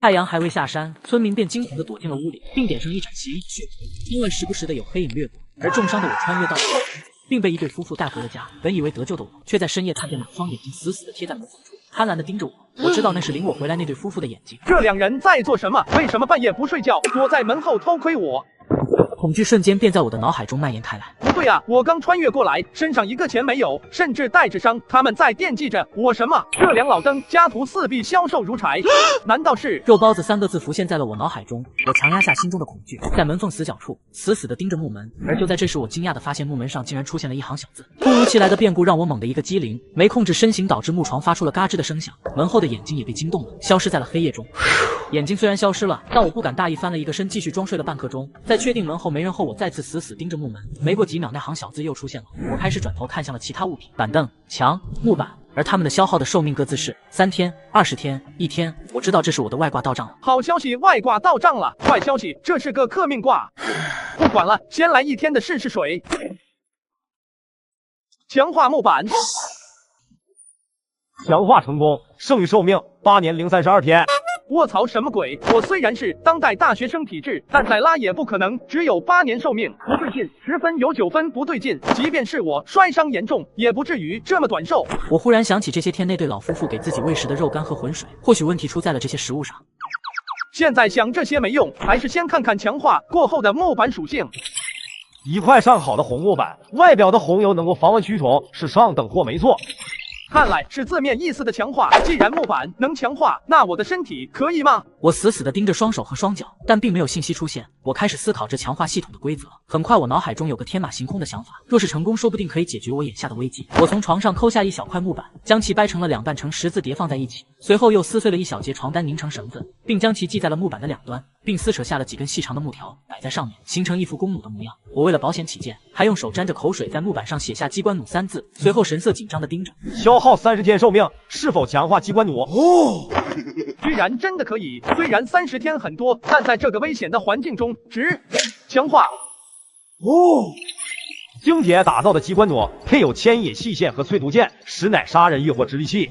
太阳还未下山，村民便惊恐地躲进了屋里，并点上一盏奇异血火。窗外时不时的有黑影掠过，而重伤的我穿越到了并被一对夫妇带回了家。本以为得救的我，却在深夜看见两双眼睛死死地贴在门缝处，贪婪地盯着我。我知道那是领我回来那对夫妇的眼睛。这两人在做什么？为什么半夜不睡觉，躲在门后偷窥我？恐惧瞬间便在我的脑海中蔓延开来。不对啊，我刚穿越过来，身上一个钱没有，甚至带着伤。他们在惦记着我什么？这两老登家徒四壁，消瘦如柴，难道是肉包子3个字浮现在了我脑海中？我强压下心中的恐惧，在门缝死角处死死地盯着木门。而就在这时，我惊讶地发现木门上竟然出现了一行小字。突如其来的变故让我猛地一个机灵，没控制身形，导致木床发出了嘎吱的声响。门后的眼睛也被惊动了，消失在了黑夜中。眼睛虽然消失了，但我不敢大意，翻了一个身，继续装睡了半刻钟。在确定门后没人后，我再次死死盯着木门。没过几秒，那行小字又出现了。我开始转头看向了其他物品，板凳、墙、木板，而它们的消耗的寿命各自是3天、20天、1天。我知道这是我的外挂到账了。好消息，外挂到账了！坏消息，这是个克命挂。不管了，先来1天的试试水。强化木板，强化成功，剩余寿命8年032天。卧槽，什么鬼？我虽然是当代大学生体质，但再拉也不可能只有8年寿命。不对劲，10分有9分不对劲。即便是我摔伤严重，也不至于这么短寿。我忽然想起这些天那对老夫妇给自己喂食的肉干和浑水，或许问题出在了这些食物上。现在想这些没用，还是先看看强化过后的木板属性。一块上好的红木板，外表的红油能够防蚊驱虫，是上等货没错。看来是字面意思的强化，既然木板能强化，那我的身体可以吗？我死死地盯着双手和双脚，但并没有信息出现。我开始思考这强化系统的规则。很快，我脑海中有个天马行空的想法，若是成功，说不定可以解决我眼下的危机。我从床上抠下一小块木板，将其掰成了2半，呈十字叠放在一起，随后又撕碎了一小截床单，拧成绳子，并将其系在了木板的2端，并撕扯下了几根细长的木条，摆在上面，形成一副弓弩的模样。我为了保险起见，还用手沾着口水在木板上写下机关弩3字，随后神色紧张地盯着。消耗30天寿命，是否强化机关弩？哦，居然真的可以！虽然30天很多，但在这个危险的环境中，强化。哦，精简打造的机关弩配有牵引细线和淬毒箭，实乃杀人越货之利器。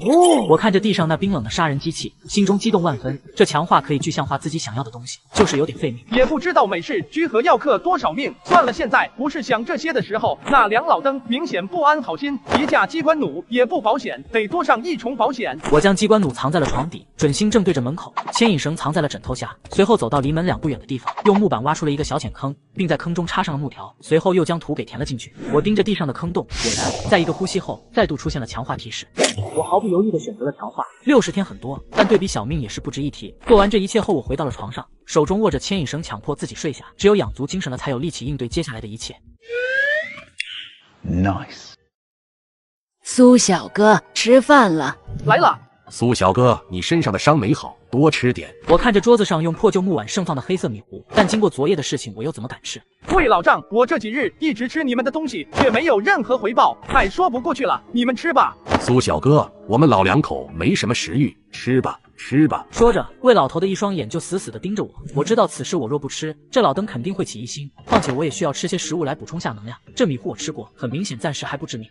我看着地上那冰冷的杀人机器，心中激动万分。这强化可以具象化自己想要的东西，就是有点费命。也不知道美式居合要克多少命。算了，现在不是想这些的时候。那两老登明显不安好心，一架机关弩也不保险，得多上1重保险。我将机关弩藏在了床底，准心正对着门口，牵引绳藏在了枕头下。随后走到离门2步远的地方，用木板挖出了一个小浅坑，并在坑中插上了木条，随后又将土给填了进去。我盯着地上的坑洞，果然在一个呼吸后，再度出现了强化提示。我毫不犹豫地选择了强化。60天很多，但对比小命也是不值一提。做完这一切后，我回到了床上，手中握着牵引绳，强迫自己睡下。只有养足精神了，才有力气应对接下来的一切。Nice， 苏小哥，吃饭了。来了。苏小哥，你身上的伤没好，多吃点。我看着桌子上用破旧木碗盛放的黑色米糊，但经过昨夜的事情，我又怎么敢吃？喂，老丈，我这几日一直吃你们的东西，却没有任何回报，太说不过去了。你们吃吧。苏小哥，我们老2口没什么食欲，吃吧，吃吧。说着，魏老头的一双眼就死死地盯着我。我知道此事我若不吃，这老登肯定会起疑心。况且我也需要吃些食物来补充下能量。这米糊我吃过，很明显暂时还不致命。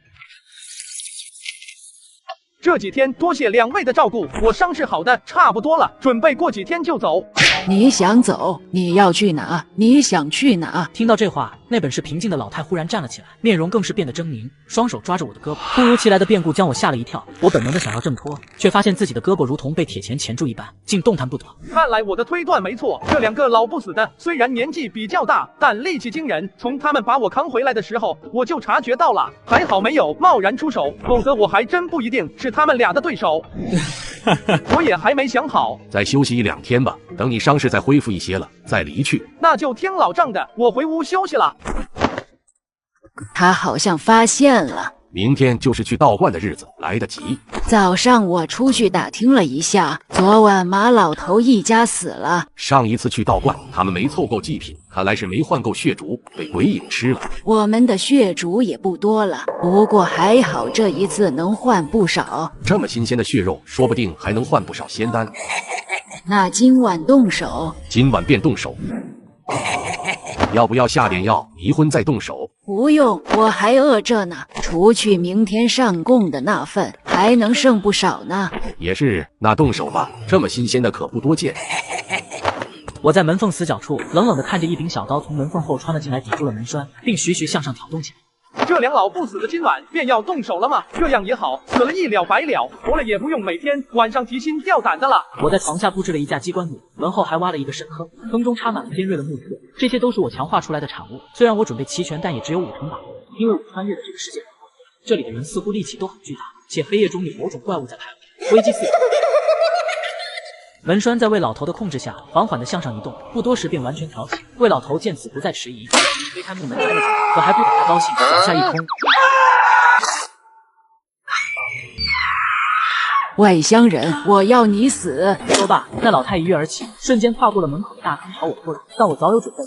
这几天多谢2位的照顾，我伤势好的差不多了，准备过几天就走。你想走？你要去哪？你想去哪？听到这话，那本是平静的老太忽然站了起来，面容更是变得狰狞，双手抓着我的胳膊。突如其来的变故将我吓了一跳，我本能的想要挣脱，却发现自己的胳膊如同被铁钳钳住一般，竟动弹不得。看来我的推断没错，这2个老不死的虽然年纪比较大，但力气惊人。从他们把我扛回来的时候，我就察觉到了，还好没有贸然出手，否则我还真不一定是他们俩的对手。我也还没想好，再休息1-2天吧，等你伤势再恢复一些了，再离去。那就听老丈的，我回屋休息了。他好像发现了。明天就是去道观的日子，来得及。早上我出去打听了一下，昨晚马老头一家死了。上一次去道观，他们没凑够祭品，看来是没换够血竹，被鬼影吃了。我们的血竹也不多了，不过还好这一次能换不少。这么新鲜的血肉，说不定还能换不少仙丹。那今晚动手？今晚便动手。要不要下点药，迷昏再动手？不用，我还饿着呢。除去明天上供的那份，还还能剩不少呢。也是，那动手吧，这么新鲜的可不多见。我在门缝死角处冷冷地看着一柄小刀从门缝后穿了进来，抵住了门栓，并徐徐向上挑动起来。这两老不死的今晚便要动手了吗？这样也好，死了一了百了，活了也不用每天晚上提心吊胆的了。我在床下布置了一架机关弩，门后还挖了一个深坑，坑中插满了尖锐的木刺，这些都是我强化出来的产物。虽然我准备齐全，但也只有5成把握，因为我穿越的这个世界，这里的人似乎力气都很巨大，且黑夜中有某种怪物在徘徊，危机四伏。门栓在魏老头的控制下缓缓地向上移动，不多时便完全挑起。魏老头见此不再迟疑，推开木门开了进来，可还不等他高兴，脚下一空。外乡人，我要你死！说罢，那老太一跃而起，瞬间跨过了门口的大坑朝我扑来，但我早有准备。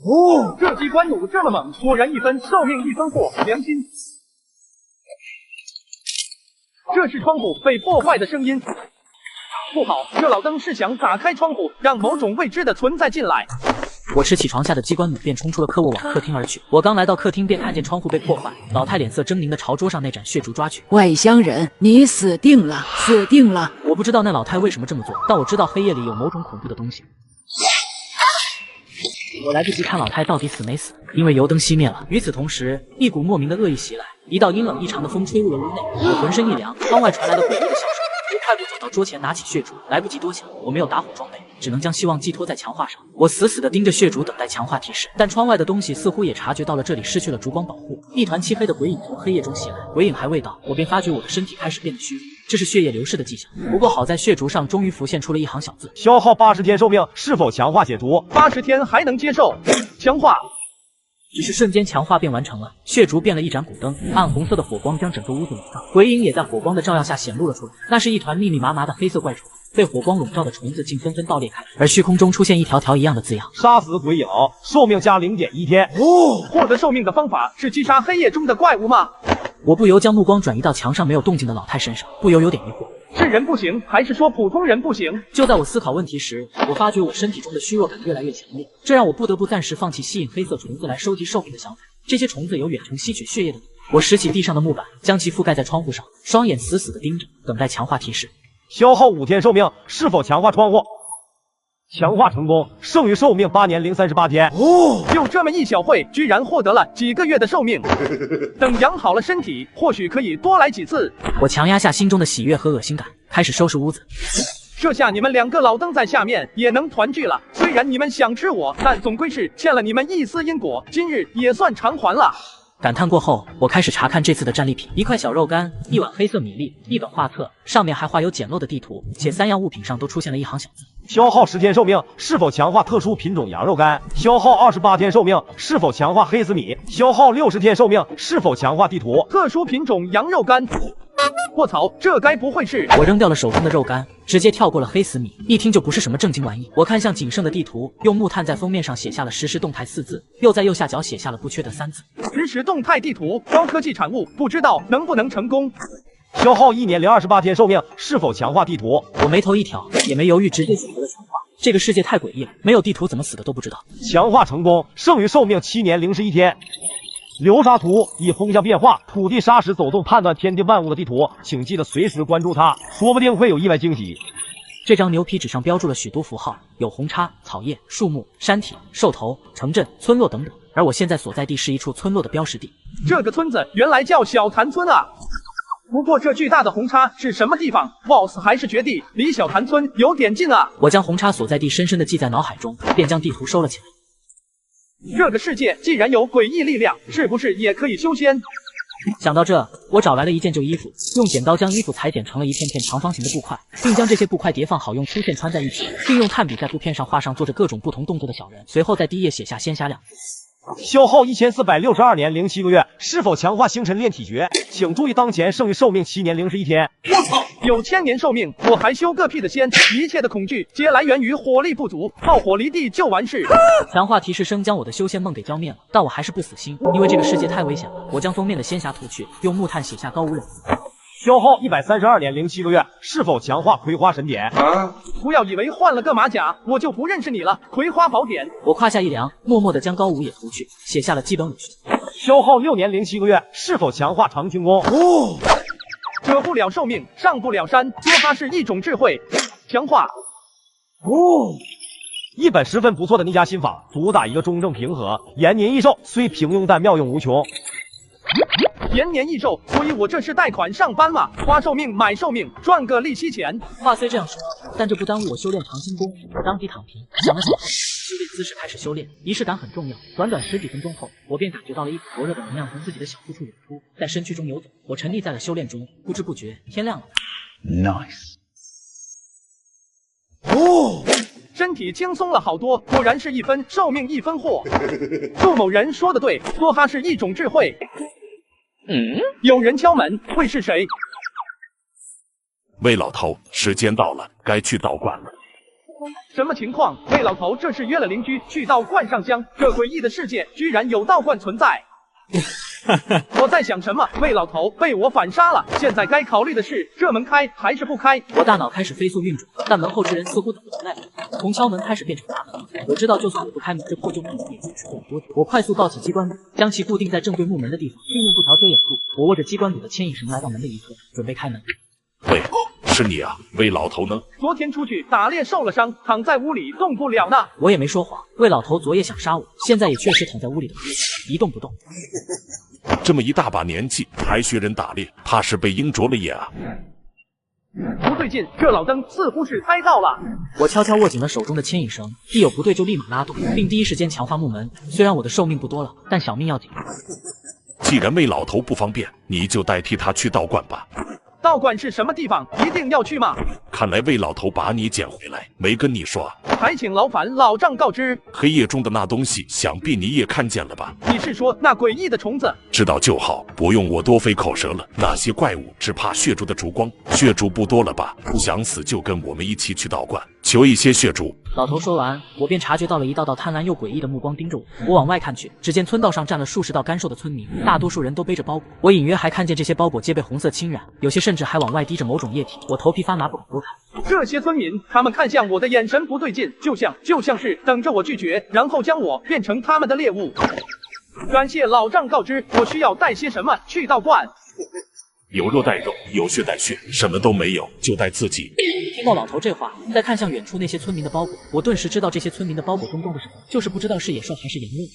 哦，这机关弩这么猛，果然一分寿命一分货，良心。这是窗户被破坏的声音。不好，这老登是想打开窗户，让某种未知的存在进来。我持起床下的机关弩，便冲出了客卧，往客厅而去。我刚来到客厅，便看见窗户被破坏，老太脸色狰狞地朝桌上那盏血烛抓去。外乡人，你死定了，死定了！我不知道那老太为什么这么做，但我知道黑夜里有某种恐怖的东西。我来不及看老太到底死没死，因为油灯熄灭了。与此同时，一股莫名的恶意袭来，一道阴冷异常的风吹入了屋内，我浑身一凉。窗外传来了诡异的笑声。我快步走到桌前，拿起血烛，来不及多想，我没有打火装备，只能将希望寄托在强化上。我死死地盯着血烛，等待强化提示。但窗外的东西似乎也察觉到了这里失去了烛光保护，一团漆黑的鬼影从黑夜中袭来。鬼影还未到，我便发觉我的身体开始变得虚弱，这是血液流逝的迹象。不过好在血烛上终于浮现出了一行小字：消耗80天寿命，是否强化解除？80天还能接受，强化。只是瞬间强化便完成了，血烛变了一盏古灯，暗红色的火光将整个屋子笼罩，鬼影也在火光的照耀下显露了出来。那是一团密密麻麻的黑色怪虫，被火光笼罩的虫子竟纷纷倒裂开，而虚空中出现一条条一样的字样：杀死鬼影，寿命加0.1天。哦，获得寿命的方法是击杀黑夜中的怪物吗？我不由将目光转移到墙上没有动静的老太身上，不由有点疑惑。是人不行，还是说普通人不行？就在我思考问题时，我发觉我身体中的虚弱感越来越强烈，这让我不得不暂时放弃吸引黑色虫子来收集兽品的想法。这些虫子有远程吸取血液的能力。我拾起地上的木板，将其覆盖在窗户上，双眼死死地盯着，等待强化提示。消耗5天寿命，是否强化窗户？强化成功，剩余寿命8年038天。哦，就这么一小会，居然获得了几个月的寿命。等养好了身体，或许可以多来几次。我强压下心中的喜悦和恶心感，开始收拾屋子。这下你们2个老登在下面也能团聚了。虽然你们想吃我，但总归是欠了你们一丝因果，今日也算偿还了。感叹过后，我开始查看这次的战利品：一块小肉干，一碗黑色米粒，一本画册，上面还画有简陋的地图，且3样物品上都出现了一行小字：消耗10天寿命，是否强化特殊品种羊肉干？消耗28天寿命，是否强化黑死米？消耗60天寿命，是否强化地图？特殊品种羊肉干。卧槽，这该不会是……我扔掉了手中的肉干，直接跳过了黑死米，一听就不是什么正经玩意。我看向仅剩的地图，用木炭在封面上写下了实时动态4字，又在右下角写下了不缺的3字：实时动态地图，高科技产物，不知道能不能成功。消耗1年028天寿命，是否强化地图？我眉头一挑，也没犹豫，直接选择了强化。这个世界太诡异了，没有地图怎么死的都不知道。强化成功，剩余寿命7年011天。流沙图以风向变化、土地沙石走动判断天地万物的地图，请记得随时关注它，说不定会有意外惊喜。这张牛皮纸上标注了许多符号，有红叉、草叶、树木、山体、兽头、城镇、村落等等。而我现在所在地是一处村落的标识地。这个村子原来叫小潭村啊！不过这巨大的红叉是什么地方 ？BOSS 还是绝地？离小潭村有点近啊！我将红叉所在地深深地记在脑海中，便将地图收了起来。这个世界既然有诡异力量，是不是也可以修仙？想到这，我找来了一件旧衣服，用剪刀将衣服裁剪成了一片片长方形的布块，并将这些布块叠放好，用粗线穿在一起，并用炭笔在布片上画上做着各种不同动作的小人，随后在第一页写下仙侠2字。消耗1462年07个月，是否强化星辰炼体诀？请注意，当前剩余寿命7年011天。我操，有1000年寿命，我还修个屁的仙！一切的恐惧皆来源于火力不足，炮火离地就完事。强化提示声将我的修仙梦给浇灭了，但我还是不死心，因为这个世界太危险了。我将封面的仙侠涂去，用木炭写下高无人。消耗132年07个月，是否强化葵花神典？不要以为换了个马甲我就不认识你了。葵花宝典。我胯下一凉，默默地将高武也涂去，写下了基本武学。消耗6年07个月，是否强化长青功？遮不了寿命，上不了山，说它是一种智慧。强化。一本十分不错的逆家心法，主打一个中正平和，延年益寿，虽平庸但妙用无穷。延年益寿，所以我这是贷款上班嘛，花寿命买寿命，赚个利息钱。话虽这样说，但这不耽误我修炼长青功。我当即躺平，想了想，修炼姿势开始修炼，仪式感很重要。短短10几分钟后，我便感觉到了一股灼热的能量从自己的小腹处涌出，在身躯中游走。我沉溺在了修炼中，不知不觉天亮了。Nice。身体轻松了好多，果然是一分寿命一分货。杜某人说的对，说它是一种智慧。有人敲门，会是谁？魏老头，时间到了，该去道观了。什么情况？魏老头这是约了邻居去道观上香，这诡异的世界居然有道观存在。我在想什么？魏老头被我反杀了，现在该考虑的是这门开还是不开。我大脑开始飞速运转，但门后之人似乎等不及耐烦，从敲门开始变成砸门。我知道就算我不开门，这破旧木门也坚持不了多久。我快速抱起机关弩，将其固定在正对木门的地方，并用布条遮掩住。我握着机关弩的牵引绳来到门的一侧，准备开门。喂，是你啊？魏老头呢？昨天出去打猎受了伤，躺在屋里动不了呢。我也没说谎，魏老头昨夜想杀我，现在也确实躺在屋里的一动不动。这么一大把年纪还学人打猎，怕是被鹰啄了眼啊！不对劲，这老登似乎是猜到了。我悄悄握紧了手中的牵引绳，一有不对就立马拉动，并第一时间强化木门。虽然我的寿命不多了，但小命要紧。既然魏老头不方便，你就代替他去道观吧。道观是什么地方？一定要去吗？看来魏老头把你捡回来，没跟你说啊。还请劳烦老丈告知。黑夜中的那东西，想必你也看见了吧？你是说那诡异的虫子？知道就好，不用我多费口舌了。那些怪物只怕血烛的烛光，血烛不多了吧？不想死就跟我们一起去道观，求一些血烛。老头说完，我便察觉到了一道道贪婪又诡异的目光盯着我。我往外看去，只见村道上站了数十道干瘦的村民，大多数人都背着包裹。我隐约还看见这些包裹皆被红色侵染，有些甚至还往外滴着某种液体。我头皮发麻，不敢多看。这些村民，他们看向我的眼神不对劲，就像是等着我拒绝，然后将我变成他们的猎物。感谢老丈告知，我需要带些什么去道观？有肉带肉，有血带血，什么都没有，就带自己。听到老头这话，再看向远处那些村民的包裹，我顿时知道这些村民的包裹中装的什么，就是不知道是野兽还是羊肉。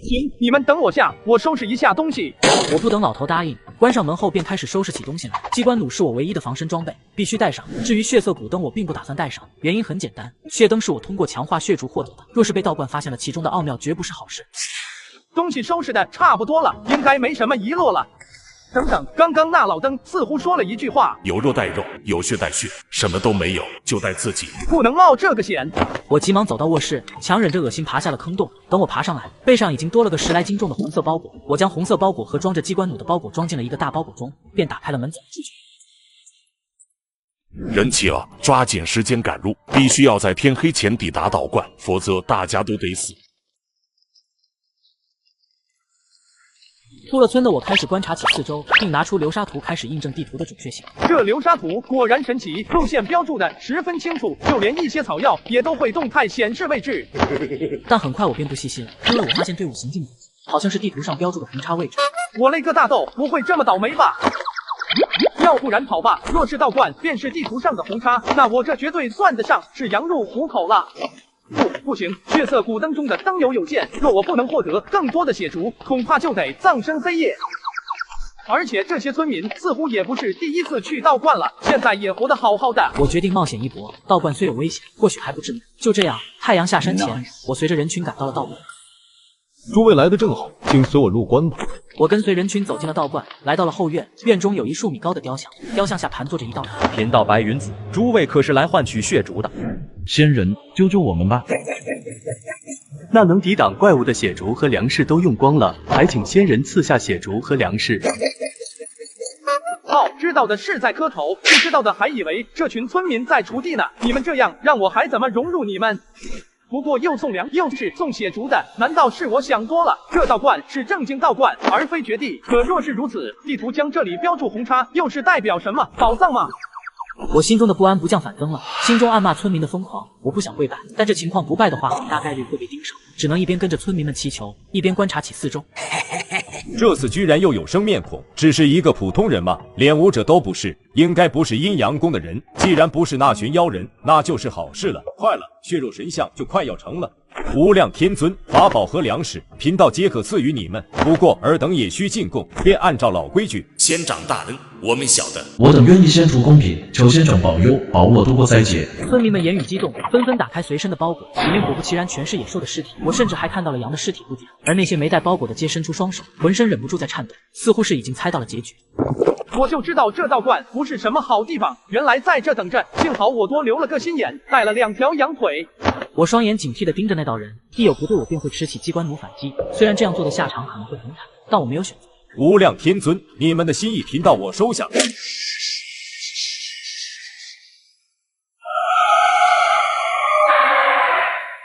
行，你们等我下，我收拾一下东西。我不等老头答应，关上门后便开始收拾起东西来。机关弩是我唯一的防身装备，必须带上。至于血色古灯，我并不打算带上，原因很简单，血灯是我通过强化血烛获得的，若是被道观发现了其中的奥妙，绝不是好事。东西收拾的差不多了，应该没什么遗落了。等等，刚刚那老登似乎说了一句话：有肉带肉，有血带血，什么都没有，就带自己。不能冒这个险。我急忙走到卧室，强忍着恶心爬下了坑洞。等我爬上来，背上已经多了个10来斤重的红色包裹。我将红色包裹和装着机关弩的包裹装进了一个大包裹中，便打开了门走出去。人气啊，抓紧时间赶路，必须要在天黑前抵达道观，否则大家都得死。出了村的我开始观察起四周，并拿出流沙图开始印证地图的准确性。这流沙图果然神奇，路线标注的十分清楚，就连一些草药也都会动态显示位置。但很快我便不细心了，因为我发现队伍行进不清，好像是地图上标注的横叉位置。我勒个大豆，不会这么倒霉吧？要不然跑吧，若是道观便是地图上的红叉，那我这绝对算得上是羊入虎口了。不行，血色古灯中的灯油有限，若我不能获得更多的血烛，恐怕就得葬身黑夜。而且这些村民似乎也不是第一次去道观了，现在也活得好好的。我决定冒险一搏，道观虽有危险，或许还不致命。就这样，太阳下山前，我随着人群赶到了道观。诸位来得正好，请随我入关吧。我跟随人群走进了道观，来到了后院，院中有一数米高的雕像，雕像下盘坐着一道人。贫道白云子，诸位可是来换取血烛的？仙人，救救我们吧！那能抵挡怪物的血烛和粮食都用光了，还请仙人赐下血烛和粮食。知道的是在磕头，不知道的还以为这群村民在锄地呢。你们这样让我还怎么融入你们？不过又送粮又是送血烛的，难道是我想多了？这道观是正经道观，而非绝地。可若是如此，地图将这里标注红叉，又是代表什么？宝藏吗？我心中的不安不降反增了，心中暗骂村民的疯狂。我不想跪拜，但这情况不败的话，很大概率会被盯上，只能一边跟着村民们祈求，一边观察起四周。这次居然又有生面孔，只是一个普通人吗？连武者都不是，应该不是阴阳宫的人。既然不是那群妖人，那就是好事了。快了，血肉神像就快要成了。无量天尊，法宝和粮食，贫道皆可赐予你们。不过尔等也需进贡，便按照老规矩。仙长大恩，我们晓得。我等愿意先图公平，求仙长保佑，保我度过灾劫。村民们言语激动，纷纷打开随身的包裹，里面果不其然全是野兽的尸体。我甚至还看到了羊的尸体不假，而那些没带包裹的皆伸出双手，浑身忍不住在颤抖，似乎是已经猜到了结局。我就知道这道观不是什么好地方，原来在这等着。幸好我多留了个心眼，带了2条羊腿。我双眼警惕地盯着那道人，一有不对我便会持起机关弩反击。虽然这样做的下场可能会很惨，但我没有选择。无量天尊，你们的心意贫道我收下。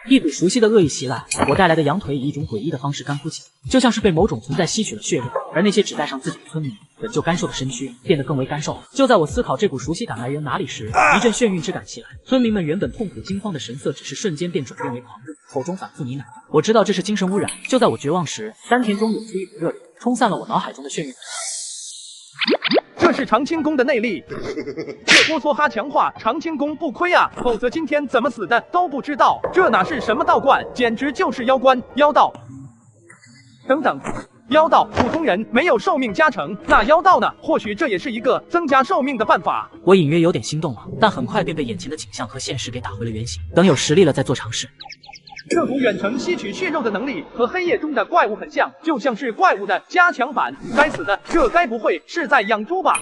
一股熟悉的恶意袭来，我带来的羊腿以一种诡异的方式干枯起来，就像是被某种存在吸取了血肉，而那些只带上自己的村民本就干瘦的身躯变得更为干瘦了。就在我思考这股熟悉感来源哪里时，一阵眩晕之感袭来，村民们原本痛苦惊慌的神色只是瞬间便转变为狂热，口中反复呢喃。我知道这是精神污染。就在我绝望时，丹田中涌出一股热流，冲散了我脑海中的眩晕。这是长清宫的内力，这波梭哈强化长清宫不亏啊，否则今天怎么死的都不知道。这哪是什么道观，简直就是妖官、妖道。等等，妖道普通人没有寿命加成，那妖道呢？或许这也是一个增加寿命的办法。我隐约有点心动了，但很快便被眼前的景象和现实给打回了原形。等有实力了再做尝试。这股远程吸取血肉的能力和黑夜中的怪物很像，就像是怪物的加强版。该死的，这该不会是在养猪吧？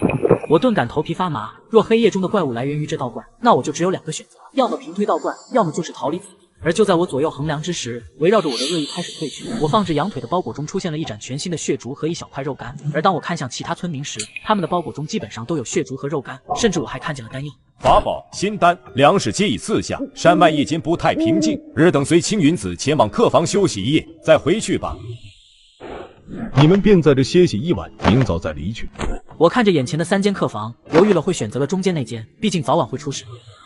我顿感头皮发麻。若黑夜中的怪物来源于这道观，那我就只有2个选择，要么平推道观，要么就是逃离此地。而就在我左右衡量之时，围绕着我的恶意开始退去。我放置羊腿的包裹中出现了一盏全新的血烛和一小块肉干，而当我看向其他村民时，他们的包裹中基本上都有血烛和肉干，甚至我还看见了丹药。法宝、仙丹、粮食皆已赐下。山脉夜间不太平静，尔等随青云子前往客房休息一夜，再回去吧。你们便在这歇息一晚，明早再离去。我看着眼前的3间客房，犹豫了会选择了中间那间，毕竟早晚会出事。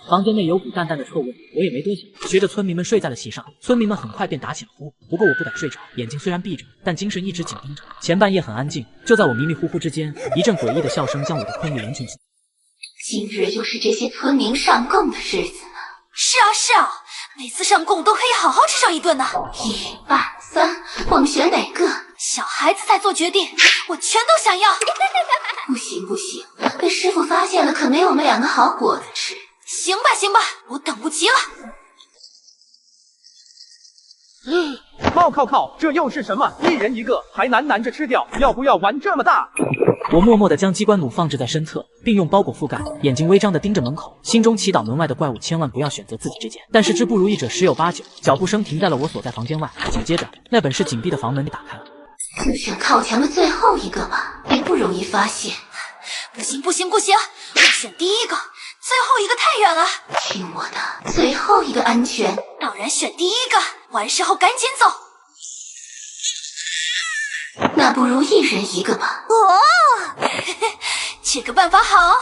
房间内有股淡淡的臭味，我也没多想，学着村民们睡在了席上。村民们很快便打起了呼，不过我不敢睡着，眼睛虽然闭着，但精神一直紧盯着。前半夜很安静，就在我迷迷糊糊之间，一阵诡异的笑声将我的困意人群。今日就是这些村民上供的日子呢。是啊，每次上供都可以好好吃上一顿呢。1、2、3，我们选哪个？小孩子才做决定，我全都想要。不行，被师傅发现了可没我们2个好果子吃。行吧，我等不及了。冒靠，这又是什么？一人一个，还难着吃掉，要不要玩这么大？我默默地将机关弩放置在身侧，并用包裹覆盖，眼睛微张地盯着门口，心中祈祷门外的怪物千万不要选择自己这间。但是之不如意者十有8九，脚步声停在了我所在房间外，紧接着那本是紧闭的房门被打开了。就选靠墙的最后一个吧，也不容易发现。不行，我选第一个，最后一个太远了。听我的，最后一个安全，当然选第一个。完事后赶紧走。那不如一人一个吧。这个办法好。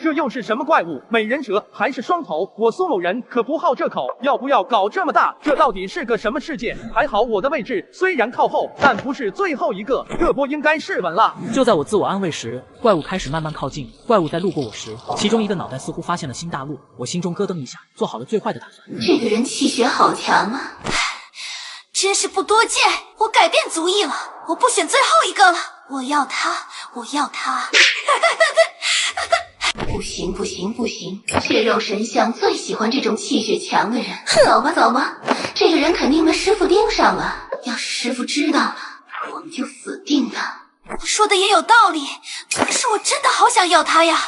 这又是什么怪物？美人蛇还是双头？我苏某人可不好这口，要不要搞这么大？这到底是个什么世界？还好我的位置虽然靠后，但不是最后一个，这波应该是稳了。就在我自我安慰时，怪物开始慢慢靠近。怪物在路过我时，其中一个脑袋似乎发现了新大陆，我心中咯噔一下，做好了最坏的打算。这个人气血好强啊！真是不多见，我改变主意了，我不选最后一个了，我要他。不行，血肉神像最喜欢这种气血强的人。走吧，这个人肯定被师傅盯上了，要是师傅知道了，我们就死定了。我说的也有道理，可是我真的好想要他呀！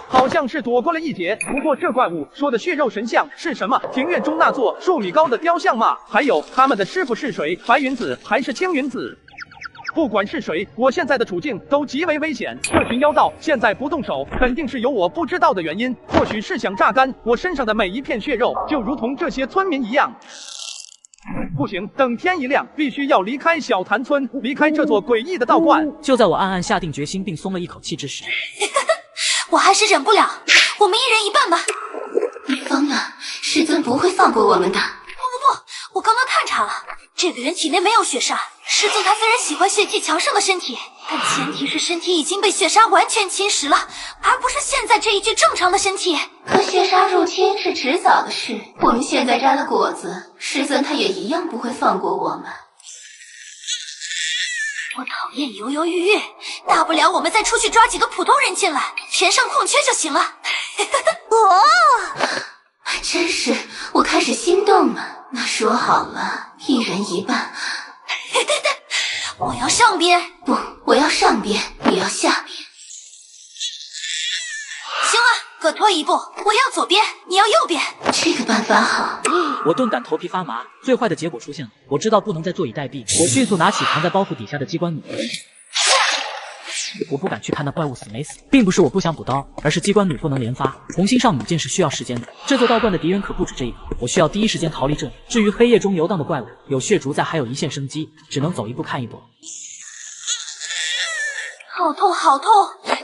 好像是躲过了一劫，不过这怪物说的血肉神像是什么？庭院中那座数米高的雕像吗？还有他们的师傅是谁？白云子还是青云子？不管是谁，我现在的处境都极为危险。这群妖道现在不动手，肯定是有我不知道的原因，或许是想榨干我身上的每一片血肉，就如同这些村民一样。不行，等天一亮，必须要离开小潭村，离开这座诡异的道观。就在我暗暗下定决心并松了一口气之时，我还是忍不了，我们一人一半吧。你疯了，师尊不会放过我们的。不，我我刚刚探查了，这个人体内没有血煞。师尊他虽然喜欢血气强盛的身体，但前提是身体已经被血煞完全侵蚀了，而不是现在这一具正常的身体。可血煞入侵是迟早的事，我们现在摘了果子，师尊他也一样不会放过我们。我讨厌犹犹豫豫，大不了我们再出去抓几个普通人进来，填上空缺就行了。哦，真是，我开始心动了。那说好了，一人一半。我要上边，不，我要上边，你要下边。行了，各退一步，我要左边，你要右边。这个办法好。我顿感头皮发麻，最坏的结果出现了。我知道不能再坐以待毙，我迅速拿起藏在包袱底下的机关弩。我不敢去看那怪物死没死，并不是我不想补刀，而是机关弩不能连发，重新上弩箭是需要时间的。这座道观的敌人可不止这一个，我需要第一时间逃离这里。至于黑夜中游荡的怪物，有血竹在，还有一线生机，只能走一步看一步。好痛好痛，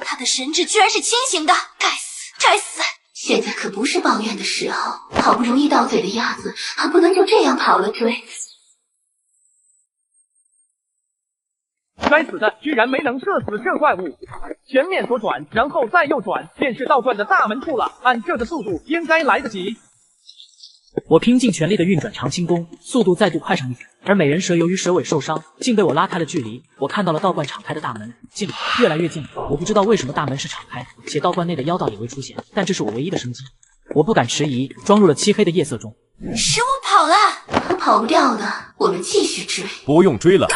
他的神智居然是清醒的，该死该死！现在可不是抱怨的时候，好不容易到嘴的鸭子，还不能就这样跑了追。该死的，居然没能射死这怪物！前面左转，然后再右转，便是道观的大门处了。按这个速度，应该来得及。我拼尽全力的运转长青弓，速度再度快上一点。而美人蛇由于蛇尾受伤，竟被我拉开了距离。我看到了道观敞开的大门，近了，越来越近了。我不知道为什么大门是敞开，且道观内的妖道也未出现，但这是我唯一的生机。我不敢迟疑，装入了漆黑的夜色中。师傅跑了，他跑不掉的，我们继续追。不用追了。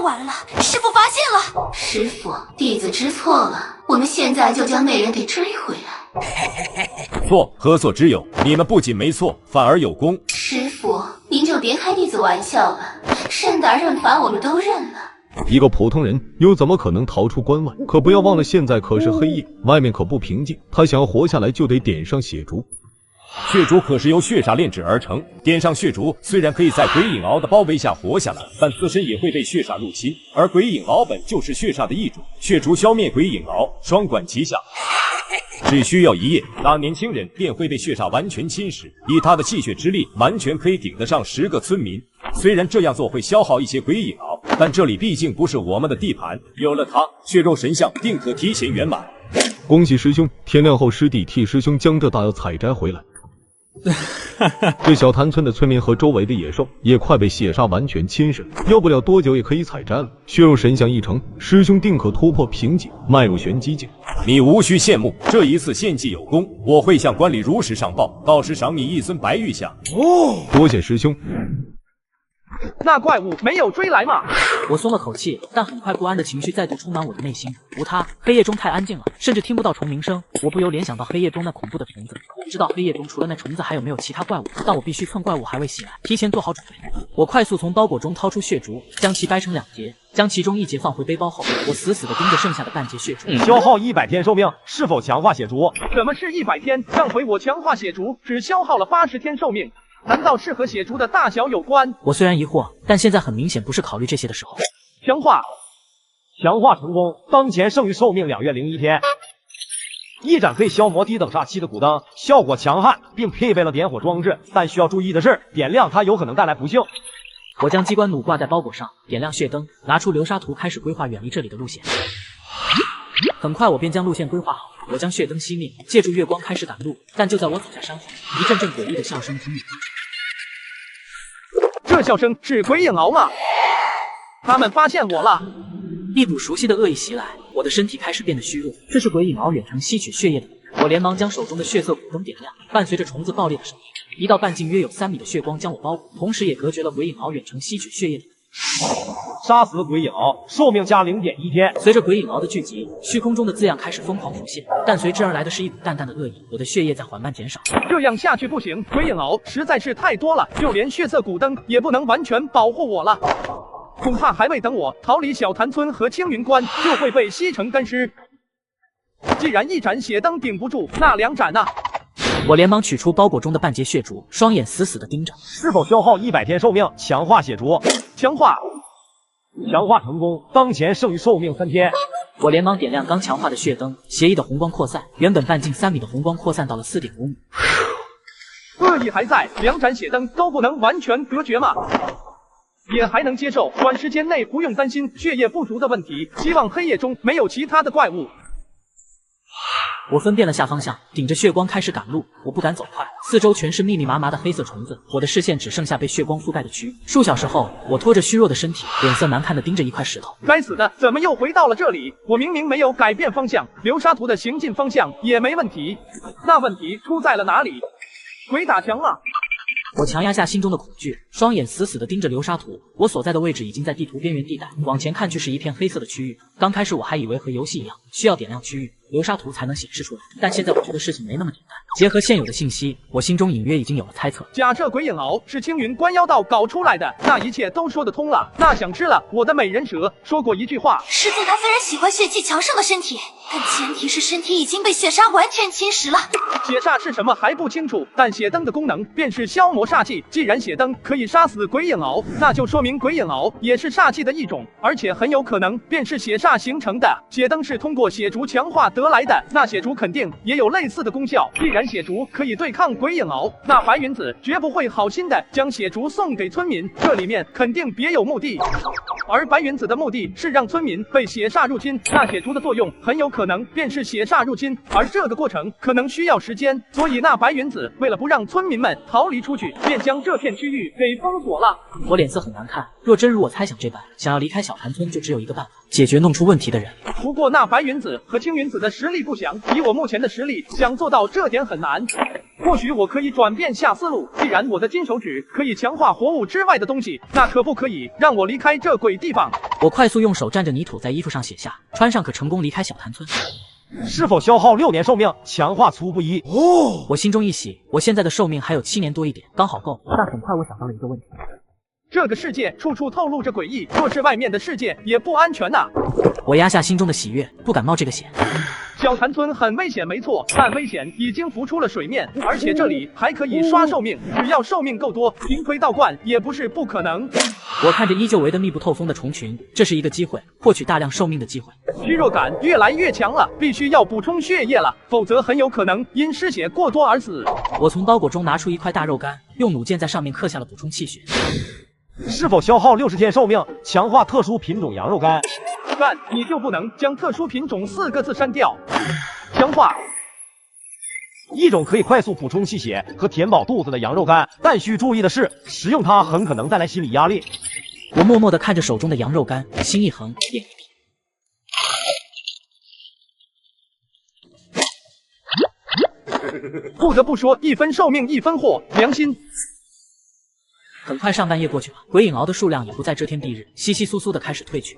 完了，师傅发现了。师傅，弟子知错了，我们现在就将那人给追回来。错，何所之有？你们不仅没错，反而有功。师傅，您就别开弟子玩笑了，认打认罚我们都认了。一个普通人又怎么可能逃出关外？可不要忘了，现在可是黑夜，外面可不平静。他想要活下来，就得点上血烛。血烛可是由血煞炼制而成，点上血烛，虽然可以在鬼影鳌的包围下活下来，但自身也会被血煞入侵。而鬼影鳌本就是血煞的一种，血烛消灭鬼影鳌，双管齐下。只需要一夜，那年轻人便会被血煞完全侵蚀。以他的气血之力，完全可以顶得上10个村民。虽然这样做会消耗一些鬼影鳌，但这里毕竟不是我们的地盘。有了他，血肉神像定可提前圆满。恭喜师兄，天亮后师弟替师兄将这大药采摘回来。这小潭村的村民和周围的野兽也快被血煞完全侵蚀，要不了多久也可以采摘了。血肉神像一成，师兄定可突破瓶颈，迈入玄机境。你无需羡慕，这一次献祭有功，我会向观里如实上报，到时赏你1尊白玉像。多谢师兄。那怪物没有追来吗？我松了口气，但很快不安的情绪再度充满我的内心。无他，黑夜中太安静了，甚至听不到虫鸣声。我不由联想到黑夜中那恐怖的虫子。我不知道黑夜中除了那虫子还有没有其他怪物，但我必须趁怪物还未袭来，提前做好准备。我快速从包裹中掏出血烛，将其掰成2节，将其中1节放回背包后，我死死地盯着剩下的半截血烛。消耗100天寿命，是否强化血烛？怎么是100天？上回我强化血烛只消耗了80天寿命。难道是和血烛的大小有关？我虽然疑惑，但现在很明显不是考虑这些的时候。强化成功，当前剩余寿命2月01天。一盏可以消磨低等煞气的古灯，效果强悍，并配备了点火装置。但需要注意的是，点亮它有可能带来不幸。我将机关弩挂在包裹上，点亮血灯，拿出流沙图，开始规划远离这里的路线。很快我便将路线规划好，我将血灯熄灭，借助月光开始赶路。但就在我走下山后，一阵阵诡异的笑声从里发出。这笑声是鬼影鳌吗？他们发现我了！一股熟悉的恶意袭来，我的身体开始变得虚弱。这是鬼影鳌远程吸取血液的。我连忙将手中的血色古灯点亮，伴随着虫子爆裂的声音，一道半径约有3米的血光将我包裹，同时也隔绝了鬼影鳌远程吸取血液的。杀死鬼影鳌，寿命加0.1天。随着鬼影鳌的聚集，虚空中的字样开始疯狂浮现，但随之而来的是一股淡淡的恶意。我的血液在缓慢减少。这样下去不行，鬼影鳌实在是太多了，就连血色古灯也不能完全保护我了。恐怕还未等我逃离小潭村和青云关，就会被吸成干尸。既然1盏血灯顶不住，那2盏呢？我连忙取出包裹中的半截血烛，双眼死死地盯着。是否消耗100天寿命？强化血烛。强化成功，当前剩余寿命3天。我连忙点亮刚强化的血灯，邪异的红光扩散，原本半径3米的红光扩散到了4.5米。恶意还在，两盏血灯都不能完全隔绝吗？也还能接受，短时间内不用担心血液不足的问题。希望黑夜中没有其他的怪物。我分辨了下方向，顶着血光开始赶路。我不敢走快，四周全是密密麻麻的黑色虫子，我的视线只剩下被血光覆盖的区域。数小时后，我拖着虚弱的身体，脸色难看的盯着一块石头。该死的，怎么又回到了这里？我明明没有改变方向，流沙图的行进方向也没问题，那问题出在了哪里？鬼打墙了！我强压下心中的恐惧，双眼死死地盯着流沙图。我所在的位置已经在地图边缘地带，往前看去是一片黑色的区域。刚开始我还以为和游戏一样，需要点亮区域，流沙图才能显示出来。但现在我觉得事情没那么简单。结合现有的信息，我心中隐约已经有了猜测。假设鬼影鳌是青云关妖道搞出来的，那一切都说得通了。那想吃了我的美人蛇说过一句话：师尊他虽然喜欢血气强盛的身体，但前提是身体已经被血煞完全侵蚀了。血煞是什么还不清楚，但血灯的功能便是消磨煞气。既然血灯可以杀死鬼影鳌，那就说明鬼影鳌也是煞气的一种，而且很有可能便是血煞形成的。血灯是通过血烛强化得来的，那血烛肯定也有类似的功效。既然血烛可以对抗鬼影鳌，那白云子绝不会好心的将血烛送给村民，这里面肯定别有目的。而白云子的目的是让村民被血煞入侵，那血烛的作用很有可能便是血煞入侵，而这个过程可能需要时间，所以那白云子为了不让村民们逃离出去，便将这片区域给封锁了。我脸色很难看，若真如我猜想这般，想要离开小潭村就只有一个办法，解决弄出问题的人。不过那白云子和青云子的实力不详，以我目前的实力，想做到这点很难。或许我可以转变下思路，既然我的金手指可以强化活物之外的东西，那可不可以让我离开这鬼地方？我快速用手蘸着泥土在衣服上写下，穿上可成功离开小潭村。是否消耗6年寿命，强化粗布衣？哦，我心中一喜，我现在的寿命还有7年多一点，刚好够。但很快我想到了一个问题。这个世界处处透露着诡异，若是外面的世界也不安全呐。我压下心中的喜悦，不敢冒这个险。小潭村很危险没错，但危险已经浮出了水面，而且这里还可以刷寿命，只要寿命够多，平推道观也不是不可能。我看着依旧围得密不透风的虫群，这是一个机会，获取大量寿命的机会。虚弱感越来越强了，必须要补充血液了，否则很有可能因失血过多而死。我从包裹中拿出一块大肉干，用弩箭在上面刻下了补充气血。是否消耗60天寿命，强化特殊品种羊肉干？干，你就不能将特殊品种4个字删掉？强化。一种可以快速补充气血和填饱肚子的羊肉干，但需注意的是，食用它很可能带来心理压力。我默默地看着手中的羊肉干，心一横，眼一闭。不得不说，一分寿命一分货，良心。很快上半夜过去了，鬼影鳌的数量也不再遮天蔽日，稀稀疏疏的开始退去。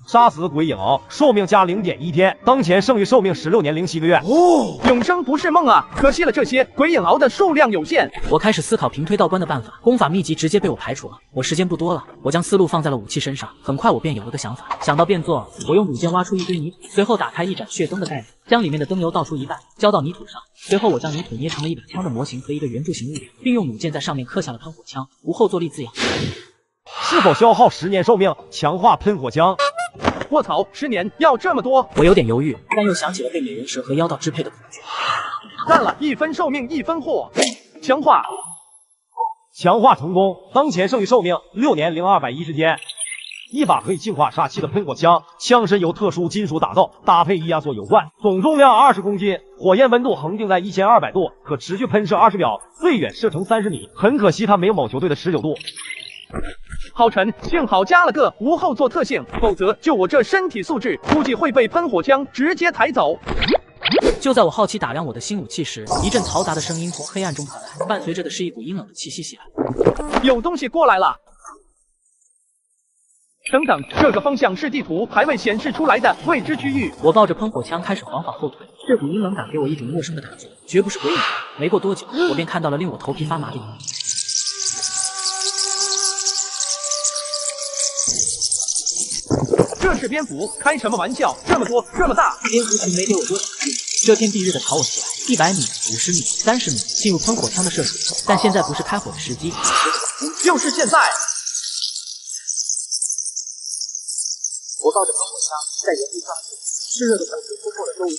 杀死鬼影鳌，寿命加0.1天，当前剩余寿命16年07个月。哦，永生不是梦啊！可惜了这些，鬼影鳌的数量有限。我开始思考平推道观的办法，功法秘籍直接被我排除了。我时间不多了，我将思路放在了武器身上。很快我便有了个想法，想到便做。我用弩箭挖出一堆泥土，随后打开一盏血灯的盖子，将里面的灯油倒出一半，浇到泥土上。随后我将泥土捏成了一把枪的模型和一个圆柱形物体，并用弩箭在上面刻下了喷火枪，无后坐力字样。是否消耗10年寿命，强化喷火枪？卧槽，10年要这么多？我有点犹豫，但又想起了被美人蛇和妖道支配的恐惧。干了，1分寿命1分货，强化。强化成功，当前剩余寿命6年0210天。一把可以净化煞气的喷火枪，枪身由特殊金属打造，搭配液压缩油罐，总重量20公斤，火焰温度恒定在1200度，可持续喷射20秒，最远射程30米。很可惜它没有某球队的19度。好沉，幸好加了个无后座特性，否则就我这身体素质，估计会被喷火枪直接抬走。就在我好奇打量我的新武器时，一阵嘈杂的声音从黑暗中传来，伴随着的是一股阴冷的气息袭来。有东西过来了！等等，这个方向是地图还未显示出来的未知区域。我抱着喷火枪开始缓缓后退，这股阴冷感给我一种陌生的感觉，绝不是鬼影。没过多久，我便看到了令我头皮发麻的一幕。这是蝙蝠，开什么玩笑？这么多，这么大！蝙蝠群没给我多少机会，遮天蔽日的朝我袭来，100米、50米、30米，进入喷火枪的射程。但现在不是开火的时机，就是现在！我抱着喷火枪在原地转，炽热的火势突破了周围。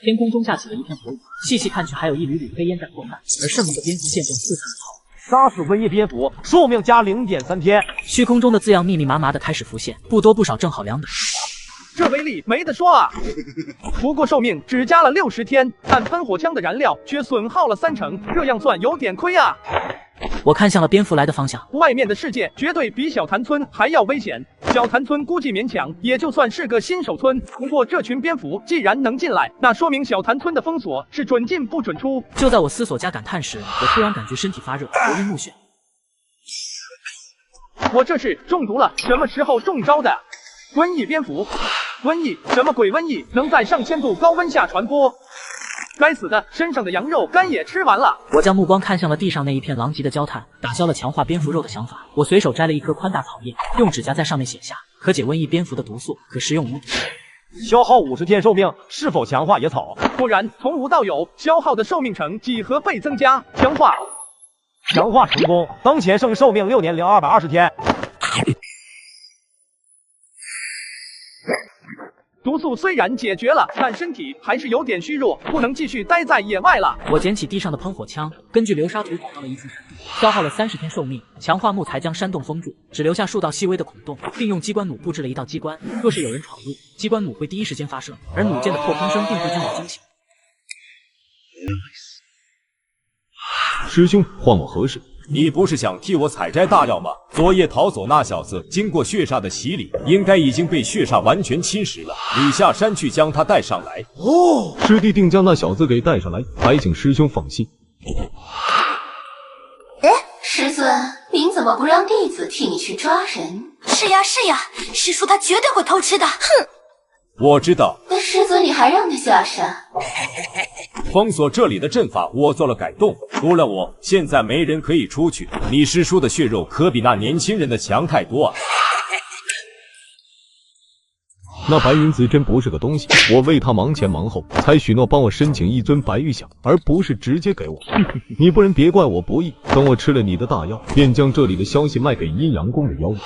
天空中下起了一片火雨，细细看去还有一缕缕黑烟在扩散，而圣母的蝙蝠线正四散而逃。杀死瘟疫蝙蝠，寿命加0.3天。虚空中的字样密密麻麻的开始浮现，不多不少，正好2等。这威力没得说啊！不过寿命只加了60天，但喷火枪的燃料却损耗了30%，这样算有点亏啊！我看向了蝙蝠来的方向，外面的世界绝对比小潭村还要危险。小潭村估计勉强也就算是个新手村，不过这群蝙蝠既然能进来，那说明小潭村的封锁是准进不准出。就在我思索加感叹时，我突然感觉身体发热，头晕目眩。我这是中毒了，什么时候中招的？瘟疫蝙蝠，瘟疫什么鬼瘟疫，能在上千度高温下传播？该死的，身上的羊肉干也吃完了。我将目光看向了地上那一片狼藉的焦炭，打消了强化蝙蝠肉的想法。我随手摘了一颗宽大草叶，用指甲在上面写下可解瘟疫蝙蝠的毒素，可食用无毒。消耗50天寿命，是否强化野草？果然，从无到有，消耗的寿命呈几何倍增加。强化成功，当前剩寿命6年0220天。毒素虽然解决了，但身体还是有点虚弱，不能继续待在野外了。我捡起地上的喷火枪，根据流沙图找到了一处山洞，消耗了30天寿命，强化木材将山洞封住，只留下数道细微的孔洞，并用机关弩布置了一道机关，若是有人闯入，机关弩会第一时间发射，而弩箭的破空声并不惊我惊醒。师兄，唤我何事？你不是想替我采摘大药吗？昨夜逃走那小子，经过血煞的洗礼，应该已经被血煞完全侵蚀了。你下山去将他带上来。哦，师弟定将那小子给带上来，还请师兄放心。哎，师尊，您怎么不让弟子替你去抓人？是呀，师叔他绝对会偷吃的。哼！我知道。那师尊，你还让他下山？封锁这里的阵法我做了改动，除了我，现在没人可以出去。你师叔的血肉可比那年轻人的强太多啊！那白云子真不是个东西，我为他忙前忙后，才许诺帮我申请一尊白玉响，而不是直接给我。你不然别怪我不义，等我吃了你的大药，便将这里的消息卖给阴阳宫的妖怪。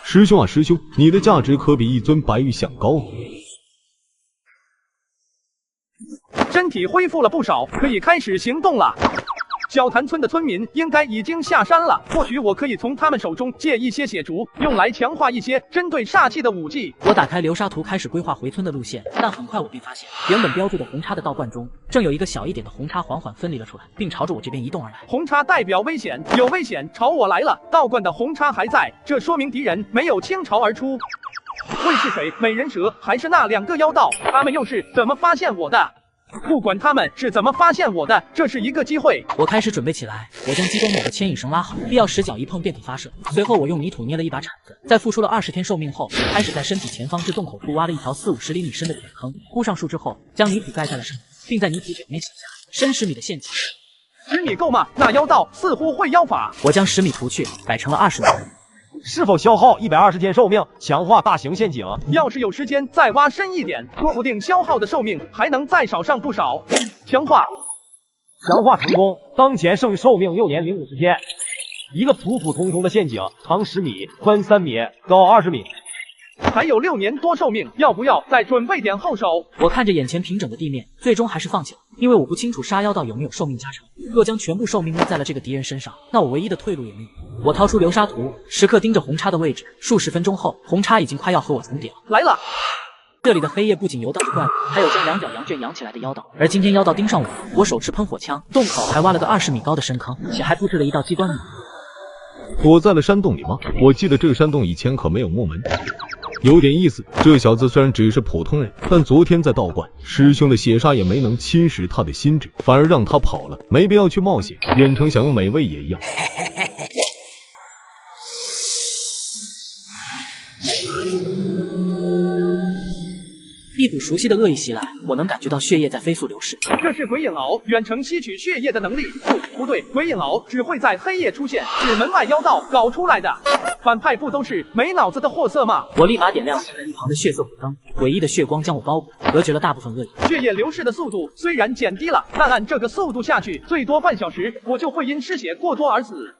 师兄啊师兄，你的价值可比一尊白玉响高。身体恢复了不少，可以开始行动了。小潭村的村民应该已经下山了，或许我可以从他们手中借一些血竹，用来强化一些针对煞气的武技。我打开流沙图，开始规划回村的路线，但很快我便发现，原本标注的红叉的道观中，正有一个小一点的红叉缓缓分离了出来，并朝着我这边移动而来。红叉代表危险，有危险朝我来了。道观的红叉还在，这说明敌人没有倾巢而出。会是谁？美人蛇还是那2个妖道？他们又是怎么发现我的？不管他们是怎么发现我的，这是一个机会。我开始准备起来，我将机关弩的牵引绳拉好，必要时脚一碰便可发射。随后我用泥土捏了一把铲子，在付出了20天寿命后，开始在身体前方至洞口处挖了一条40-50厘米深的铁坑，铺上树之后，将泥土盖在了上面，并在泥土表面写下深10米的陷阱。10米够吗？那妖道似乎会妖法。我将10米除去，改成了20米。是否消耗120天寿命，强化大型陷阱？要是有时间再挖深一点，说不定消耗的寿命还能再少上不少。强化成功，当前剩余寿命6年050天。一个普普通通的陷阱，长10米，宽3米，高20米。还有6年多寿命，要不要再准备点后手？我看着眼前平整的地面，最终还是放弃了，因为我不清楚杀妖道有没有寿命加成。若将全部寿命捏在了这个敌人身上，那我唯一的退路也没有。我掏出流沙图，时刻盯着红叉的位置。数十分钟后，红叉已经快要和我重叠了。来了！这里的黑夜不仅游荡着怪物，还有将2角羊圈养起来的妖道。而今天妖道盯上我手持喷火枪，洞口还挖了个20米高的深坑，且还布置了一道机关弩。躲在了山洞里吗？我记得这个山洞以前可没有木门。有点意思，这小子虽然只是普通人，但昨天在道观，师兄的血煞也没能侵蚀他的心智，反而让他跑了，没必要去冒险，远程享用美味也一样。一股熟悉的恶意袭来，我能感觉到血液在飞速流逝。这是鬼影鳌远程吸取血液的能力。不对，鬼影鳌只会在黑夜出现，是门外妖道搞出来的。反派不都是没脑子的货色吗？我立马点亮一旁的血色火灯，诡异的血光将我包裹，隔绝了大部分恶意。血液流逝的速度虽然减低了，但按这个速度下去，最多半小时我就会因失血过多而死。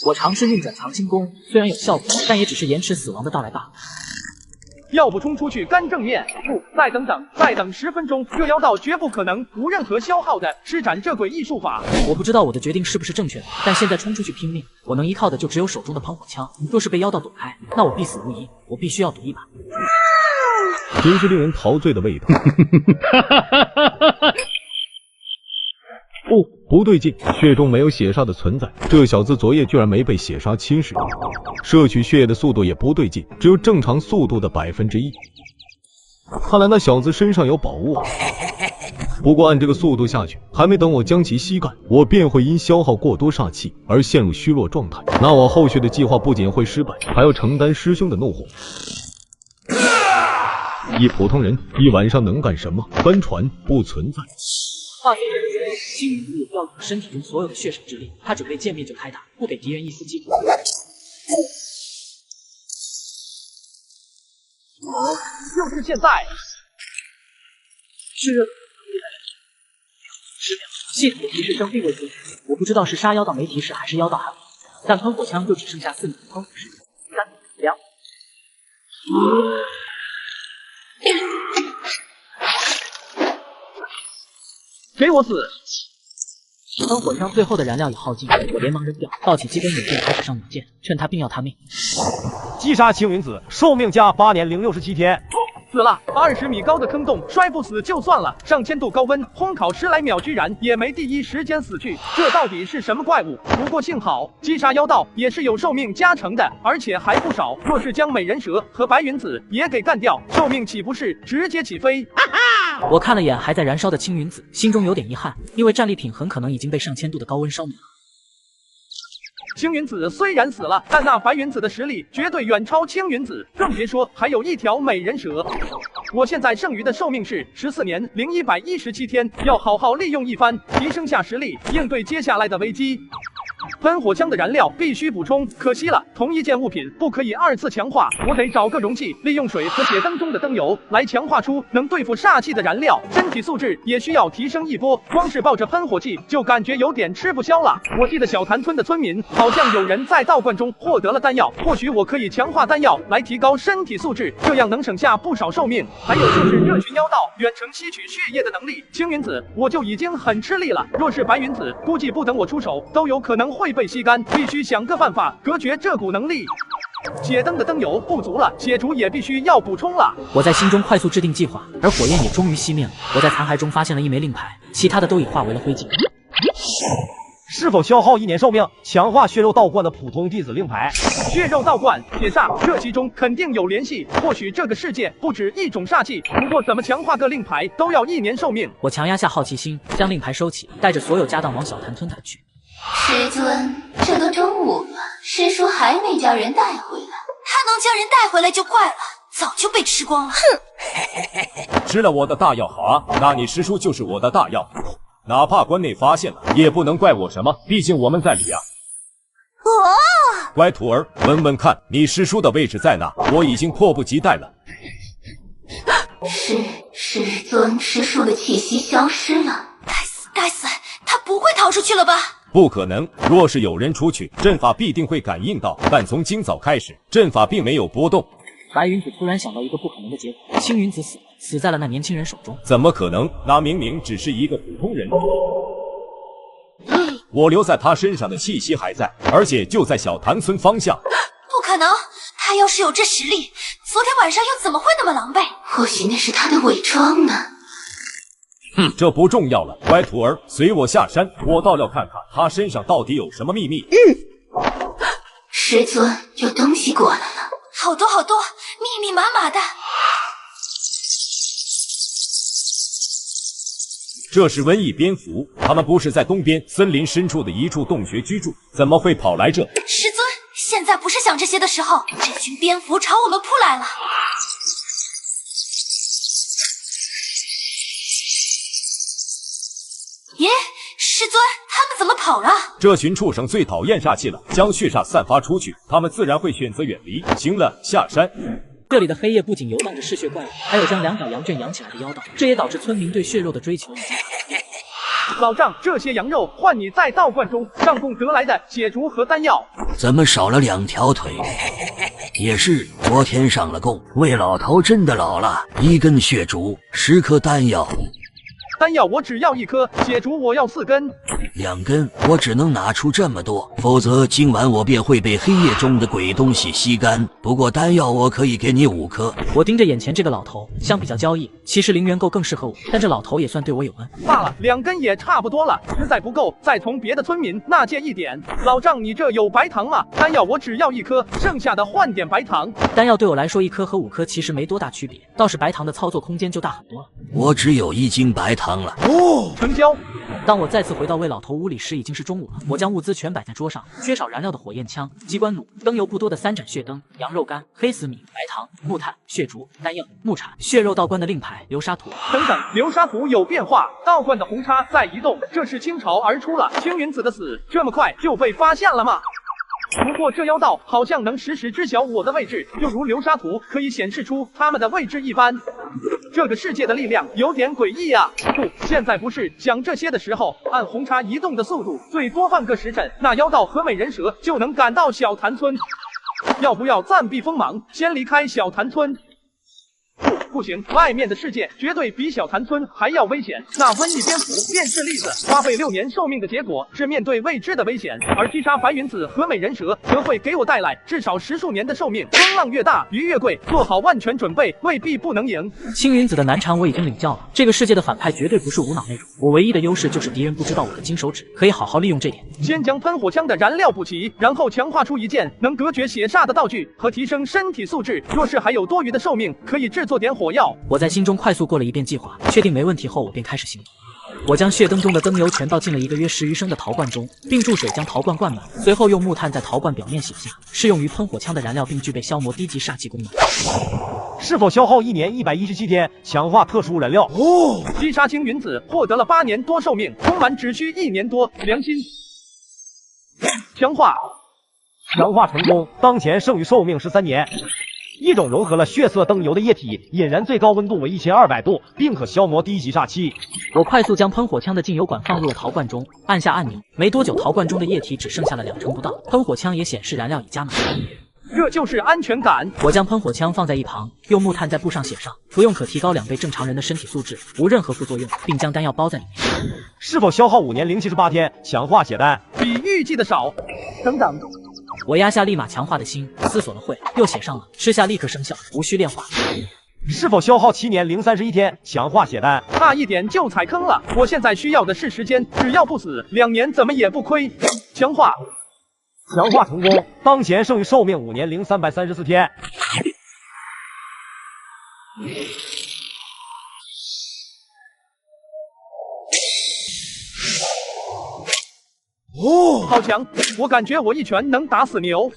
我尝试运转藏心功，虽然有效果，但也只是延迟死亡的到来罢了。要不冲出去干正面，不，再等等，再等10分钟，这妖道绝不可能无任何消耗的施展这鬼异术法。我不知道我的决定是不是正确的，但现在冲出去拼命，我能依靠的就只有手中的喷火枪。若是被妖道躲开，那我必死无疑。我必须要赌一把。真是令人陶醉的味道。不对劲，血中没有血煞的存在，这小子昨夜居然没被血煞侵蚀，摄取血液的速度也不对劲，只有正常速度的1%。看来那小子身上有宝物啊。不过按这个速度下去，还没等我将其吸干，我便会因消耗过多煞气而陷入虚弱状态。那我后续的计划不仅会失败，还要承担师兄的怒火。一普通人一晚上能干什么？翻船不存在。话虽如此，青云子也调动了身体中所有的血神之力，他准备见面就开打，不给敌人一丝机会。就是现在！是10秒，系统的提示声并未停止。我不知道是杀妖道没提示，还是妖道还没，但喷火枪就只剩下4秒的喷火时间。3、2。给我死！喷火枪最后的燃料也耗尽，我连忙扔掉，抱起基本眼镜开始上鸟剑，劝他并要他命。击杀青云子，寿命加8年零67天。死了！20米高的坑洞，摔不死就算了，上千度高温烘烤10来秒，居然也没第一时间死去，这到底是什么怪物？不过幸好击杀妖道也是有寿命加成的，而且还不少。若是将美人蛇和白云子也给干掉，寿命岂不是直接起飞？我看了眼还在燃烧的青云子，心中有点遗憾，因为战利品很可能已经被上千度的高温烧没了。青云子虽然死了，但那白云子的实力绝对远超青云子，更别说还有一条美人蛇。我现在剩余的寿命是14年零117天，要好好利用一番，提升下实力，应对接下来的危机。喷火枪的燃料必须补充，可惜了，同一件物品不可以2次强化，我得找个容器，利用水和铁灯中的灯油来强化出能对付煞气的燃料。身体素质也需要提升一波，光是抱着喷火器就感觉有点吃不消了。我记得小潭村的村民好像有人在道观中获得了丹药，或许我可以强化丹药来提高身体素质，这样能省下不少寿命。还有就是这群妖道远程吸取血液的能力，青云子我就已经很吃力了，若是白云子，估计不等我出手都有可能会被吸干，必须想个办法隔绝这股能力。血灯的灯油不足了，血烛也必须要补充了。我在心中快速制定计划，而火焰也终于熄灭了。我在残骸中发现了一枚令牌，其他的都已化为了灰烬。是否消耗1年寿命，强化血肉道观的普通弟子令牌？血肉道观、铁煞，这其中肯定有联系。或许这个世界不止一种煞气，不过怎么强化个令牌都要1年寿命。我强压下好奇心，将令牌收起，带着所有家当往小潭村赶去。师尊，这都中午了，师叔还没将人带回来。他能将人带回来就怪了，早就被吃光了。哼！吃了我的大药好啊，那你师叔就是我的大药，哪怕关内发现了，也不能怪我什么，毕竟我们在里啊。乖徒儿，问问看，你师叔的位置在哪？我已经迫不及待了。师尊，师叔的气息消失了。该死，他不会逃出去了吧？不可能，若是有人出去，阵法必定会感应到，但从今早开始，阵法并没有波动。白云子突然想到一个不可能的结果，青云子死在了那年轻人手中。怎么可能？那明明只是一个普通人。我留在他身上的气息还在，而且就在小潭村方向。不可能，他要是有这实力，昨天晚上又怎么会那么狼狈？或许那是他的伪装呢。这不重要了，乖徒儿，随我下山，我倒要看看他身上到底有什么秘密。师尊，有东西过来了，好多，密密麻麻的。这是瘟疫蝙蝠，他们不是在东边森林深处的一处洞穴居住，怎么会跑来这？师尊，现在不是想这些的时候，这群蝙蝠朝我们扑来了。耶，师尊，他们怎么跑了？这群畜生最讨厌煞气了，将血煞散发出去，他们自然会选择远离。行了，下山。这里的黑夜不仅游荡着嗜血怪物，还有将2角羊圈养起来的妖道，这也导致村民对血肉的追求已经老丈，这些羊肉换你在道观中上供得来的血烛和丹药。怎么少了2条腿？也是，昨天上了供，魏老头真的老了，1根血竹，10颗丹药。丹药我只要1颗，血竹我要4根。2根，我只能拿出这么多，否则今晚我便会被黑夜中的鬼东西吸干。不过丹药我可以给你5颗。我盯着眼前这个老头，相比较交易，其实灵元垢更适合我，但这老头也算对我有恩。罢了，2根也差不多了，实在不够，再从别的村民那借一点。老丈，你这有白糖吗？丹药我只要1颗，剩下的换点白糖。丹药对我来说，1颗和5颗其实没多大区别，倒是白糖的操作空间就大很多了。我只有1斤白糖了。成交。当我再次回到魏老头屋里时，已经是中午了。我将物资全摆在桌上，缺少燃料的火焰枪、机关弩、灯油不多的3盏血灯、羊肉干、黑死米、白糖、木炭、血竹、丹药、木铲、血肉道观的令牌、流沙图。等等，流沙图有变化，道观的红叉在移动，这是倾巢而出了。青云子的死这么快就被发现了吗？不过这妖道好像能实时知晓我的位置，就如流沙图可以显示出他们的位置一般。这个世界的力量有点诡异啊！不，现在不是讲这些的时候。按红叉移动的速度，最多半个时辰，那妖道和美人蛇就能赶到小潭村。要不要暂避锋芒，先离开小潭村？不行，外面的世界绝对比小潭村还要危险。那瘟疫蝙蝠便是例子，花费6年寿命的结果是面对未知的危险，而击杀白云子和美人蛇则会给我带来至少10数年的寿命。风浪越大，鱼越贵，做好万全准备，未必不能赢。青云子的难缠我已经领教了，这个世界的反派绝对不是无脑那种，我唯一的优势就是敌人不知道我的金手指，可以好好利用这点。先将喷火枪的燃料补齐，然后强化出一件能隔绝血煞的道具和提升身体素质。若是还有多余的寿命，可以制作点火药。我在心中快速过了一遍计划，确定没问题后，我便开始行动。我将血灯中的灯油全倒进了一个约10余升的陶罐中，并注水将陶罐灌满，随后用木炭在陶罐表面写下适用于喷火枪的燃料，并具备消磨低级煞气功能。是否消耗1年117天？强化特殊燃料。击杀青云子获得了8年多寿命，充满只需1年多。良心强化成功，当前剩余寿命13年。一种融合了血色灯油的液体，引燃最高温度为1200度，并可消磨低级煞气。我快速将喷火枪的进油管放入了陶罐中，按下按钮，没多久陶罐中的液体只剩下了2成不到，喷火枪也显示燃料已加满。这就是安全感。我将喷火枪放在一旁，用木炭在布上写上服用可提高2倍正常人的身体素质，无任何副作用，并将丹药包在里面。是否消耗5年078天？强化血丹比预计的少。等等。我压下立马强化的心，思索了会，又写上了吃下立刻生效，无需炼化。是否消耗7年031天？强化血丹差一点就踩坑了，我现在需要的是时间，只要不死，2年怎么也不亏。强化成功，当前剩余寿命5年0334天。好强！我感觉我一拳能打死牛。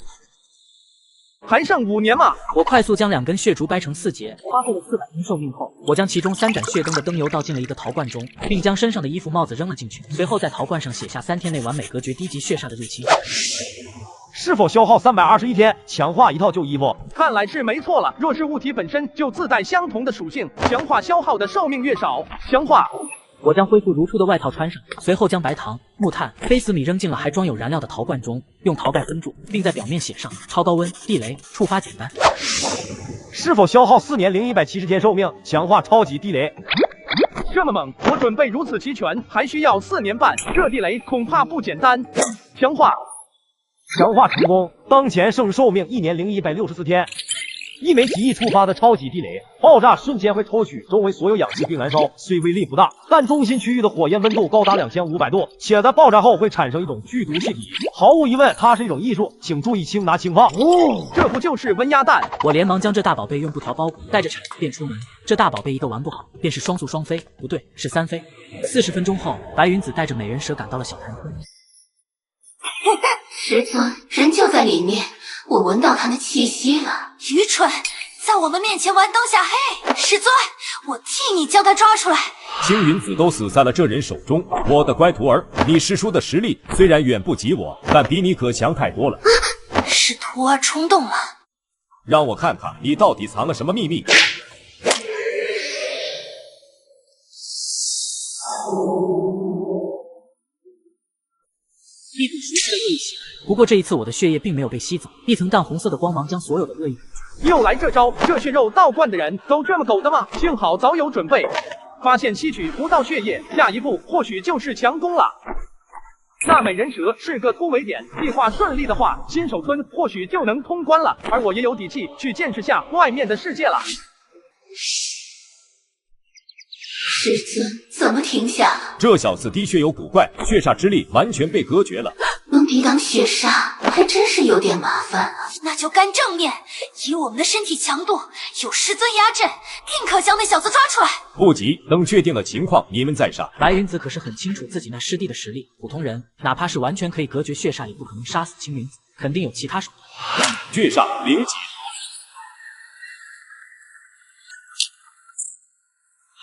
还剩5年嘛！我快速将2根血竹掰成4节，花费了400天寿命后，我将其中3盏血灯的灯油倒进了一个陶罐中，并将身上的衣服帽子扔了进去，随后在陶罐上写下3天内完美隔绝低级血煞的入侵。是否消耗321天？强化一套旧衣服。看来是没错了，若是物体本身就自带相同的属性，强化消耗的寿命越少。强化。我将恢复如初的外套穿上，随后将白糖、木炭、黑死米扔进了还装有燃料的陶罐中，用陶盖封住，并在表面写上超高温、地雷、触发简单。是否消耗4年0170天寿命？强化超级地雷。这么猛，我准备如此齐全，还需要4年半，这地雷恐怕不简单。强化成功，当前剩余寿命1年0164天。一枚极易触发的超级地雷，爆炸瞬间会抽取周围所有氧气并燃烧，虽威力不大，但中心区域的火焰温度高达2500度，且在爆炸后会产生一种剧毒气体。毫无疑问，它是一种艺术，请注意轻拿轻放。这不就是温压弹？我连忙将这大宝贝用布条包裹，带着铲子便出门。这大宝贝一个玩不好，便是双速双飞，不对，是3飞。40分钟后，白云子带着美人蛇赶到了小潭村。师尊，人就在里面。我闻到他的气息了，愚蠢，在我们面前玩灯下黑！师尊，我替你将他抓出来。青云子都死在了这人手中，我的乖徒儿，你师叔的实力虽然远不及我，但比你可强太多了。是徒儿冲动了，让我看看你到底藏了什么秘密。一股熟悉的恶意袭来。不过这一次我的血液并没有被吸走，一层淡红色的光芒将所有的恶意堵住。又来这招，这血肉倒灌的人都这么狗的吗？幸好早有准备，发现吸取不到血液，下一步或许就是强攻了。那美人蛇是个突围点，计划顺利的话，新手村或许就能通关了，而我也有底气去见识下外面的世界了。师尊，怎么停下？这小子的确有古怪，血煞之力完全被隔绝了。能抵挡血煞，还真是有点麻烦啊。那就干正面，以我们的身体强度，有师尊压阵，定可将那小子抓出来。不急，等确定了情况，你们再杀。白云子可是很清楚自己那师弟的实力，普通人哪怕是完全可以隔绝血煞，也不可能杀死青云子，肯定有其他手段。血煞灵级。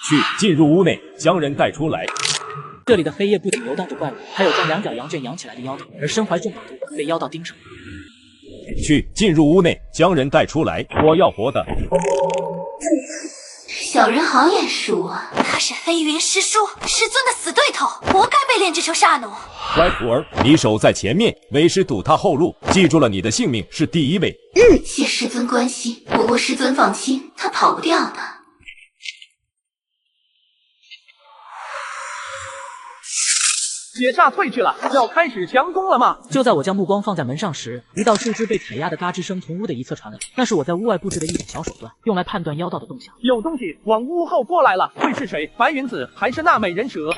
去，进入屋内，将人带出来。这里的黑夜不仅游荡着怪物，还有将两脚羊圈扬起来的妖道，而身怀重宝毒，被妖道盯上。去，进入屋内，将人带出来，我要活的。小人好眼熟啊，他是黑云师叔，师尊的死对头，活该被炼制成煞奴。乖徒儿，你守在前面，为师堵他后路，记住了，你的性命是第一位。谢师尊关心，不过师尊放心，他跑不掉的。血煞退去了，要开始强攻了吗？就在我将目光放在门上时，一道树枝被踩压的嘎吱声从屋的一侧传来，那是我在屋外布置的一种小手段，用来判断妖道的动向。有东西往屋后过来了，会是谁？白云子还是那美人蛇？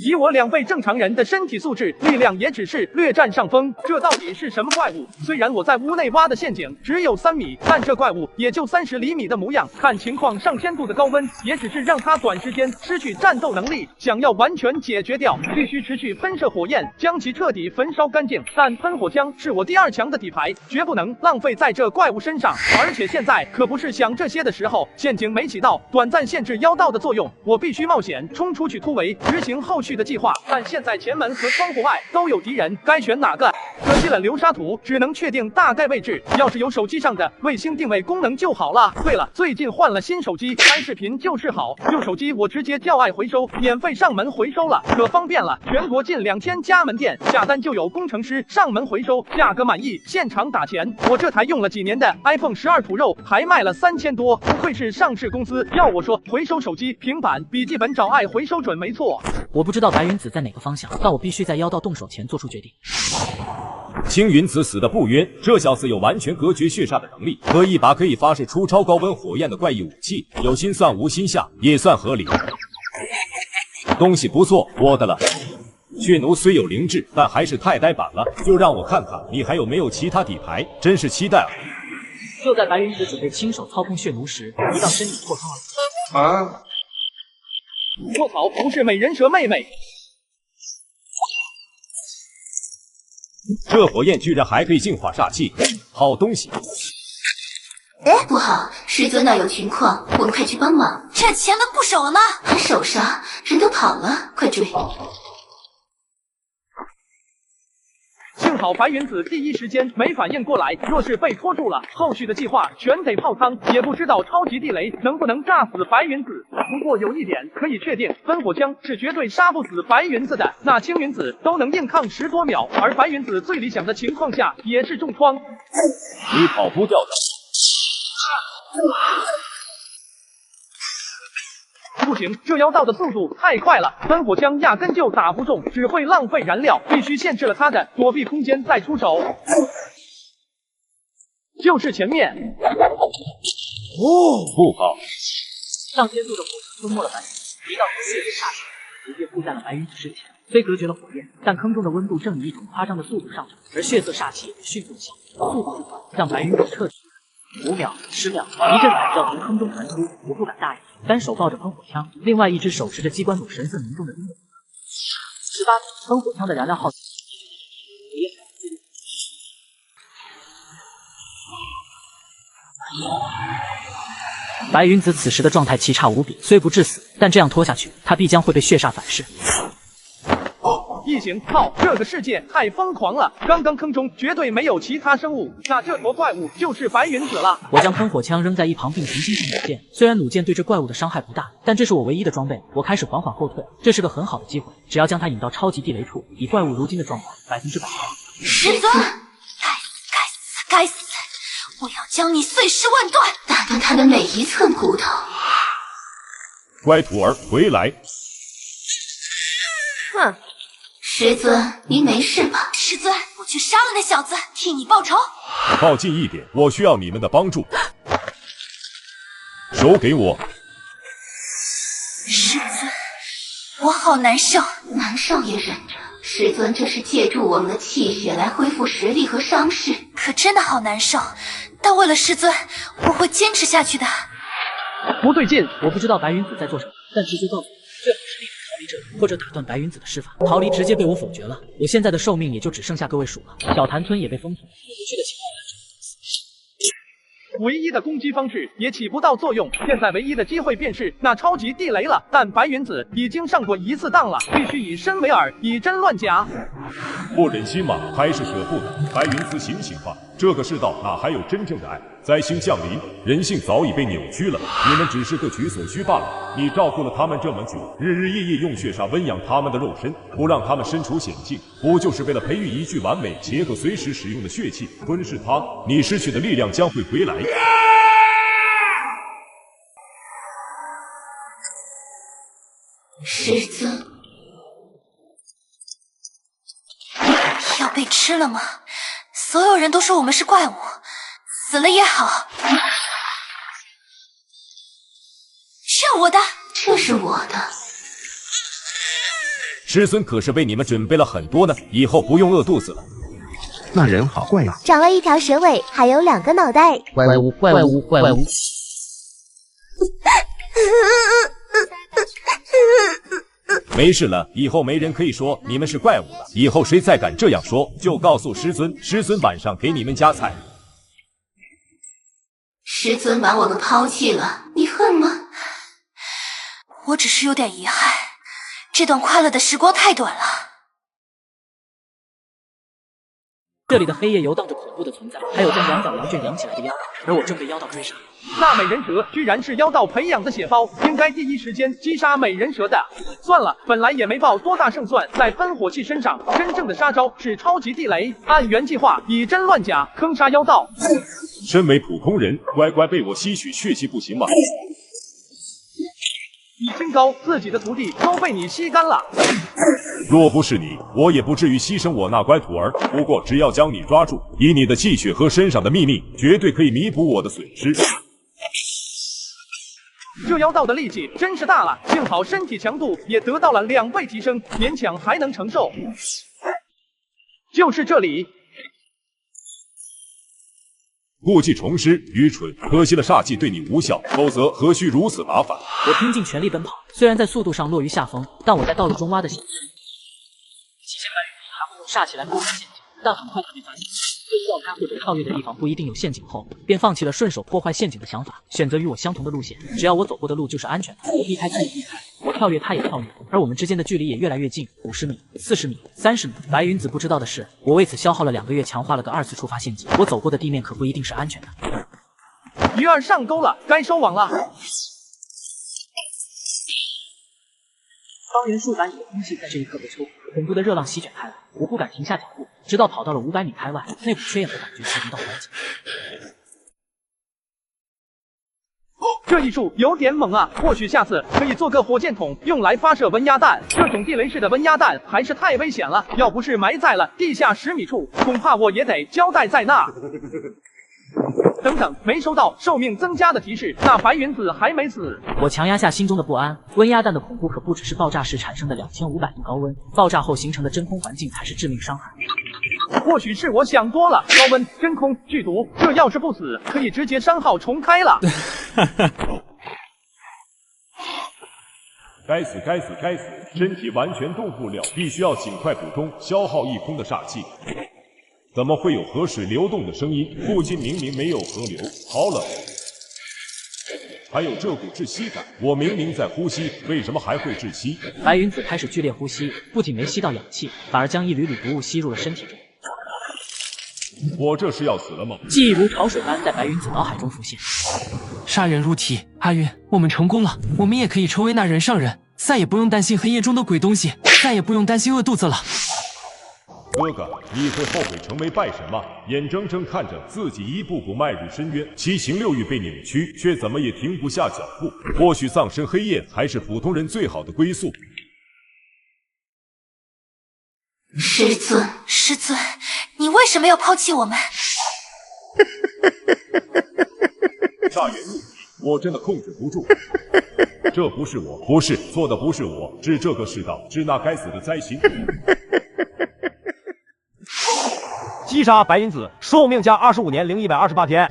以我2倍正常人的身体素质，力量也只是略占上风。这到底是什么怪物？虽然我在屋内挖的陷阱只有3米，但这怪物也就30厘米的模样。看情况，上千度的高温也只是让它短时间失去战斗能力。想要完全解决掉，必须持续喷射火焰，将其彻底焚烧干净。但喷火枪是我第2强的底牌，绝不能浪费在这怪物身上。而且现在可不是想这些的时候，陷阱没起到短暂限制妖道的作用，我必须冒险冲出去突围，执行后续的计划，但现在前门和窗户外都有敌人，该选哪个？可惜了流沙图，只能确定大概位置。要是有手机上的卫星定位功能就好了。对了，最近换了新手机，拍视频就是好。旧手机我直接叫爱回收，免费上门回收了，可方便了。全国近2000家门店，下单就有工程师上门回收，价格满意，现场打钱。我这台用了几年的 iPhone 12 Pro 还卖了3000多，不愧是上市公司。要我说，回收手机、平板、笔记本找爱回收准没错。我不知道白云子在哪个方向，但我必须在妖道动手前做出决定。青云子死的不冤，这小子有完全隔绝血煞的能力，和一把可以发射出超高温火焰的怪异武器，有心算无心下，也算合理。东西不错，我的了。血奴虽有灵智，但还是太呆板了。就让我看看你还有没有其他底牌，真是期待啊！就在白云子准备亲手操控血奴时，一道身影破窗而来。啊！卧槽，不是美人蛇妹妹！这火焰居然还可以净化煞气，好东西！哎，不好，师尊那有情况，我们快去帮忙。这前门不守了吗？还守上，人都跑了，快追！幸好白云子第一时间没反应过来，若是被拖住了，后续的计划全得泡汤。也不知道超级地雷能不能炸死白云子。不过有一点可以确定，喷火枪是绝对杀不死白云子的。那青云子都能硬抗10多秒，而白云子最理想的情况下也是重创。你跑不掉的。不行，这妖道的速度太快了，喷火枪压根就打不中，只会浪费燃料，必须限制了他的躲避空间再出手。就是前面。哦，不好！上千度的火吞没了白云，一道血之煞气直接扑在了白云子身前，虽隔绝了火焰，但坑中的温度正以一种夸张的速度上涨，而血色煞气也迅速消失，速度之快，让白云子彻底。5秒、10秒，一阵惨叫从坑中传出，我不敢大意，单手抱着喷火枪，另外一只手持着机关弩，神色凝重的盯着。18秒，喷火枪的燃料耗尽。白云子此时的状态奇差无比，虽不致死，但这样拖下去，他必将会被血煞反噬。异形，靠，这个世界太疯狂了！刚刚坑中绝对没有其他生物，那这坨怪物就是白云子了。我将喷火枪扔在一旁，并重新上弩箭。虽然弩箭对这怪物的伤害不大，但这是我唯一的装备。我开始缓缓后退，这是个很好的机会，只要将它引到超级地雷处，以怪物如今的状况，100%。师尊，该死！我要将你碎尸万段，打断他的每一寸骨头。乖徒儿，回来！哼，师尊，您没事吧？师尊，我去杀了那小子，替你报仇。靠近一点，我需要你们的帮助。手给我。师尊，我好难受，难受也忍着。师尊这是借助我们的气血来恢复实力和伤势，可真的好难受。但为了师尊，我会坚持下去的。不对劲，我不知道白云子在做什么，但直觉告诉我，最好是立刻逃离这里，或者打断白云子的施法。逃离直接被我否决了，我现在的寿命也就只剩下个位数了。小潭村也被封锁，回不去的情况唯一的攻击方式也起不到作用，现在唯一的机会便是那超级地雷了。但白云子已经上过一次当了，必须以身为饵，以真乱假。不忍心吗？还是可不的。白云子，醒醒吧！这个世道哪还有真正的爱？灾星降临，人性早已被扭曲了。你们只是个局所需罢了。你照顾了他们这么久，日日夜夜用血煞温养他们的肉身，不让他们身处险境，不就是为了培育一具完美且可随时使用的血气？吞噬它，你失去的力量将会回来。师尊，要被吃了吗？所有人都说我们是怪物，死了也好。这我的，这是我的。师尊可是为你们准备了很多呢，以后不用饿肚子了。那人好怪呀，长了一条蛇尾，还有2个脑袋。怪物！没事了，以后没人可以说你们是怪物了。以后谁再敢这样说，就告诉师尊，师尊晚上给你们加菜。师尊把我们抛弃了，你恨吗？我只是有点遗憾，这段快乐的时光太短了。这里的黑夜游荡着恐怖的存在，还有将两脚羊圈养起来的妖道，而我正被妖道追杀。那美人蛇居然是妖道培养的血包，应该第一时间击杀美人蛇的。算了，本来也没抱多大胜算，在喷火器身上，真正的杀招是超级地雷。按原计划，以真乱假，坑杀妖道。身为普通人，乖乖被我吸取血气不行吗？你清高，自己的徒弟都被你吸干了。若不是你，我也不至于牺牲我那乖徒儿。不过只要将你抓住，以你的气血和身上的秘密，绝对可以弥补我的损失。这妖道的力气真是大了，幸好身体强度也得到了2倍提升，勉强还能承受。就是这里。故技重施，愚蠢！可惜了煞技对你无效，否则何须如此麻烦？我拼尽全力奔跑，虽然在速度上落于下风，但我在道路中挖的陷阱，期间白云还会用煞气来攻击陷阱，但很快他便发现，对于要开或者跳跃的地方不一定有陷阱后，便放弃了顺手破坏陷阱的想法，选择与我相同的路线。只要我走过的路就是安全的，我避开他也避开，我跳跃他也跳跃，而我们之间的距离也越来越近，50米、40米、30米。白云子不知道的是，我为此消耗了2个月，强化了个2次触发陷阱。我走过的地面可不一定是安全的。鱼儿上钩了，该收网了。方圆数百米的空气在这一刻被抽空，恐怖的热浪席卷开来，我不敢停下脚步，直到跑到了500米开外，那股缺氧的感觉才能到缓解。这一术有点猛啊，或许下次可以做个火箭筒，用来发射温压弹。这种地雷式的温压弹还是太危险了，要不是埋在了地下10米处，恐怕我也得交代在那。等等，没收到寿命增加的提示，那白云子还没死。我强压下心中的不安，温压弹的恐怖可不只是爆炸时产生的2500度高温，爆炸后形成的真空环境才是致命伤害。或许是我想多了，高温、真空、剧毒，这要是不死，可以直接伤号重开了。该死该死该死！身体完全动不了，必须要尽快补充消耗一空的煞气。怎么会有河水流动的声音？附近明明没有河流，好冷。还有这股窒息感，我明明在呼吸，为什么还会窒息？白云子开始剧烈呼吸，不仅没吸到氧气，反而将一缕缕毒雾吸入了身体中。我这是要死了吗？记忆如潮水般在白云子脑海中浮现。杀人如题，阿云，我们成功了，我们也可以成为那人上人，再也不用担心黑夜中的鬼东西，再也不用担心饿肚子了。哥哥，你会后悔成为拜神吗？眼睁睁看着自己一步步迈入深渊，七情六欲被扭曲，却怎么也停不下脚步。或许葬身黑夜才是普通人最好的归宿。师尊，你为什么要抛弃我们？大元怒，我真的控制不住。这不是我，不是错的，不是我，治这个世道，治那该死的灾星。击杀白银子，寿命加25年零128天。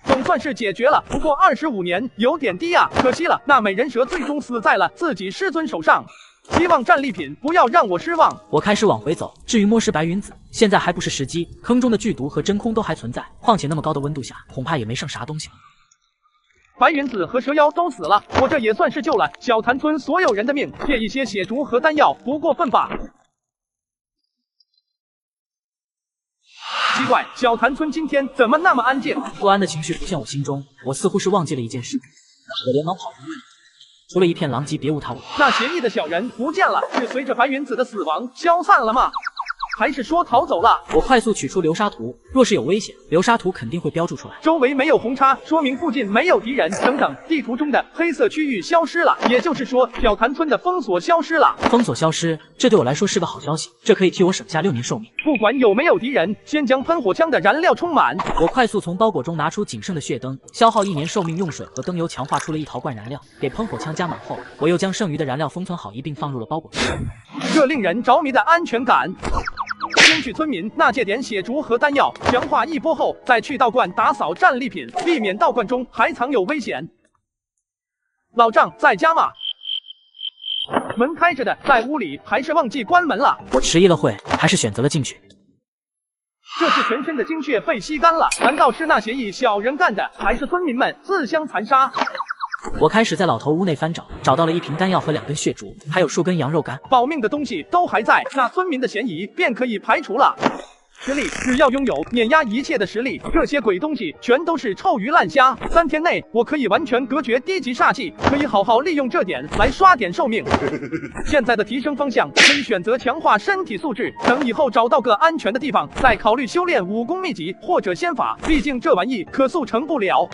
总算是解决了，不过25年有点低啊，可惜了，那美人蛇最终死在了自己师尊手上。希望战利品不要让我失望。我开始往回走，至于摸尸白云子，现在还不是时机。坑中的剧毒和真空都还存在，况且那么高的温度下，恐怕也没剩啥东西了。白云子和蛇妖都死了，我这也算是救了小潭村所有人的命，借一些血竹和丹药不过分吧。奇怪，小潭村今天怎么那么安静？不安的情绪浮现我心中，我似乎是忘记了一件事，我连忙跑回问，除了一片狼藉，别无他物。那邪异的小人不见了，是随着白云子的死亡消散了吗？还是说逃走了？我快速取出流沙图，若是有危险，流沙图肯定会标注出来。周围没有红叉，说明附近没有敌人。等等，地图中的黑色区域消失了，也就是说小潭村的封锁消失了。封锁消失，这对我来说是个好消息，这可以替我省下6年寿命。不管有没有敌人，先将喷火枪的燃料充满。我快速从包裹中拿出仅剩的血灯，消耗1年寿命用水和灯油强化出了1陶罐燃料，给喷火枪加满后，我又将剩余的燃料封存好，一并放入了包裹中。这令人着迷的安全感。先去村民那借点血竹和丹药，强化一波后，再去道观打扫战利品，避免道观中还藏有危险。老丈在家吗？门开着的，在屋里还是忘记关门了？我迟疑了会，还是选择了进去。这是全身的精血被吸干了，难道是那邪异小人干的，还是村民们自相残杀？我开始在老头屋内翻找，找到了1瓶丹药和2根血竹，还有数根羊肉干。保命的东西都还在，那村民的嫌疑便可以排除了。实力只要拥有碾压一切的实力，这些鬼东西全都是臭鱼烂虾。3天内我可以完全隔绝低级煞气，可以好好利用这点来刷点寿命。现在的提升方向可以选择强化身体素质，等以后找到个安全的地方再考虑修炼武功秘籍或者仙法，毕竟这玩意可速成不了。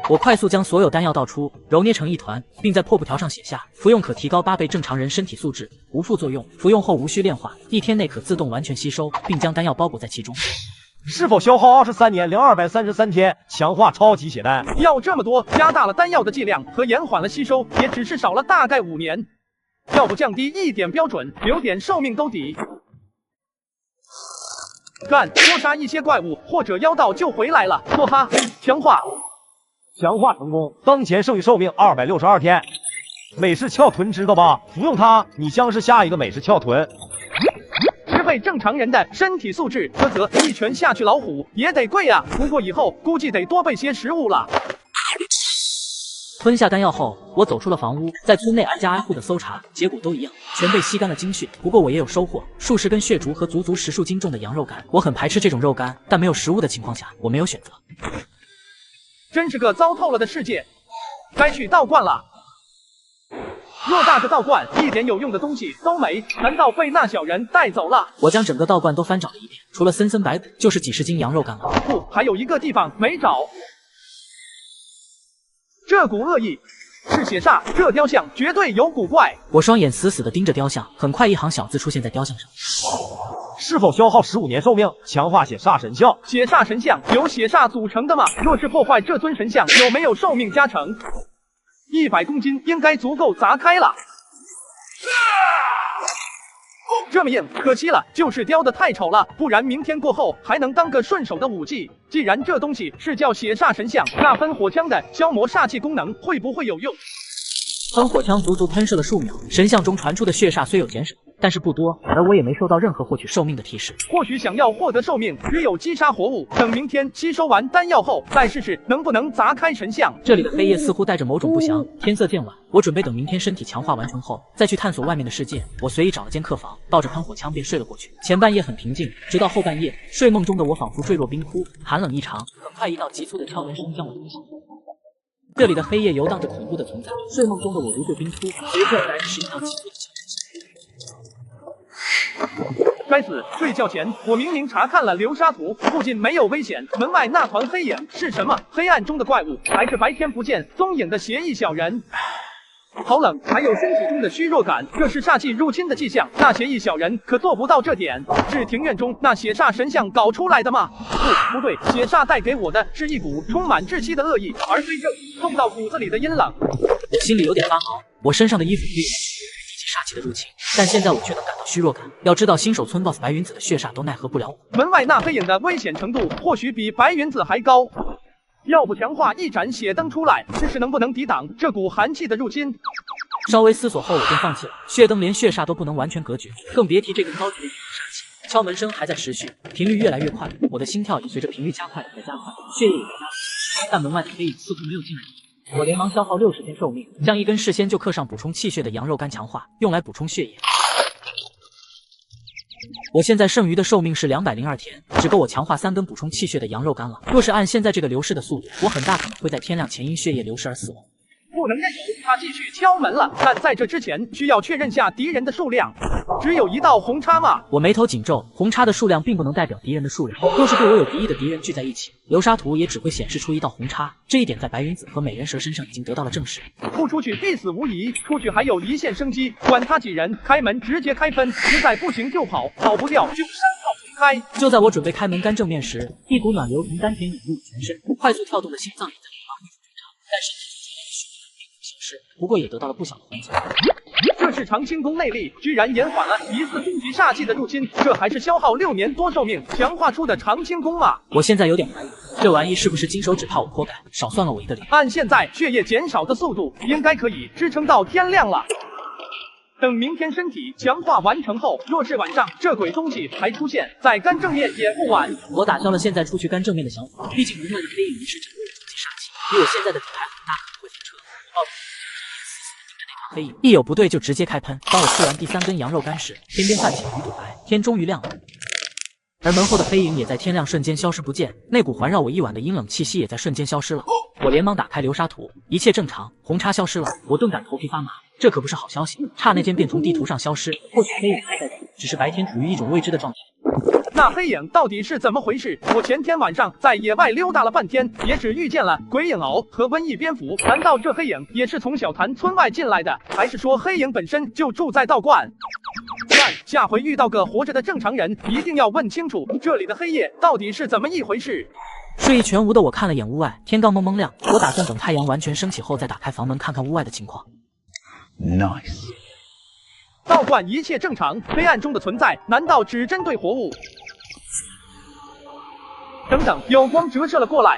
我快速将所有丹药倒出，揉捏成一团，并在破布条上写下：服用可提高8倍正常人身体素质，无副作用。服用后无需炼化，1天内可自动完全吸收，并将丹药包裹在其中。是否消耗23年零233天？强化超级血丹。要这么多，加大了丹药的剂量和延缓了吸收，也只是少了大概5年。要不降低一点标准，留点寿命兜底。干，多杀一些怪物或者妖道就回来了。梭哈，强化成功，当前剩余寿命262天。美式翘臀知道吧？服用它，你将是下一个美式翘臀。10倍正常人的身体素质，啧啧，一拳下去老虎也得跪啊！不过以后估计得多备些食物了。吞下丹药后，我走出了房屋，在村内挨家挨户的搜查，结果都一样，全被吸干了精血。不过我也有收获，数十根血竹和足10数斤重的羊肉干。我很排斥这种肉干，但没有食物的情况下，我没有选择。真是个糟透了的世界，该去道观了。偌大的道观，一点有用的东西都没，难道被那小人带走了？我将整个道观都翻找了一遍，除了森森白骨，就是几十斤羊肉干了。不，还有一个地方没找。这股恶意是血煞，这雕像绝对有古怪。我双眼死死地盯着雕像，很快一行小字出现在雕像上。是否消耗15年寿命？强化血煞神像。血煞神像由血煞组成的吗？若是破坏这尊神像，有没有寿命加成？100公斤应该足够砸开了。这么硬，可惜了，就是雕得太丑了，不然明天过后还能当个顺手的武器。既然这东西是叫血煞神像，那喷火枪的消磨煞气功能会不会有用？喷火枪足足喷射了数秒，神像中传出的血煞虽有减少，但是不多，而我也没收到任何获取寿命的提示。或许想要获得寿命，只有击杀活物。等明天吸收完丹药后，再试试能不能砸开神像。这里的黑夜似乎带着某种不祥，天色渐晚，我准备等明天身体强化完成后，再去探索外面的世界。我随意找了间客房，抱着喷火枪便睡了过去。前半夜很平静，直到后半夜，睡梦中的我仿佛坠入冰窟，寒冷异常。很快，一道急促的敲门声将我惊醒。这里的黑夜游荡着恐怖的存在，睡梦中的我如坠冰窟，随刻然是一道急促的敲门声。该死！睡觉前我明明查看了流沙图，附近没有危险。门外那团黑影是什么？黑暗中的怪物，还是白天不见踪影的邪异小人？好冷，还有身体中的虚弱感，这是煞气入侵的迹象。那邪异小人可做不到这点，是庭院中那血煞神像搞出来的吗？不对，血煞带给我的是一股充满窒息的恶意，而非这股痛到骨子里的阴冷。我心里有点发毛，我身上的衣服可以抵起煞气的入侵，但现在我却能感到虚弱感。要知道，新手村 BOSS 白云子的血煞都奈何不了我。门外那黑影的危险程度或许比白云子还高。要不强化一盏血灯出来，试试能不能抵挡这股寒气的入侵。稍微思索后，我便放弃了。血灯连血煞都不能完全隔绝，更别提这个高级的煞气。敲门声还在持续，频率越来越快，我的心跳也随着频率加快在加快，血液也在加速。但门外的黑影似乎没有进来。我连忙消耗60天寿命，将一根事先就刻上补充气血的羊肉干强化，用来补充血液。我现在剩余的寿命是202天，只够我强化3根补充气血的羊肉干了。若是按现在这个流逝的速度，我很大可能会在天亮前因血液流失而死亡。不能任由他继续敲门了，但在这之前需要确认下敌人的数量。只有一道红叉吗？我眉头紧皱，红叉的数量并不能代表敌人的数量。若是对我有敌意的敌人聚在一起，流沙图也只会显示出一道红叉。这一点在白云子和美人蛇身上已经得到了证实。不出去必死无疑，出去还有一线生机。管他几人，开门直接开喷，实在不行就跑，跑不掉就山号重开。就在我准备开门干正面时，一股暖流从丹田涌入全身，快速跳动的心脏也在立马恢复正常，但身体消失，不过也得到了不小的缓解。这是长青宫内力，居然延缓了疑似终极煞气的入侵，这还是消耗6年多寿命强化出的长青宫吗？我现在有点怀疑，这玩意是不是金手指怕我脱改，少算了我一个零。按现在血液减少的速度，应该可以支撑到天亮了。等明天身体强化完成后，若是晚上这鬼东西还出现，再干正面也不晚。我打消了现在出去干正面的想法，毕竟门外的黑影是整个的终极煞气，以我现在的底牌，很大可能会翻车。黑影一有不对就直接开喷。当我吃完第3根羊肉干时，天边泛起了一堵白，天终于亮了。而门后的黑影也在天亮瞬间消失不见，那股环绕我一晚的阴冷气息也在瞬间消失了。我连忙打开流沙图，一切正常，红叉消失了，我顿感头皮发麻，这可不是好消息。刹那间便从地图上消失，或许黑影还在这，只是白天处于一种未知的状态。那黑影到底是怎么回事？我前天晚上在野外溜达了半天，也只遇见了鬼影獒和瘟疫蝙蝠。难道这黑影也是从小潭村外进来的？还是说黑影本身就住在道观？但下回遇到个活着的正常人，一定要问清楚这里的黑夜到底是怎么一回事。睡意全无的我看了眼屋外，天刚蒙蒙亮，我打算等太阳完全升起后再打开房门看看屋外的情况。Nice。道观一切正常，黑暗中的存在难道只针对活物？等等，有光折射了过来。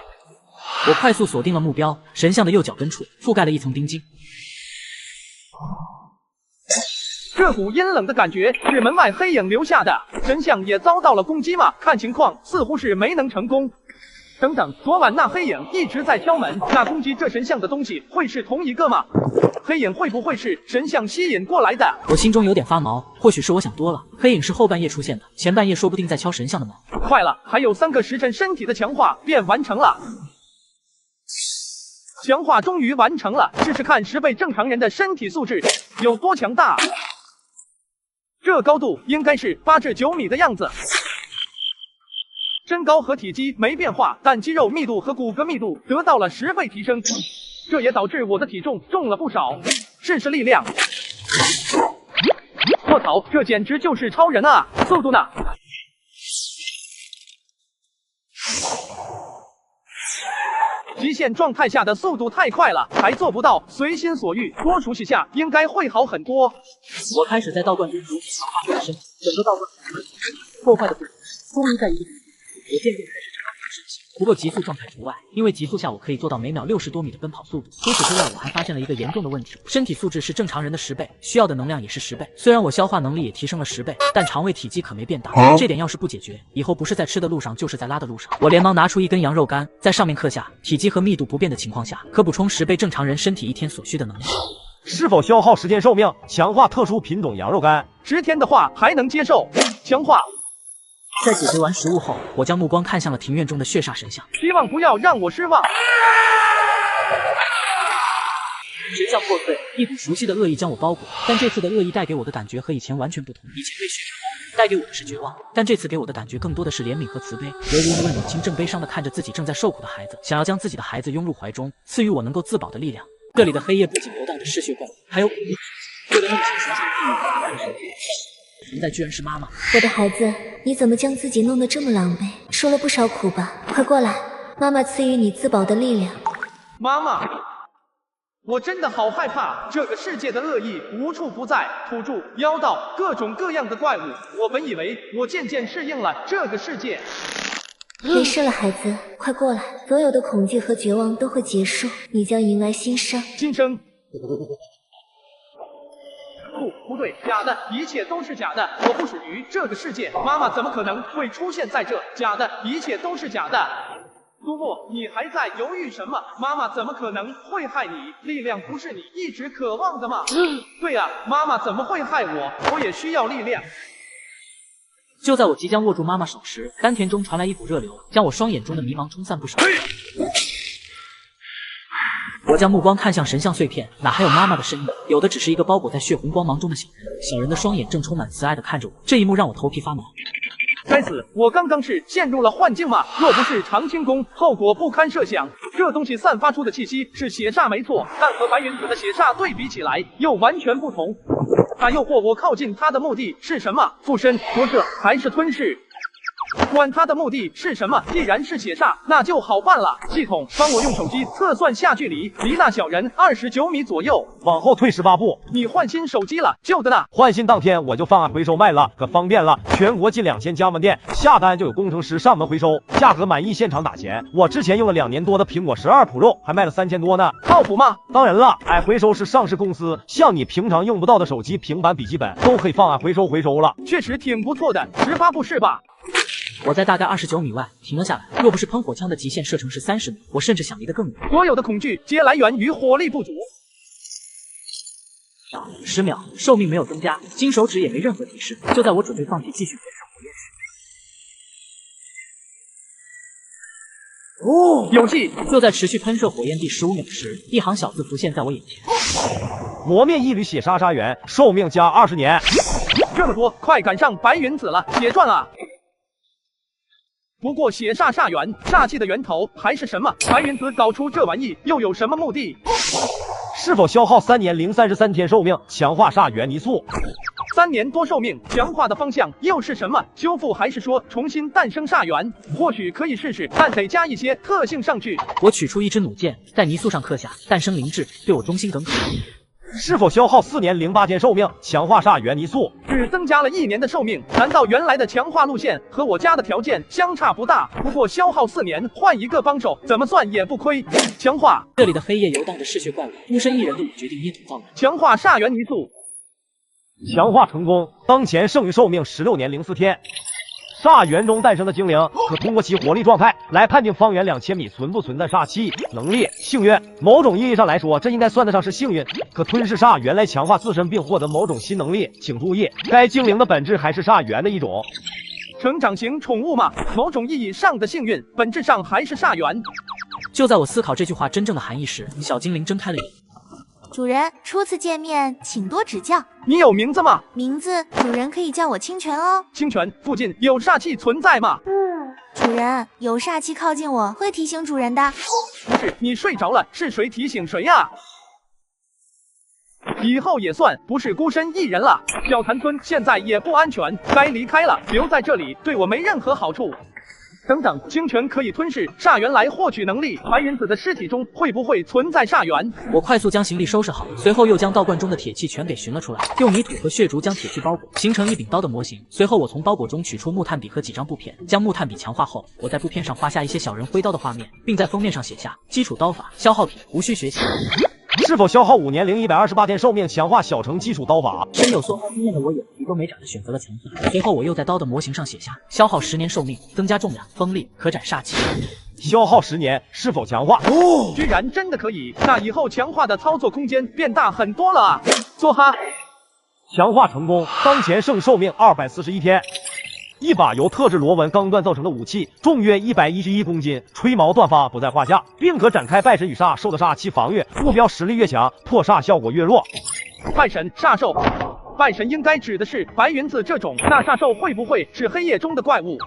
我快速锁定了目标，神像的右脚跟处覆盖了一层冰晶。这股阴冷的感觉是门外黑影留下的，神像也遭到了攻击吗？看情况似乎是没能成功。等等，昨晚那黑影一直在敲门，那攻击这神像的东西会是同一个吗？黑影会不会是神像吸引过来的？我心中有点发毛，或许是我想多了。黑影是后半夜出现的，前半夜说不定在敲神像的门。快了，还有3个时辰，身体的强化便完成了。强化终于完成了，试试看10倍正常人的身体素质有多强大。这高度应该是8至9米的样子。身高和体积没变化，但肌肉密度和骨骼密度得到了10倍提升，这也导致我的体重重了不少。试试力量，卧槽，这简直就是超人啊！速度呢？极限状态下的速度太快了，还做不到随心所欲，多熟悉下应该会好很多。我开始在道观中逐渐强化我的身体，整个道观破坏的不止，终于在一个我渐渐开始找到身形，不过急速状态除外，因为极速下我可以做到每秒60多米的奔跑速度。除此之外，我还发现了一个严重的问题，身体素质是正常人的10倍，需要的能量也是10倍。虽然我消化能力也提升了10倍，但肠胃体积可没变大。这点要是不解决，以后不是在吃的路上，就是在拉的路上。我连忙拿出一根羊肉干，在上面刻下体积和密度不变的情况下，可补充10倍正常人身体1天所需的能量。是否消耗10天寿命？强化特殊品种羊肉干，10天的话还能接受。强化。在解决完食物后，我将目光看向了庭院中的血煞神像，希望不要让我失望。神像破碎，一股熟悉的恶意将我包裹，但这次的恶意带给我的感觉和以前完全不同。以前被血杀带给我的是绝望，但这次给我的感觉更多的是怜悯和慈悲，犹如一位母亲正悲伤地看着自己正在受苦的孩子，想要将自己的孩子拥入怀中，赐予我能够自保的力量。这里的黑夜不仅游荡着嗜血怪物，还有为了梦想形成地狱存在居然是妈妈。我的孩子，你怎么将自己弄得这么狼狈？受了不少苦吧？快过来，妈妈赐予你自保的力量。妈妈，我真的好害怕，这个世界的恶意无处不在，土著、妖道，各种各样的怪物。我本以为我渐渐适应了这个世界。没事了，孩子，快过来，所有的恐惧和绝望都会结束，你将迎来新生。新生。不对，假的，一切都是假的，我不属于这个世界，妈妈怎么可能会出现在这？假的，一切都是假的。苏沫，你还在犹豫什么？妈妈怎么可能会害你？力量不是你一直渴望的吗？对啊，妈妈怎么会害我？我也需要力量。就在我即将握住妈妈手时，丹田中传来一股热流，将我双眼中的迷茫冲散不少。我将目光看向神像碎片，哪还有妈妈的身影？有的只是一个包裹在血红光芒中的小人。小人的双眼正充满慈爱地看着我，这一幕让我头皮发麻。该死，我刚刚是陷入了幻境吗？若不是长青宫，后果不堪设想。这东西散发出的气息是血煞没错，但和白云子的血煞对比起来又完全不同。他诱惑我靠近他的目的是什么？附身、夺舍还是吞噬？管他的目的是什么，既然是血煞，那就好办了。系统，帮我用手机测算下距离，离那小人29米左右，往后退18步。你换新手机了，旧的呢？换新当天我就放回收卖了，可方便了。全国近2000家门店，下单就有工程师上门回收，价格满意现场打钱。我之前用了2年多的苹果12 Pro，还卖了3000多呢，靠谱吗？当然了，爱回收是上市公司，像你平常用不到的手机、平板、笔记本都可以放爱回收了。确实挺不错的，18步是吧？我在大概29米外停了下来，若不是喷火枪的极限射程是30米，我甚至想离得更远。所有的恐惧皆来源于火力不足。10秒，寿命没有增加，金手指也没任何提示。就在我准备放弃继续喷射火焰时，有戏！就在持续喷射火焰第15秒时，一行小字浮现在我眼前：磨灭一缕血杀杀元，寿命加20年。这么多，快赶上白云子了，血赚啊！不过血煞煞元，煞气的源头还是什么？白云子搞出这玩意又有什么目的？是否消耗3年零33天寿命，强化煞元泥塑？3年多寿命，强化的方向又是什么？修复还是说重新诞生煞元？或许可以试试，但得加一些特性上去。我取出一支弩箭，在泥塑上刻下“诞生灵智”，对我忠心耿耿。是否消耗4年08天寿命，强化煞元泥塑？只增加了1年的寿命，难道原来的强化路线和我家的条件相差不大？不过消耗4年换一个帮手，怎么算也不亏。强化，这里的黑夜游荡着嗜血怪物，孤身一人的我决定捏土造人。强化煞元泥塑，强化成功，当前剩余寿命16年04天。煞元中诞生的精灵，可通过其活力状态来判定方圆2000米存不存在煞气。能力：幸运。某种意义上来说，这应该算得上是幸运。可吞噬煞元来强化自身并获得某种新能力。请注意，该精灵的本质还是煞元的一种。成长型宠物嘛，某种意义上的幸运，本质上还是煞元。就在我思考这句话真正的含义时，小精灵睁开了眼。主人，初次见面，请多指教。你有名字吗？名字，主人可以叫我清泉哦。清泉，附近有煞气存在吗？主人，有煞气靠近我，会提醒主人的。不是，你睡着了，是谁提醒谁呀？以后也算不是孤身一人了。小潭村现在也不安全，该离开了，留在这里对我没任何好处。等等，清泉可以吞噬煞元来获取能力，白云子的尸体中会不会存在煞元？我快速将行李收拾好，随后又将道观中的铁器全给寻了出来，用泥土和血竹将铁器包裹，形成一柄刀的模型。随后我从包裹中取出木炭笔和几张布片，将木炭笔强化后，我在布片上画下一些小人挥刀的画面，并在封面上写下基础刀法，消耗品无需学习。是否消耗5年零128天寿命强化小成基础刀法？深有梭哈经验的我也皮都没长的选择了强化。随后我又在刀的模型上写下消耗10年寿命，增加重量、锋利，可斩煞气。消耗10年，是否强化？哦，居然真的可以！那以后强化的操作空间变大很多了啊！梭哈，强化成功，当前剩寿命241天。一把由特制螺纹钢锻造成的武器，重约111公斤，吹毛断发不在话下，并可展开拜神与煞兽的煞气防御，目标实力越强，破煞效果越弱。拜神煞兽，拜神应该指的是白云子这种，那煞兽会不会是黑夜中的怪物？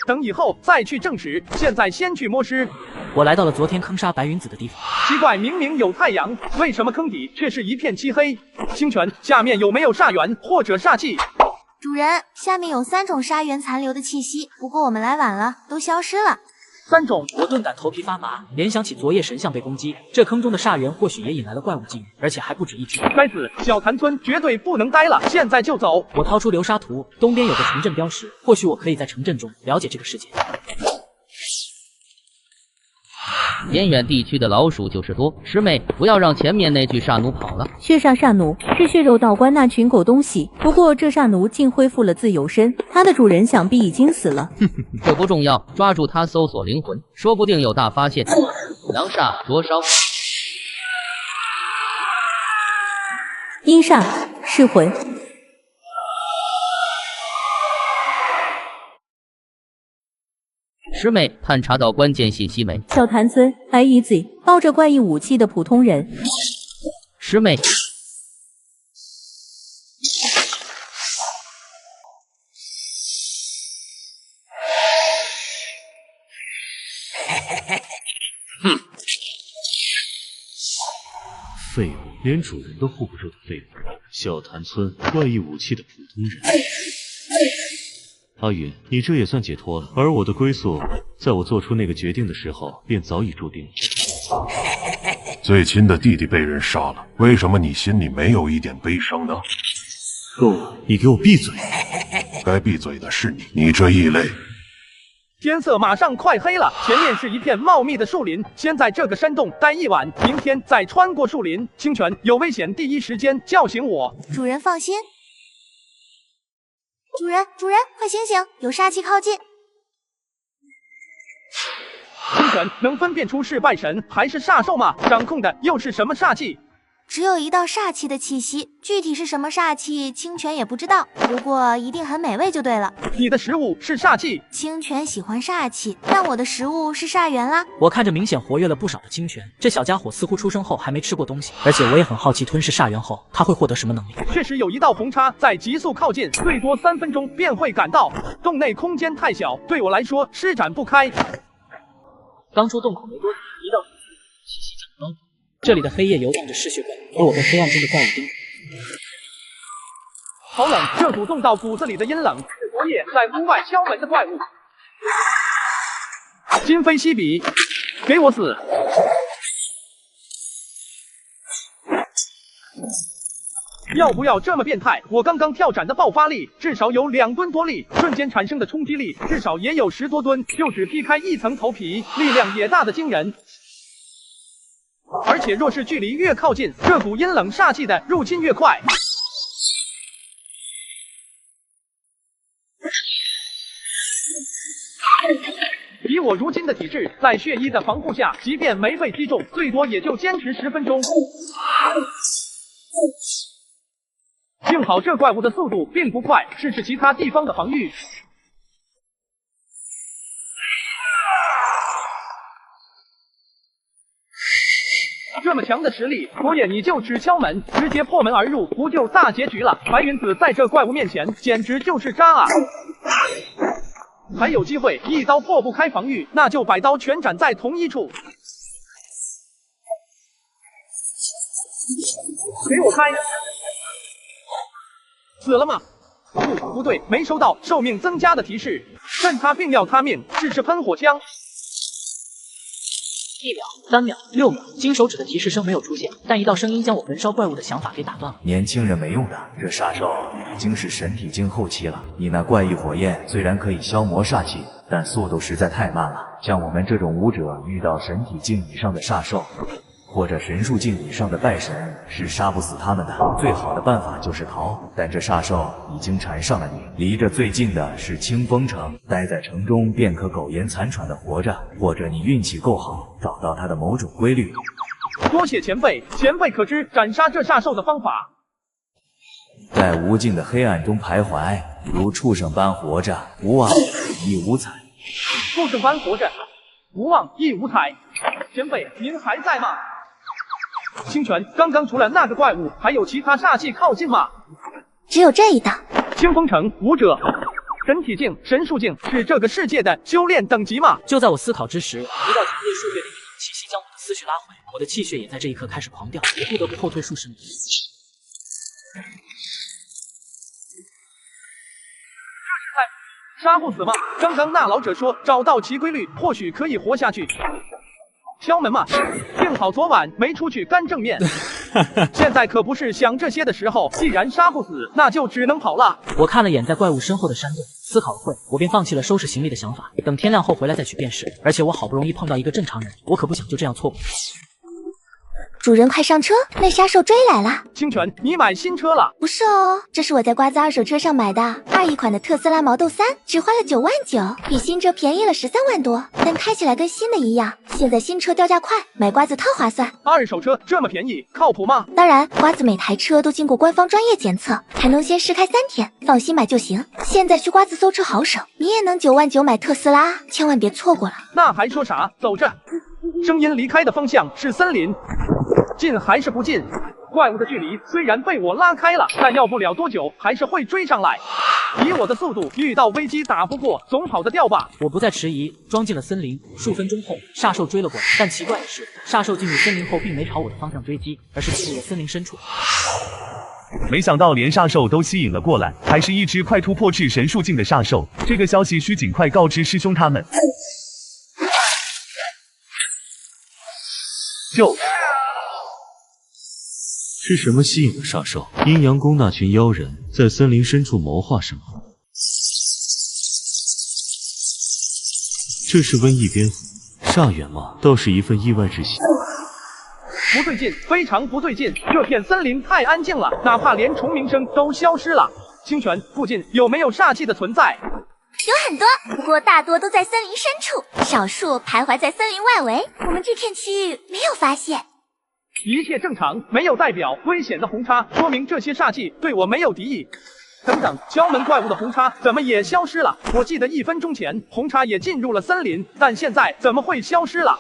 等以后再去证实，现在先去摸尸。我来到了昨天坑杀白云子的地方，奇怪，明明有太阳，为什么坑底却是一片漆黑？清泉，下面有没有煞元或者煞气？主人，下面有3种杀元残留的气息，不过我们来晚了，都消失了。3种，我顿感头皮发麻，联想起昨夜神像被攻击，这坑中的煞元或许也引来了怪物觊觎，而且还不止一只。该死，小潭村绝对不能待了，现在就走！我掏出流沙图，东边有个城镇标识，或许我可以在城镇中了解这个世界。偏远地区的老鼠就是多，师妹，不要让前面那具煞奴跑了。血煞煞奴是血肉道观那群狗东西，不过这煞奴竟恢复了自由身，它的主人想必已经死了。这不重要，抓住它搜索灵魂，说不定有大发现。狼煞灼烧，阴煞噬魂。师妹，探查到关键信息没？小潭村白鱼子抱着怪异武器的普通人。师妹，哼，废物，连主人都护不住的废物。小潭村怪异武器的普通人。阿云，你这也算解脱了，而我的归宿，在我做出那个决定的时候，便早已注定。最亲的弟弟被人杀了，为什么你心里没有一点悲伤呢？够了，你给我闭嘴！该闭嘴的是你，你这异类。天色马上快黑了，前面是一片茂密的树林，先在这个山洞待一晚，明天再穿过树林。清泉，有危险第一时间叫醒我。主人放心。主人，快醒醒，有煞气靠近。清泉能分辨出是拜神还是煞兽吗？掌控的又是什么煞气？只有一道煞气的气息，具体是什么煞气，清泉也不知道。不过一定很美味就对了。你的食物是煞气？清泉喜欢煞气，但我的食物是煞元啦。我看着明显活跃了不少的清泉，这小家伙似乎出生后还没吃过东西，而且我也很好奇吞噬煞元后他会获得什么能力。确实有一道红叉在急速靠近，最多3分钟便会赶到。洞内空间太小，对我来说施展不开。刚出洞口没多久，一道气息抢包。这里的黑夜游荡着嗜血怪，而我被黑暗中的怪物盯着。好冷，这股冻到骨子里的阴冷，是昨夜在屋外敲门的怪物。今非昔比，给我死！要不要这么变态？我刚刚跳斩的爆发力至少有2吨多力，瞬间产生的冲击力至少也有10多吨，就只劈开一层头皮，力量也大得惊人。而且若是距离越靠近，这股阴冷煞气的入侵越快。以我如今的体质，在血衣的防护下，即便没被击中，最多也就坚持10分钟。幸好这怪物的速度并不快，试试其他地方的防御。这么强的实力，昨夜你就只敲门，直接破门而入，不就大结局了？白云子在这怪物面前简直就是渣啊！还有机会，一刀破不开防御，那就2刀全斩在同一处。给我开！死了吗？不对，没收到寿命增加的提示。趁他病要他命，试试喷火枪。1秒、3秒、6秒，金手指的提示声没有出现，但一道声音将我焚烧怪物的想法给打断了。年轻人没用的，这煞兽已经是神体境后期了。你那怪异火焰虽然可以消磨煞气，但速度实在太慢了。像我们这种武者遇到神体境以上的煞兽，或者神术境以上的拜神，是杀不死他们的。最好的办法就是逃，但这煞兽已经缠上了你。离着最近的是清风城，待在城中便可苟延残喘的活着，或者你运气够好，找到它的某种规律。多谢前辈，前辈可知斩杀这煞兽的方法？在无尽的黑暗中徘徊，如畜生般活着，无望亦无采。畜生般活着，无望亦无采。前辈，您还在吗？清泉，刚刚除了那个怪物，还有其他煞气靠近吗？只有这一道。清风城武者，神体境、神术境是这个世界的修炼等级吗？就在我思考之时，一道强烈数月的阴阳气息将我的思绪拉回，我的气血也在这一刻开始狂掉，我不得不后退数十米。杀不死吗？刚刚那老者说找到其规律，或许可以活下去。敲门嘛，幸好昨晚没出去干正面，现在可不是想这些的时候。既然杀不死，那就只能跑了。我看了眼在怪物身后的山洞，思考了会，我便放弃了收拾行李的想法，等天亮后回来再去辨识。而且我好不容易碰到一个正常人，我可不想就这样错过。主人快上车，那杀兽追来了。清泉，你买新车了？不是哦，这是我在瓜子二手车上买的21款的特斯拉毛豆3，只花了9万9，比新车便宜了13万多，但开起来跟新的一样。现在新车掉价快，买瓜子特划算。二手车这么便宜，靠谱吗？当然，瓜子每台车都经过官方专业检测，还能先试开3天，放心买就行。现在去瓜子搜车好省，你也能9万9买特斯拉，千万别错过了。那还说啥？走着。声音离开的方向是森林。近还是不近？怪物的距离虽然被我拉开了，但要不了多久还是会追上来。以我的速度，遇到危机打不过，总跑得掉吧？我不再迟疑，装进了森林。数分钟后，煞兽追了过来，但奇怪的是，煞兽进入森林后并没朝我的方向追击，而是进入了森林深处。没想到连煞兽都吸引了过来，还是一只快突破至神术境的煞兽。这个消息需尽快告知师兄他们。是什么吸引了煞兽？阴阳宫那群妖人在森林深处谋划什么？这是瘟疫蝙蝠，煞远吗？倒是一份意外之喜。不对劲，非常不对劲！这片森林太安静了，哪怕连虫鸣声都消失了。清泉，附近有没有煞气的存在？有很多，不过大多都在森林深处，少数徘徊在森林外围。我们这片区域没有发现。一切正常，没有代表危险的红叉，说明这些煞气对我没有敌意。等等，敲门怪物的红叉怎么也消失了？我记得1分钟前红叉也进入了森林，但现在怎么会消失了？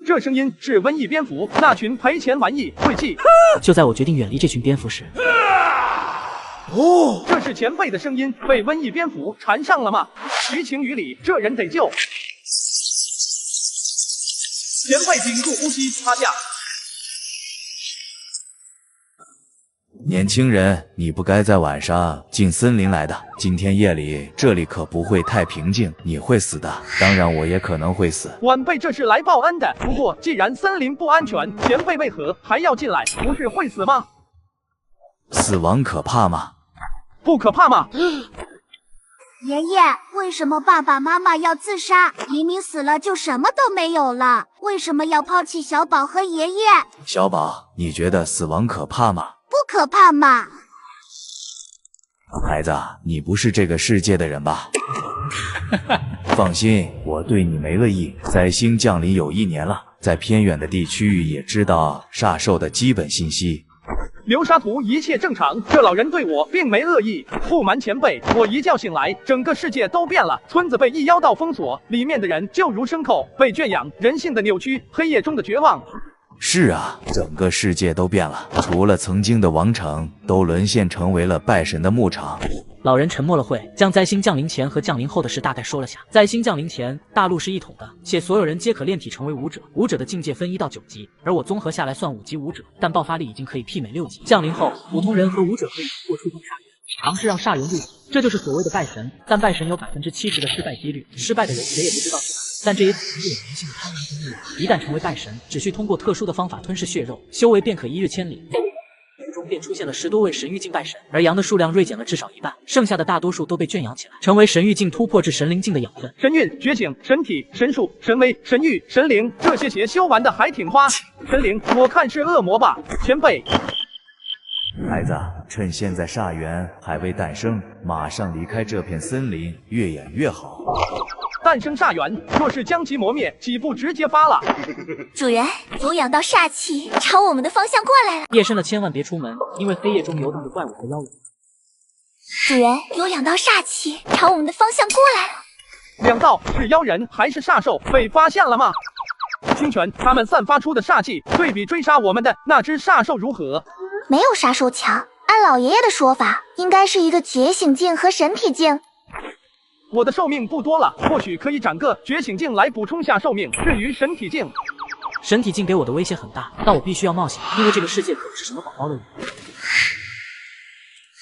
这声音是瘟疫蝙蝠，那群赔钱玩意晦气。就在我决定远离这群蝙蝠时，这是前辈的声音，被瘟疫蝙蝠缠上了吗？于情于理，这人得救。前辈屏住呼吸，趴下。年轻人，你不该在晚上进森林来的。今天夜里这里可不会太平静，你会死的。当然，我也可能会死。晚辈这是来报恩的。不过，既然森林不安全，前辈为何还要进来？不是会死吗？死亡可怕吗？不可怕吗？爷爷，为什么爸爸妈妈要自杀？明明死了就什么都没有了，为什么要抛弃小宝和爷爷？小宝，你觉得死亡可怕吗？不可怕嘛。孩子，你不是这个世界的人吧？放心，我对你没恶意。灾星降临有1年了，在偏远的地区也知道煞兽的基本信息。流沙图一切正常，这老人对我并没恶意。不瞒前辈，我一觉醒来，整个世界都变了。村子被一妖道封锁，里面的人就如牲口被圈养，人性的扭曲，黑夜中的绝望。是啊，整个世界都变了，除了曾经的王城，都沦陷成为了拜神的牧场。老人沉默了会，将灾星降临前和降临后的事大概说了下。灾星降临前，大陆是一统的，且所有人皆可炼体成为武者。武者的境界分1到9级，而我综合下来算5级武者，但爆发力已经可以媲美6级。降临后，普通人和武者可以通过触碰煞元，尝试让煞元入体，这就是所谓的拜神，但拜神有70%的失败几率，失败的人谁也不知道是哪。但这也可能是有人性的贪婪跟欲望，一旦成为拜神，只需通过特殊的方法吞噬血肉，修为便可一日千里。中便出现了10多位神域境拜神，而羊的数量锐减了至少一半，剩下的大多数都被圈养起来，成为神域境突破至神灵境的养分。神韵、觉醒、神体、神术、神威、神域、神灵，这些邪修完的还挺花。神灵，我看是恶魔吧，前辈。孩子，趁现在煞元还未诞生，马上离开这片森林，越远越好。诞生煞元，若是将其磨灭，岂不直接发了？主人，有养到煞气朝我们的方向过来了。夜深了，千万别出门，因为黑夜中游荡着怪物和妖人。主人，有养到煞气朝我们的方向过来了。2道是妖人还是煞兽？被发现了吗？清泉，他们散发出的煞气对比追杀我们的那只煞兽如何？没有杀兽强，按老爷爷的说法，应该是一个觉醒境和神体境。我的寿命不多了，或许可以攒个觉醒境来补充下寿命。至于神体境，神体境给我的威胁很大，但我必须要冒险，因为这个世界可不是什么宝宝乐园。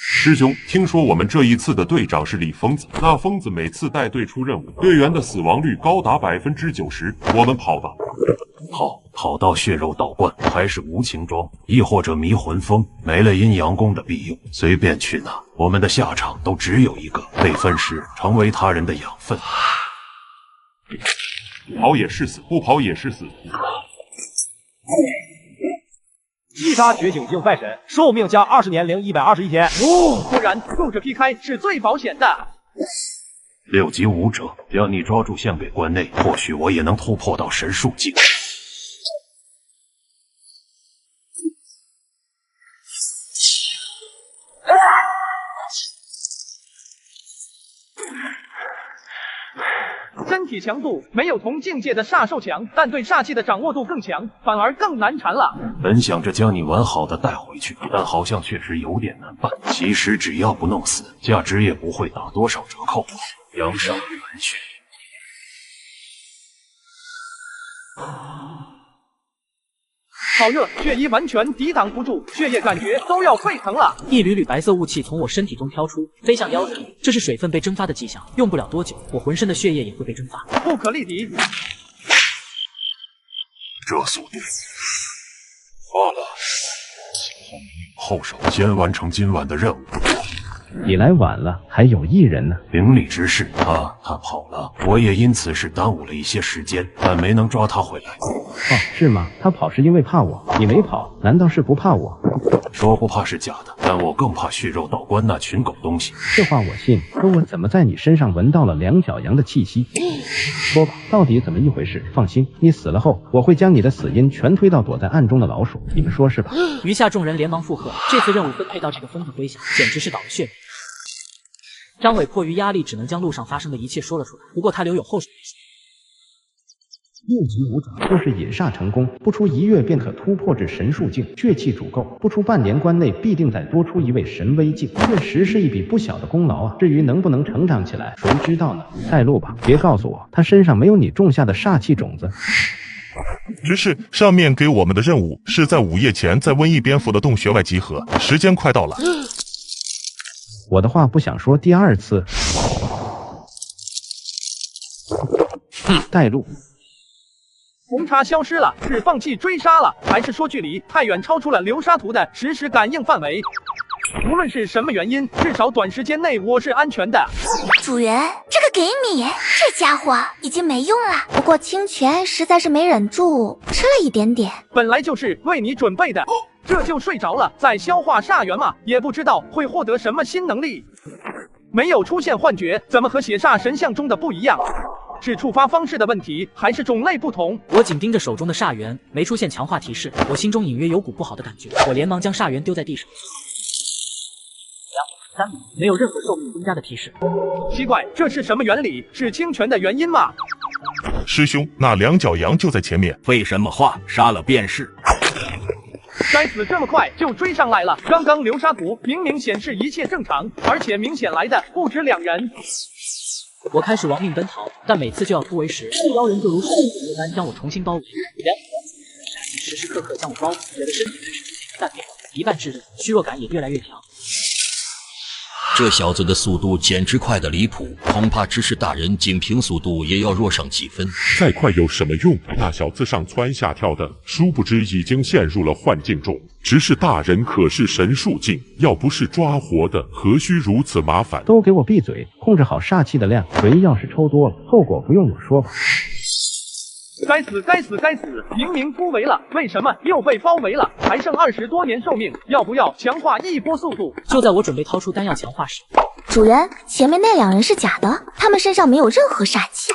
师兄，听说我们这一次的队长是李疯子，那疯子每次带队出任务，队员的死亡率高达90%，我们跑吧。跑到血肉道观，还是无情庄，亦或者迷魂峰，没了阴阳宫的庇佑，随便去哪，我们的下场都只有一个，被分尸，成为他人的养分。跑也是死，不跑也是死。击杀觉醒境拜神，寿命加20年零121天。不然纵着劈开是最保险的。6级武者，将你抓住献给关内，或许我也能突破到神术境。身体强度没有同境界的煞兽强，但对煞气的掌握度更强，反而更难缠了。本想着将你完好的带回去，但好像确实有点难办。其实只要不弄死，价值也不会打多少折扣。阳上元血。好热，血衣完全抵挡不住，血液感觉都要沸腾了。一缕缕白色雾气从我身体中飘出，飞向妖人，这是水分被蒸发的迹象，用不了多久，我浑身的血液也会被蒸发，不可力敌。这速度，发了。后手先完成今晚的任务。你来晚了，还有1人呢。邻里之事，他跑了，我也因此是耽误了一些时间，但没能抓他回来。哦，是吗？他跑是因为怕我，你没跑，难道是不怕我？说不怕是假的，但我更怕血肉道观那群狗东西。这话我信，可我怎么在你身上闻到了2小羊的气息？说吧，到底怎么一回事？放心，你死了后，我会将你的死因全推到躲在暗中的老鼠，你们说是吧？余下众人连忙附和，这次任务分配到这个疯子麾下，简直是倒了血霉。张伟迫于压力，只能将路上发生的一切说了出来，不过他留有后手。 6级武者就是引煞成功，不出1月便可突破至神术境，血气足够，不出半年关内必定再多出1位神威境，确实是一笔不小的功劳啊！至于能不能成长起来，谁知道呢？带路吧，别告诉我他身上没有你种下的煞气种子。只是上面给我们的任务是在午夜前在瘟疫蝙蝠的洞穴外集合，时间快到了。我的话不想说第2次。带路。 红茶消失了，是放弃追杀了，还是说距离太远超出了流沙图的实时感应范围？无论是什么原因，至少短时间内我是安全的。主人，这个给你，这家伙已经没用了。不过清泉实在是没忍住，吃了一点点。本来就是为你准备的，这就睡着了，在消化煞元嘛，也不知道会获得什么新能力。没有出现幻觉，怎么和血煞神像中的不一样？ 是触发方式的问题，还是种类不同？我紧盯着手中的煞元，没出现强化提示，我心中隐约有股不好的感觉。我连忙将煞元丢在地上。2、3米，没有任何寿命增加的提示。奇怪，这是什么原理？是清泉的原因吗？师兄，那2脚羊就在前面。废什么话，杀了便是。 该死，这么快就追上来了！刚刚流沙图明明显示一切正常，而且明显来的不止2人。 我开始亡命奔逃，但每次就要突围时，妖人就如生死约般将我重新包围。煞气时时刻刻将我包围，我的身体开始但变一半炙热，虚弱感也越来越强。这小子的速度简直快得离谱，恐怕执事大人仅凭速度也要弱上几分。再快有什么用？那小子上蹿下跳的，殊不知已经陷入了幻境中。执事大人可是神术境，要不是抓活的，何须如此麻烦？都给我闭嘴，控制好煞气的量。谁要是抽多了，后果不用我说吧。该死该死该死！明明突围了，为什么又被包围了？还剩20多年寿命，要不要强化一波速度？就在我准备掏出丹药强化时，主人，前面那2人是假的，他们身上没有任何煞气。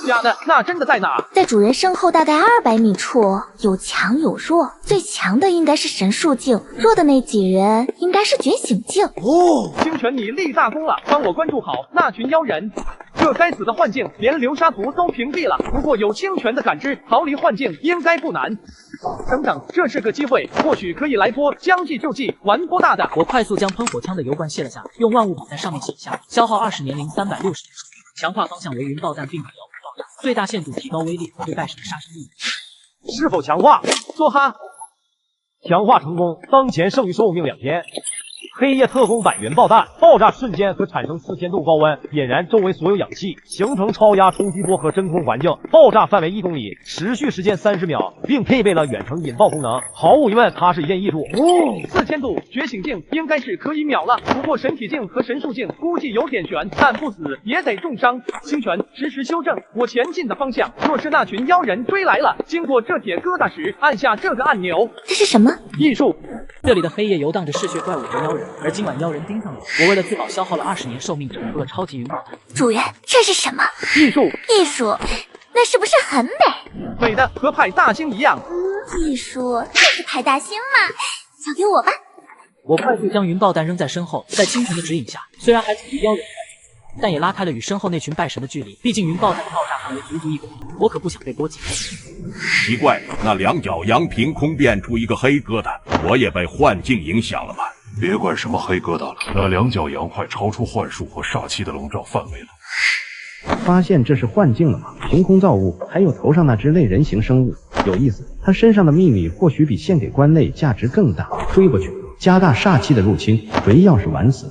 假的？那真的在哪？在主人身后大概200米处，有强有弱，最强的应该是神术境，弱的那几人应该是觉醒境。哦，清泉你立大功了，帮我关注好那群妖人。这该死的幻境连流沙图都屏蔽了，不过有清泉的感知，逃离幻境应该不难。等等，这是个机会，或许可以来波将计就计，玩波大的。我快速将喷火枪的油罐卸了下来，用万物宝在上面写下，消耗20年零360点数，强化方向为云爆弹，并把摇爆炸，最大限度提高威力和对败神的杀伤力。是否强化？梭哈，强化成功，当前剩余寿命2天。黑夜特工版云爆弹爆炸瞬间可产生4000度高温，引燃周围所有氧气，形成超压冲击波和真空环境，爆炸范围1公里，持续时间30秒，并配备了远程引爆功能。毫无疑问，它是一件艺术。4000度觉醒境应该是可以秒了，不过神体境和神术境估计有点悬，但不死也得重伤。清泉，实时修正我前进的方向。若是那群妖人追来了，经过这铁疙瘩时，按下这个按钮。这是什么？艺术。这里的黑夜游荡着嗜血怪物和妖人，而今晚妖人盯上了我，为了自保消耗了20年寿命，整出了超级云爆弹。主人，这是什么？艺术。艺术，那是不是很美？美的和派大星一样。艺术就是派大星嘛，交给我吧。我快速将云爆弹扔在身后，在清泉的指引下，虽然还距离妖人，但也拉开了与身后那群拜神的距离。毕竟云爆弹的爆炸范围足足1公里，我可不想被波及。奇怪，那2角羊凭空变出一个黑疙瘩，我也被幻境影响了吧？别管什么黑疙瘩了，那2角羊快超出幻术和煞气的笼罩范围了。发现这是幻境了吗？凭空造物，还有头上那只类人形生物，有意思。他身上的秘密或许比献给关内价值更大。追过去，加大煞气的入侵。谁要是晚死，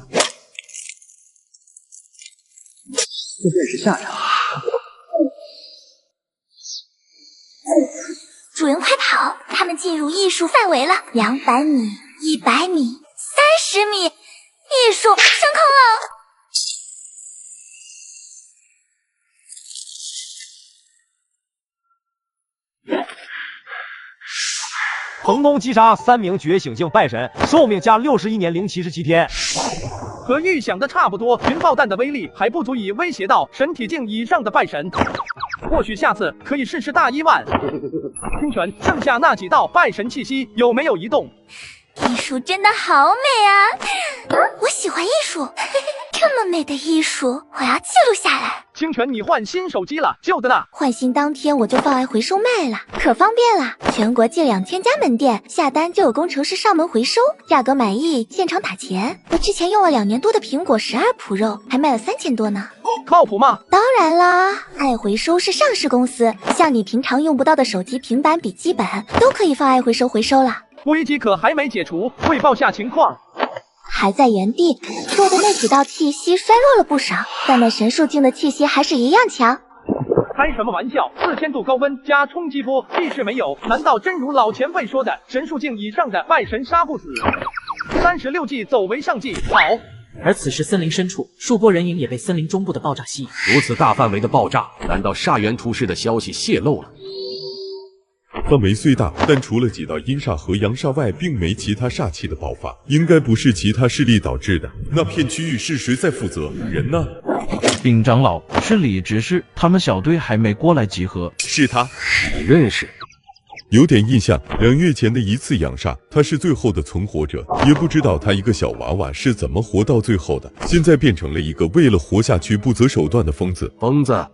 这便是下场。主人快跑！他们进入艺术范围了，200米、100米、30米，艺术升空了。成功击杀3名觉醒境拜神，寿命加61年零77天。和预想的差不多，云爆弹的威力还不足以威胁到神体境以上的拜神。或许下次可以试试大1万。清泉，剩下那几道拜神气息有没有移动？艺术真的好美啊！我喜欢艺术，这么美的艺术，我要记录下来。清泉，你换新手机了，旧的呢？换新当天我就放爱回收卖了，可方便了。全国近2000家门店，下单就有工程师上门回收，价格满意现场打钱。我之前用了2年多的苹果12 Pro，还卖了3000多呢。靠谱吗？当然啦，爱回收是上市公司，像你平常用不到的手机、平板、笔记本都可以放爱回收回收了。危机可还没解除，汇报下情况。还在原地，弱的那几道气息衰弱了不少，但那神术境的气息还是一样强。开什么玩笑！4000度高温加冲击波，屁事没有！难道真如老前辈说的，神术境以上的拜神杀不死？36计走为上计，好。而此时森林深处，数波人影也被森林中部的爆炸吸引。如此大范围的爆炸，难道煞元出事的消息泄露了？范围虽大，但除了几道阴煞和阳煞外，并没其他煞气的爆发，应该不是其他势力导致的。那片区域是谁在负责？人呢？禀长老，是李执事，他们小队还没过来集合。是他？你认识？有点印象，2月前的一次阳煞，他是最后的存活者，也不知道他一个小娃娃是怎么活到最后的，现在变成了一个为了活下去不择手段的疯子。疯子？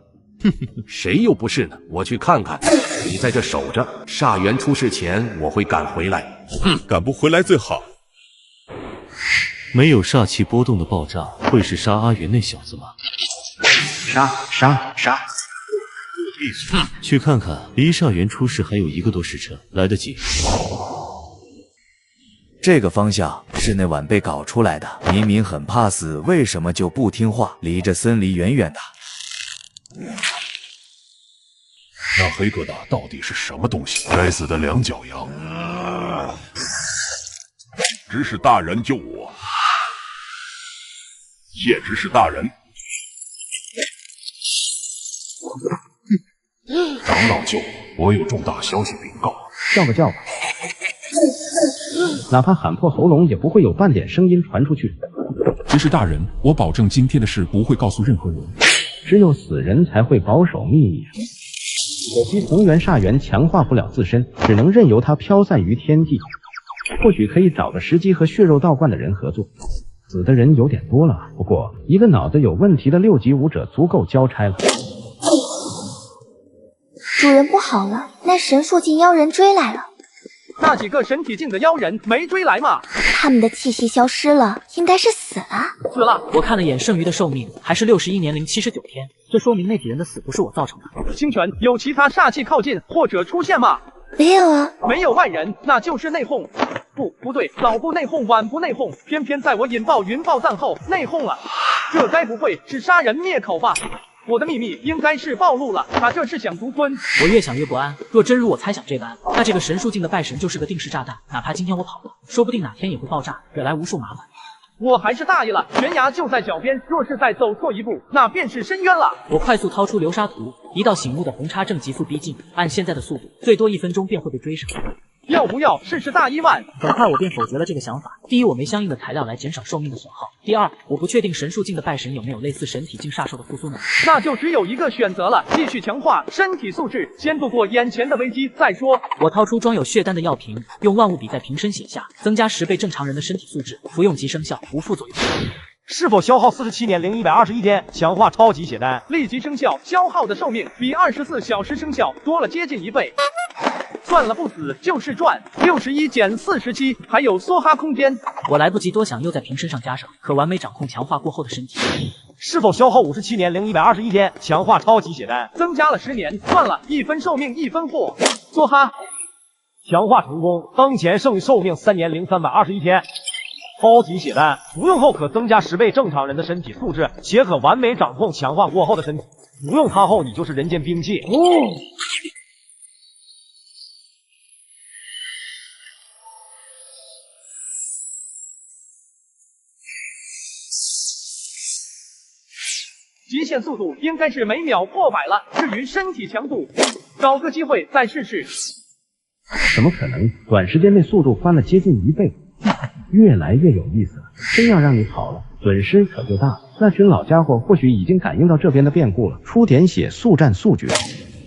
谁又不是呢？我去看看。你在这守着，煞元出事前我会赶回来。赶不回来最好。没有煞气波动的爆炸，会是杀阿元那小子吗？杀！去看看，离煞元出事还有1个多时辰，来得及。这个方向是那晚被搞出来的。明明很怕死，为什么就不听话，离着森林远远的？那黑疙瘩到底是什么东西？该死的两脚羊！执事大人救我！谢执事大人。长老救我！我有重大消息禀告。叫吧叫吧，哪怕喊破喉咙，也不会有半点声音传出去。执事大人，我保证今天的事不会告诉任何人。只有死人才会保守秘密。可惜同源煞元强化不了自身，只能任由它飘散于天际。或许可以找个时机和血肉道观的人合作。死的人有点多了，不过一个脑子有问题的6级武者足够交差了。主人不好了，那神树境妖人追来了。那几个神体境的妖人没追来吗？他们的气息消失了，应该是死了。死了。我看了眼剩余的寿命还是61年零79天，这说明那几人的死不是我造成的。星泉，有其他煞气靠近或者出现吗？没有啊。没有外人，那就是内讧。不对，早不内讧，晚不内讧，偏偏在我引爆云爆弹后内讧了。这该不会是杀人灭口吧？我的秘密应该是暴露了，他这是想独吞。我越想越不安，若真如我猜想这般，那这个神树境的拜神就是个定时炸弹，哪怕今天我跑了，说不定哪天也会爆炸，惹来无数麻烦。我还是大意了，悬崖就在脚边，若是再走错一步，那便是深渊了。我快速掏出流沙图，一道醒目的红叉正急速逼近，按现在的速度，最多1分钟便会被追上。要不要试试大1万？很快我便否决了这个想法。第一，我没相应的材料来减少寿命的损耗；第二，我不确定神树境的拜神有没有类似神体境煞兽的复苏能力。那就只有一个选择了，继续强化身体素质，先度过眼前的危机再说。我掏出装有血丹的药瓶，用万物笔在瓶身写下，增加10倍正常人的身体素质，服用即生效，无副作用。是否消耗47年零121天？强化超级血丹，立即生效，消耗的寿命比24小时生效多了接近1倍。算了，不死就是赚，61减47，还有梭哈空间。我来不及多想，又在瓶身上加上可完美掌控强化过后的身体。是否消耗57年零121天？强化超级血丹，增加了10年。算了，1分寿命1分货。梭哈，强化成功，当前剩余寿命3年零321天。超级血丹服用后可增加10倍正常人的身体素质，且可完美掌控强化过后的身体。服用它后，你就是人间兵器。极限速度应该是每秒破100了。至于身体强度，找个机会再试试。怎么可能？短时间内速度翻了接近1倍，越来越有意思了。真要让你跑了，损失可就大了。那群老家伙或许已经感应到这边的变故了，出点血，速战速决。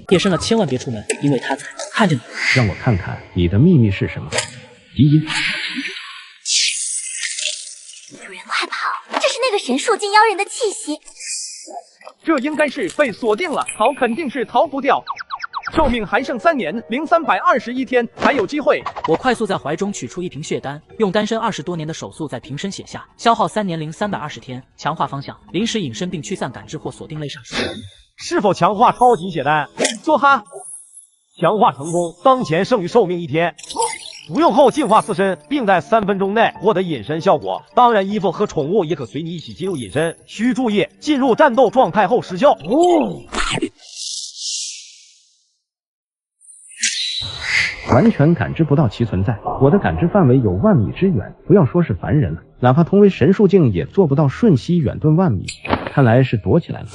夜深了，千万别出门，因为他在看着你。让我看看你的秘密是什么。极音。主人快跑！这是那个神树境妖人的气息。这应该是被锁定了，逃肯定是逃不掉。寿命还剩3年零321天，还有机会。我快速在怀中取出一瓶血丹，用单身20多年的手速在瓶身写下：消耗3年零320天，强化方向，临时隐身并驱散感知或锁定类煞术。是否强化超级血丹？梭哈，强化成功，当前剩余寿命1天。服用后净化4身，并在3分钟内获得隐身效果。当然，衣服和宠物也可随你一起进入隐身，需注意进入战斗状态后失效。完全感知不到其存在，我的感知范围有万米之远，不要说是凡人了，哪怕同为神树境也做不到瞬息远遁万米。看来是躲起来了。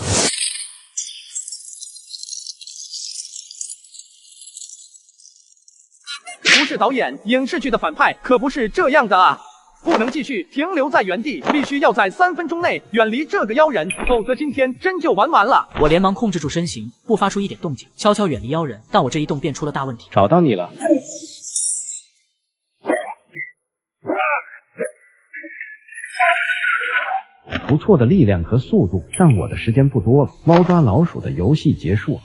不是导演，影视剧的反派可不是这样的啊！不能继续停留在原地，必须要在3分钟内远离这个妖人，否则今天真就玩完了。我连忙控制住身形，不发出一点动静，悄悄远离妖人。但我这一动便出了大问题。找到你了。不错的力量和速度，但我的时间不多了。猫抓老鼠的游戏结束了。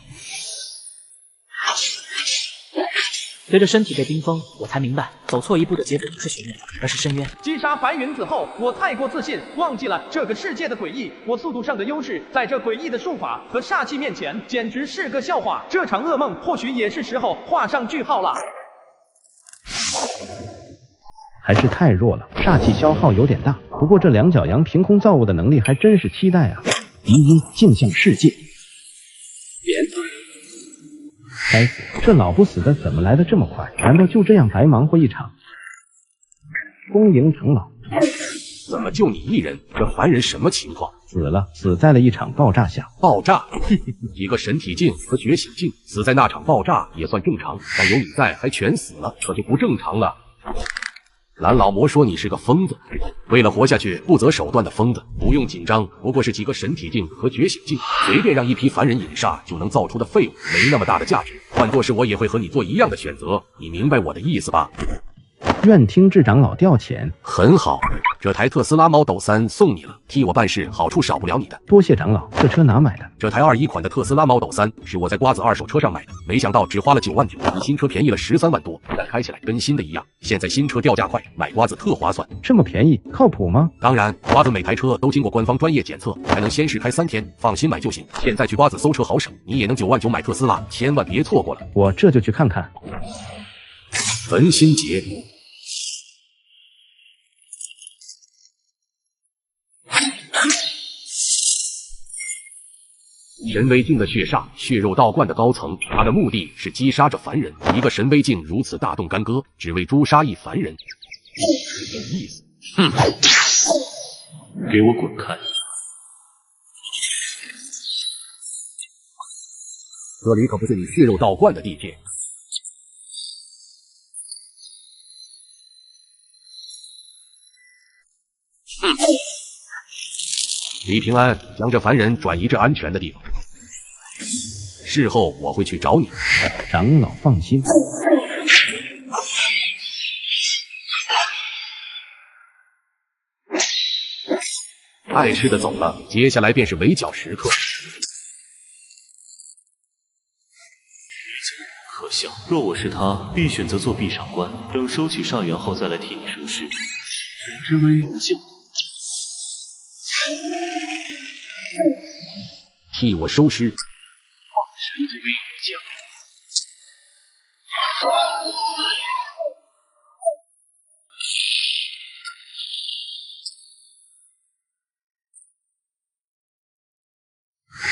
随着身体被冰封，我才明白，走错一步的结果不是悬崖，而是深渊。击杀白云子后，我太过自信，忘记了这个世界的诡异。我速度上的优势，在这诡异的术法和煞气面前，简直是个笑话。这场噩梦或许也是时候画上句号了。还是太弱了，煞气消耗有点大。不过这两脚羊凭空造物的能力还真是期待啊！镜像世界。该死，这老不死的怎么来的这么快？难道就这样白忙活一场？恭迎长老。怎么就你一人？这凡人什么情况？死了，死在了一场爆炸下。爆炸？一个神体境和觉醒境，死在那场爆炸也算正常，但有你在还全死了，可就不正常了。蓝老魔说你是个疯子，为了活下去不择手段的疯子。不用紧张，不过是几个神体境和觉醒境，随便让一批凡人引煞就能造出的废物，没那么大的价值。换作是我也会和你做一样的选择，你明白我的意思吧？愿听智长老调遣。很好，这台特斯拉猫斗3送你了，替我办事，好处少不了你的。多谢长老。这车哪买的？这台21款的特斯拉猫斗3是我在瓜子二手车上买的，没想到只花了9万9，比新车便宜了13万多，但开起来跟新的一样。现在新车掉价快，买瓜子特划算。这么便宜，靠谱吗？当然，瓜子每台车都经过官方专业检测，还能先试开3天，放心买就行。现在去瓜子搜车好省，你也能9万9买特斯拉，千万别错过了。我这就去看看。焚心节。神威境的血煞，血肉道观的高层，他的目的是击杀这凡人。一个神威境如此大动干戈，只为诛杀一凡人，有意思。哼，给我滚开！这里可不是你血肉道观的地界。哼！李平安，将这凡人转移至安全的地方。事后我会去找你。长老放心。爱吃的走了，接下来便是围剿时刻。可笑，若我是他，必选择做壁上观，等收取上元后再来替你收尸。神之威就替我收尸。神之威降。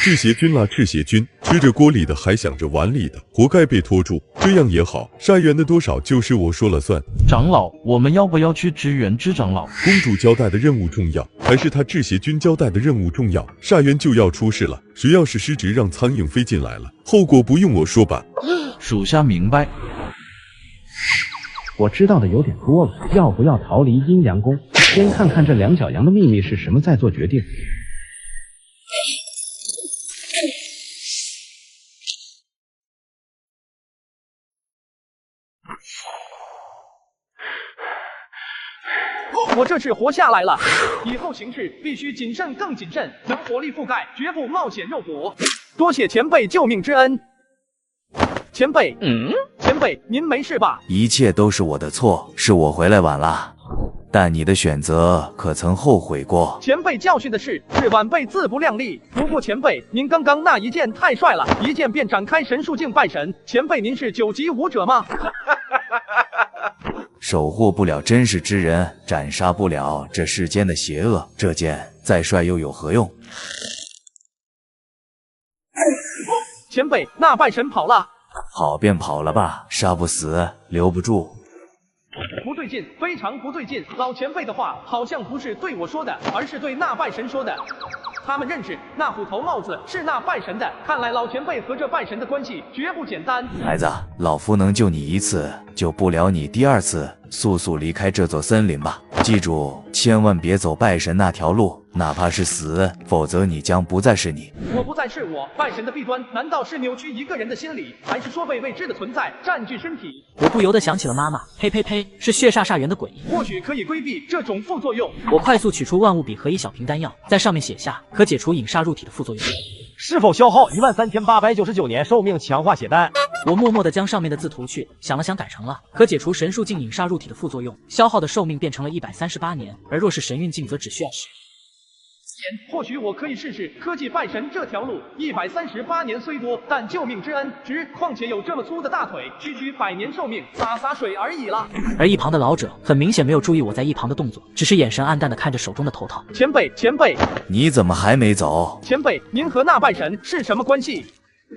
赤血君啦，赤血君，吃着锅里的还想着碗里的，活该被拖住。这样也好，煞元的多少就是我说了算。长老，我们要不要去支援支长老？公主交代的任务重要，还是他赤血君交代的任务重要？煞元就要出事了，谁要是失职让苍蝇飞进来了，后果不用我说吧？属下明白。我知道的有点多了，要不要逃离阴阳宫？先看看这两脚羊的秘密是什么，再做决定。我这次活下来了，以后行事必须谨慎更谨慎，能火力覆盖，绝不冒险肉搏。多谢前辈救命之恩。前辈，前辈，您没事吧？一切都是我的错，是我回来晚了。但你的选择可曾后悔过？前辈教训的是晚辈自不量力。不过前辈，您刚刚那一剑太帅了，一剑便展开神术境拜神。前辈，您是9级武者吗？守护不了真实之人，斩杀不了这世间的邪恶，这剑再帅又有何用？前辈，那拜神跑了。跑便跑了吧，杀不死，留不住。不对劲，非常不对劲！老前辈的话好像不是对我说的，而是对那拜神说的。他们认识那虎头帽子是那拜神的，看来老前辈和这拜神的关系绝不简单。孩子，老夫能救你一次，救不了你第二次，速速离开这座森林吧。记住，千万别走拜神那条路，哪怕是死，否则你将不再是你。我不再是我，拜神的弊端难道是扭曲一个人的心理，还是说被未知的存在占据身体？我不由得想起了妈妈，呸呸呸，是血煞煞元的诡异。或许可以规避这种副作用。我快速取出万物笔和一小瓶丹药，在上面写下可解除引煞入体的副作用。是否消耗13899年寿命强化血丹？我默默地将上面的字涂去，想了想改成了可解除神术境引煞入体的副作用，消耗的寿命变成了138年，而若是神运境则只需要10。或许我可以试试科技拜神这条路。138年虽多，但救命之恩值。况且有这么粗的大腿，区区100年寿命，洒水而已啦。而一旁的老者很明显没有注意我在一旁的动作，只是眼神暗淡的看着手中的头套。前辈，你怎么还没走？前辈，您和那拜神是什么关系？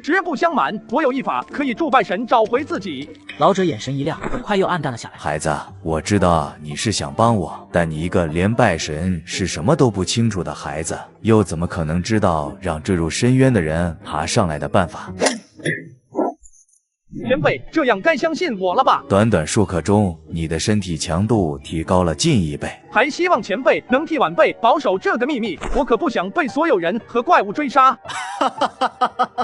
实不相瞒，我有一法可以助拜神找回自己。老者眼神一亮，很快又暗淡了下来。孩子，我知道你是想帮我，但你一个连拜神是什么都不清楚的孩子，又怎么可能知道让坠入深渊的人爬上来的办法？前辈，这样该相信我了吧？短短数刻钟，你的身体强度提高了近1倍，还希望前辈能替晚辈保守这个秘密，我可不想被所有人和怪物追杀。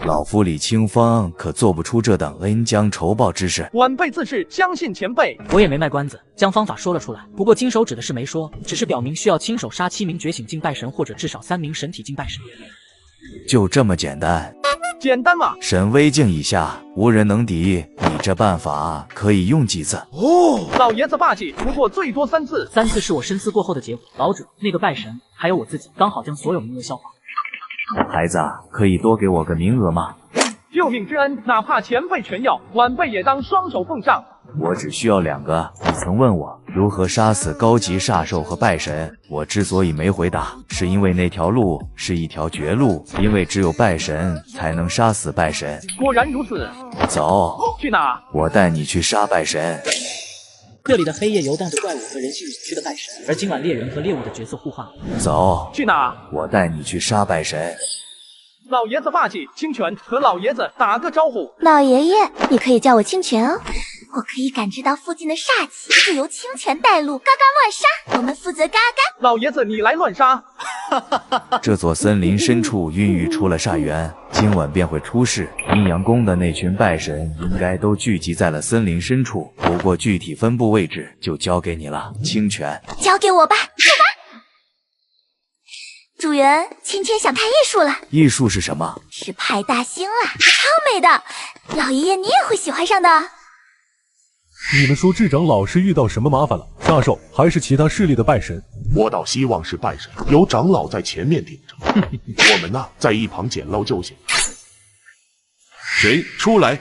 老夫李清芳可做不出这等恩将仇报之事。晚辈自是相信前辈。我也没卖关子，将方法说了出来。不过金手指的事没说，只是表明需要亲手杀7名觉醒境拜神，或者至少3名神体境拜神。就这么简单？简单吗？神威境以下无人能敌，你这办法可以用几次？老爷子霸气，不过最多3次。3次是我深思过后的结果。老者、那个拜神，还有我自己，刚好将所有名额消化。孩子，可以多给我个名额吗？救命之恩，哪怕前辈全要，晚辈也当双手奉上。我只需要2个。你曾问我如何杀死高级煞兽和拜神，我之所以没回答，是因为那条路是一条绝路，因为只有拜神才能杀死拜神。果然如此。走。去哪？我带你去杀拜神。这里的黑夜游荡着怪物和人性扭曲的拜神，而今晚猎人和猎物的角色互换。走。去哪？我带你去杀拜神。老爷子霸气，清泉和老爷子打个招呼。老爷爷，你可以叫我清泉哦。我可以感知到附近的煞气，就由清泉带路，嘎嘎乱杀。我们负责嘎嘎。老爷子，你来乱杀。这座森林深处孕育出了煞源，今晚便会出事。阴阳宫的那群拜神应该都聚集在了森林深处，不过具体分布位置就交给你了，清泉。交给我吧，走吧。主人，芊芊想看艺术了。艺术是什么？是派大星啊，超美的。老爷爷你也会喜欢上的。你们说智长老是遇到什么麻烦了？杀手还是其他势力的拜神？我倒希望是拜神，有长老在前面顶着，我们呢在一旁捡漏就行。谁出来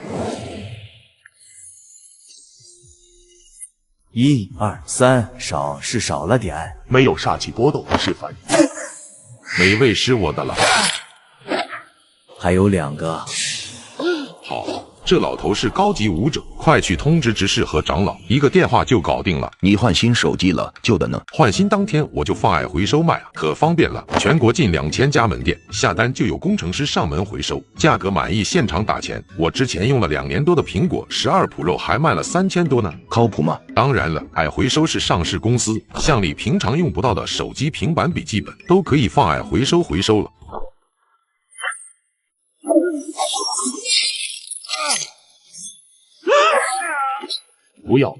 ？1、2、3，少是少了点，没有煞气波动是凡人。美味是我的了，还有2个。好，这老头是高级武者，快去通知执事和长老，一个电话就搞定了。你换新手机了，旧的呢？换新当天我就放爱回收卖啊，可方便了。全国近2000家门店，下单就有工程师上门回收，价格满意现场打钱。我之前用了2年多的苹果12 Pro 还卖了3000多呢，靠谱吗？当然了，爱回收是上市公司，像你平常用不到的手机、平板、笔记本都可以放爱回收了。不要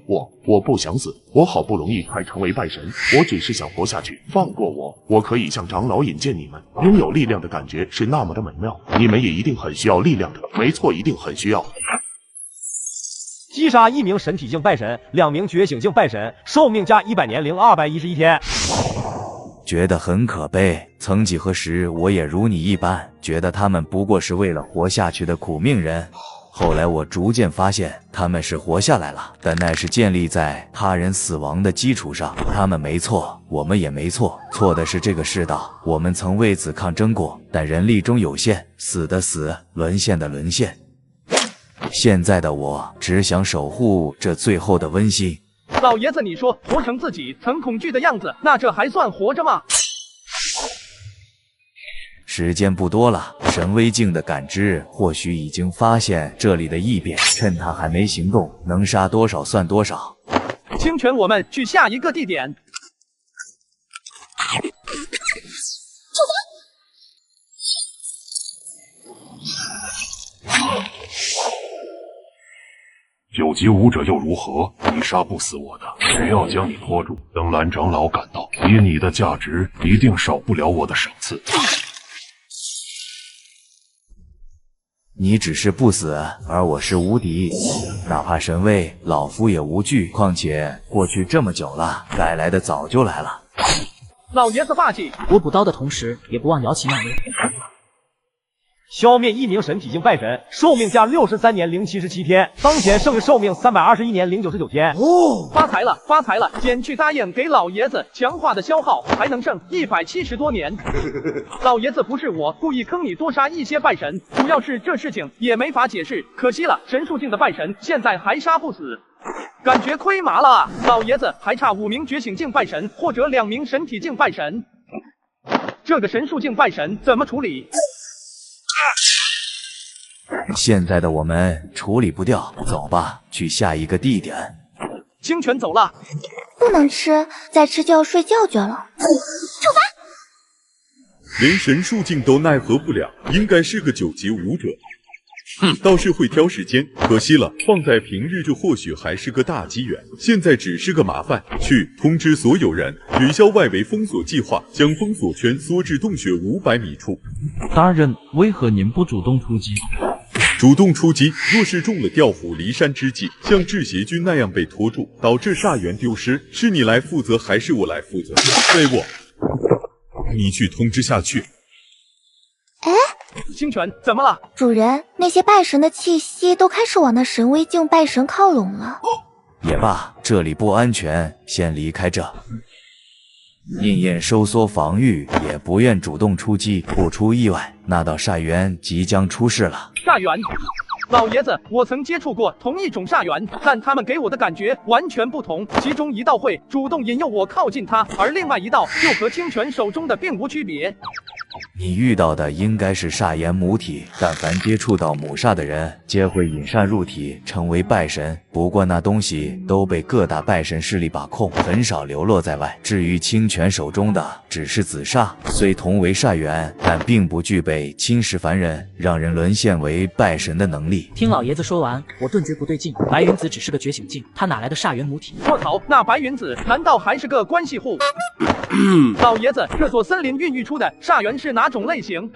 我不想死，我好不容易才成为拜神，我只是想活下去，放过我，我可以向长老引荐你们。拥有力量的感觉是那么的美妙，你们也一定很需要力量的，没错，一定很需要。击杀1名神体境拜神，2名觉醒境拜神，寿命加100年零211天。觉得很可悲。曾几何时，我也如你一般，觉得他们不过是为了活下去的苦命人。后来我逐渐发现，他们是活下来了，但那是建立在他人死亡的基础上。他们没错，我们也没错，错的是这个世道。我们曾为此抗争过，但人力中有限，死的死，沦陷的沦陷。现在的我只想守护这最后的温馨。老爷子，你说活成自己曾恐惧的样子，那这还算活着吗？时间不多了，神威境的感知或许已经发现这里的异变，趁他还没行动，能杀多少算多少。清泉，我们去下一个地点。9级武者又如何？你杀不死我的，只要将你拖住，等蓝长老赶到，以你的价值，一定少不了我的赏赐。你只是不死，而我是无敌，哪怕神位，老夫也无惧。况且过去这么久了，该来的早就来了。老爷子霸气！我补刀的同时，也不忘摇旗漫威。消灭一名神体境败神，寿命加63年零77天，当前剩余寿命321年零99天。哦，发财了，发财了！减去答应给老爷子强化的消耗，还能剩170多年。老爷子不是我故意坑你多杀一些败神，主要是这事情也没法解释，可惜了，神树境的败神现在还杀不死。感觉亏麻了啊！老爷子还差5名觉醒境败神或者2名神体境败神，这个神树境败神怎么处理？现在的我们处理不掉，走吧，去下一个地点。清泉走了，不能吃，再吃就要睡觉去了。处罚！连神树境都奈何不了，应该是个9级武者。倒是会挑时间，可惜了，放在平日这或许还是个大机缘，现在只是个麻烦。去通知所有人，取消外围封锁计划，将封锁圈缩至洞穴500米处。大人，为何您不主动出击？主动出击，若是中了调虎离山之计，像制邪军那样被拖住，导致煞元丢失，是你来负责还是我来负责？废物，你去通知下去。哎，清泉怎么了？主人，那些拜神的气息都开始往那神威境拜神靠拢了。也罢，这里不安全，先离开这。印印收缩防御，也不愿主动出击。不出意外，那道煞元即将出世了。煞元，老爷子，我曾接触过同一种煞元，但他们给我的感觉完全不同。其中一道会主动引诱我靠近他，而另外一道又和清泉手中的并无区别。你遇到的应该是煞炎母体，但凡接触到母煞的人，皆会引煞入体，成为拜神。不过那东西都被各大拜神势力把控，很少流落在外。至于清泉手中的，只是紫煞，虽同为煞元，但并不具备侵蚀凡人、让人沦陷为拜神的能力。听老爷子说完，我顿觉不对劲。白云子只是个觉醒境，他哪来的煞元母体？卧槽，那白云子难道还是个关系户？老爷子，这座森林孕育出的煞元是哪种类型？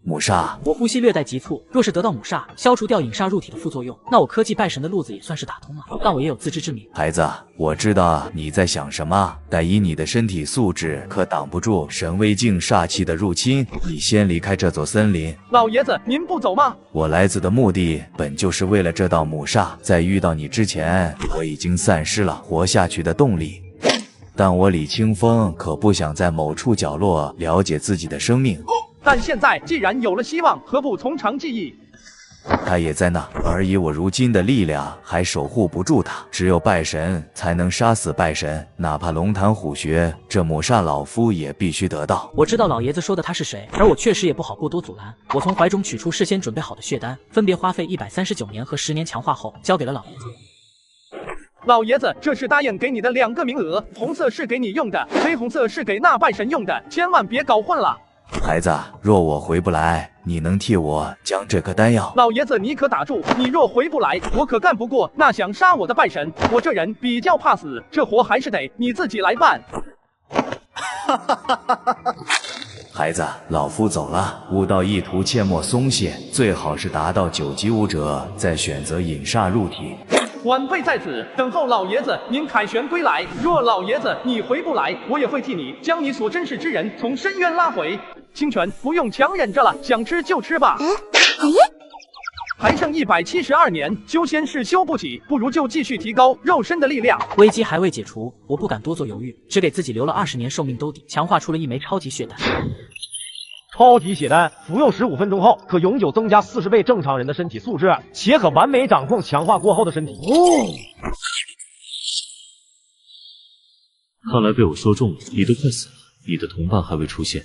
母煞。我呼吸略带急促，若是得到母煞，消除掉引煞入体的副作用，那我科技拜神的路子也算是打通了。但我也有自知之明。孩子，我知道你在想什么，但以你的身体素质，可挡不住神威境煞气的入侵。你先离开这座森林。老爷子，您不走吗？我来此的目的，本就是为了这道母煞。在遇到你之前，我已经丧失了活下去的动力。但我李清风可不想在某处角落了解自己的生命。但现在既然有了希望，何不从长计议？他也在那，而以我如今的力量，还守护不住他。只有拜神才能杀死拜神，哪怕龙潭虎穴，这母煞老夫也必须得到。我知道老爷子说的他是谁，而我确实也不好过多阻拦。我从怀中取出事先准备好的血丹，分别花费139年和10年强化后，交给了老爷子。老爷子，这是答应给你的2个名额，红色是给你用的，黑红色是给那拜神用的，千万别搞混了。孩子，若我回不来，你能替我将这颗丹药？老爷子，你可打住！你若回不来，我可干不过那想杀我的拜神。我这人比较怕死，这活还是得你自己来办。孩子，老夫走了。悟道意图切莫松懈，最好是达到9级武者，再选择引煞入体。晚辈在此等候老爷子您凯旋归来。若老爷子你回不来，我也会替你将你所珍视之人从深渊拉回。清泉，不用强忍着了，想吃就吃吧。还剩172年，修仙是修不起，不如就继续提高肉身的力量。危机还未解除，我不敢多做犹豫，只给自己留了20年寿命兜底，强化出了1枚超级血丹。超级血丹服用15分钟后，可永久增加40倍正常人的身体素质，且可完美掌控强化过后的身体。看来被我说中了，你都快死了，你的同伴还未出现。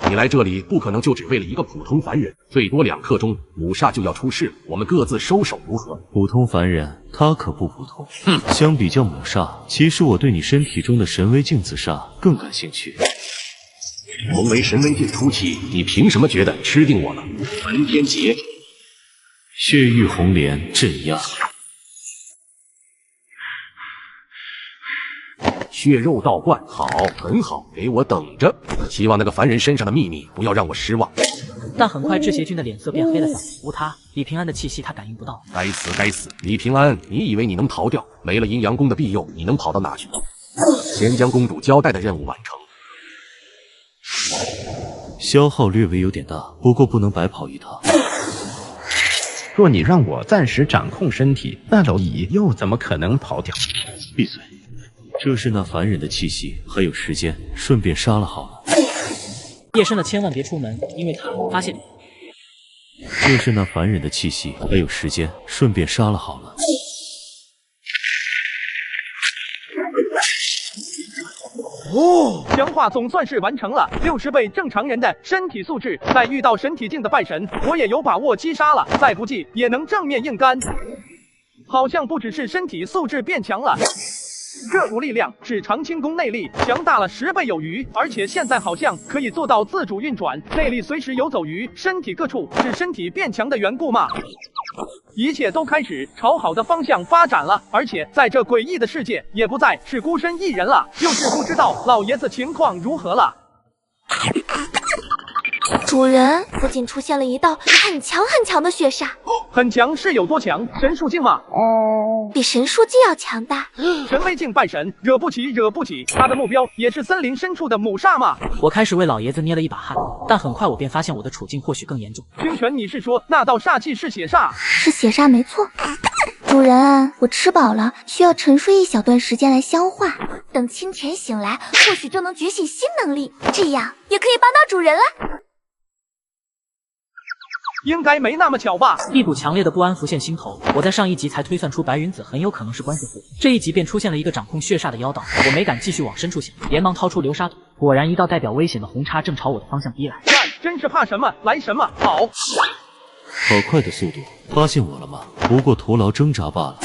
你来这里不可能就只为了一个普通凡人，最多2刻钟，母煞就要出世，我们各自收手如何？普通凡人，他可不普通。相比较母煞，其实我对你身体中的神威镜子煞更感兴趣。同为神威境初期，你凭什么觉得吃定我了？焚天劫，血域红莲镇压。血肉道观，好，很好，给我等着！希望那个凡人身上的秘密不要让我失望。但很快，制邪君的脸色变黑了下来。无他，李平安的气息他感应不到。该死，该死！李平安，你以为你能逃掉？没了阴阳宫的庇佑，你能跑到哪去？先将公主交代的任务完成。消耗略微有点大，不过不能白跑一趟。若你让我暂时掌控身体，那蝼蚁又怎么可能跑掉？闭嘴！这是那凡人的气息，还有时间，顺便杀了好了。夜深了，千万别出门，因为他发现。这是那凡人的气息，还有时间，顺便杀了好了。哦，强化总算是完成了，60倍正常人的身体素质，在遇到神体境的拜神，我也有把握击杀了，再不济也能正面硬干。好像不只是身体素质变强了，这股力量使长青宫内力强大了10倍有余，而且现在好像可以做到自主运转，内力随时游走于身体各处，是身体变强的缘故吗？一切都开始朝好的方向发展了，而且在这诡异的世界，也不再是孤身一人了，就是不知道老爷子情况如何了。主人，附近出现了一道很强的血煞。很强是有多强？神树境吗？比神树境要强大。神威境拜神，惹不起。他的目标也是森林深处的母煞吗？我开始为老爷子捏了一把汗，但很快我便发现我的处境或许更严重。清泉，你是说那道煞气是血煞？是血煞没错。主人，我吃饱了，需要沉睡一小段时间来消化。等清泉醒来，或许就能觉醒新能力，这样也可以帮到主人了。应该没那么巧吧？一股强烈的不安浮现心头。我在上一集才推算出白云子很有可能是关系户，这一集便出现了一个掌控血煞的妖道，我没敢继续往深处想，连忙掏出流沙土。果然，一道代表危险的红叉正朝我的方向逼来。看，真是怕什么来什么。好快的速度，发现我了吗？不过徒劳挣扎罢了。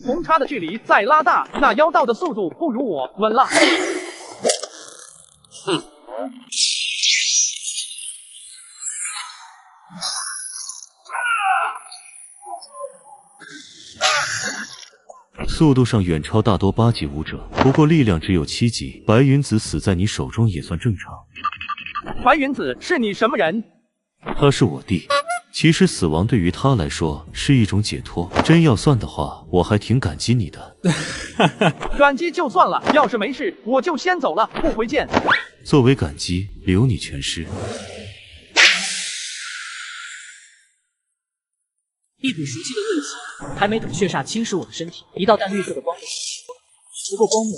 红叉的距离再拉大，那妖道的速度不如我，稳了。速度上远超大多8级武者，不过力量只有7级。白云子死在你手中也算正常。白云子是你什么人？他是我弟。其实死亡对于他来说是一种解脱，真要算的话，我还挺感激你的。感激就算了，要是没事，我就先走了，不回见。作为感激，留你全尸。一股熟悉的热气，还没等血煞侵蚀我的身体，一道淡绿色的光幕。不过光幕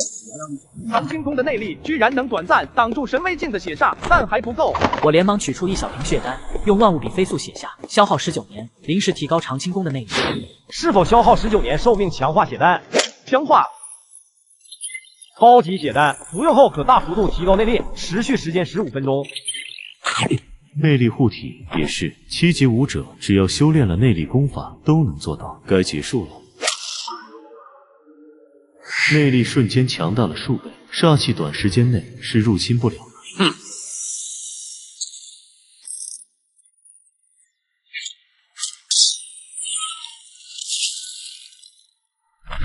长青宫的内力居然能短暂挡住神威境的血煞，但还不够。我连忙取出一小瓶血丹，用万物笔飞速写下，消耗19年，临时提高长青宫的内力。是否消耗19年寿命强化血丹？强化。超级血丹，服用后可大幅度提高内力，持续时间15分钟。内力护体也是7级武者，只要修炼了内力功法都能做到。该结束了。内力瞬间强大了数倍，煞气短时间内是入侵不了的。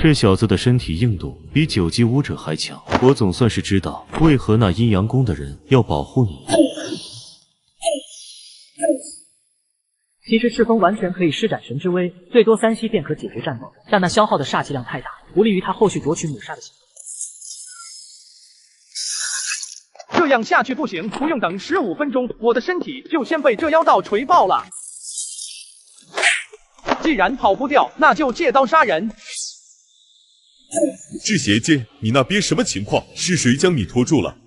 这小子的身体硬度比9级武者还强，我总算是知道为何那阴阳宫的人要保护你。其实赤峰完全可以施展神之威，最多3息便可解决战斗，但那消耗的煞气量太大，不利于他后续夺取母煞的行动。这样下去不行，不用等15分钟，我的身体就先被这妖道锤爆了。既然跑不掉，那就借刀杀人。制邪剑，你那边什么情况？是谁将你拖住了？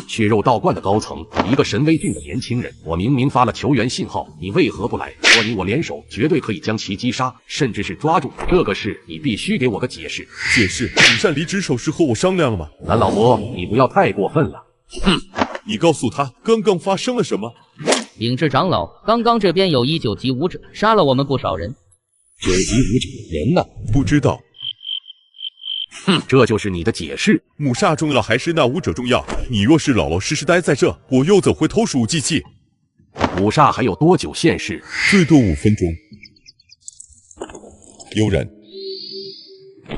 血肉道观的高层，一个神威境的年轻人，我明明发了求援信号，你为何不来？若你我联手，绝对可以将其击杀，甚至是抓住。这个事你必须给我个解释。解释？主善离职手是和我商量了吗？蓝老魔，你不要太过分了。你告诉他刚刚发生了什么。禀智长老，刚刚这边有19级武者杀了我们不少人。9级武者人呢？不知道。这就是你的解释？母煞重要还是那武者重要？你若是老老实实待在这，我又怎会偷鼠忌器？母煞还有多久现世？最多5分钟。有人。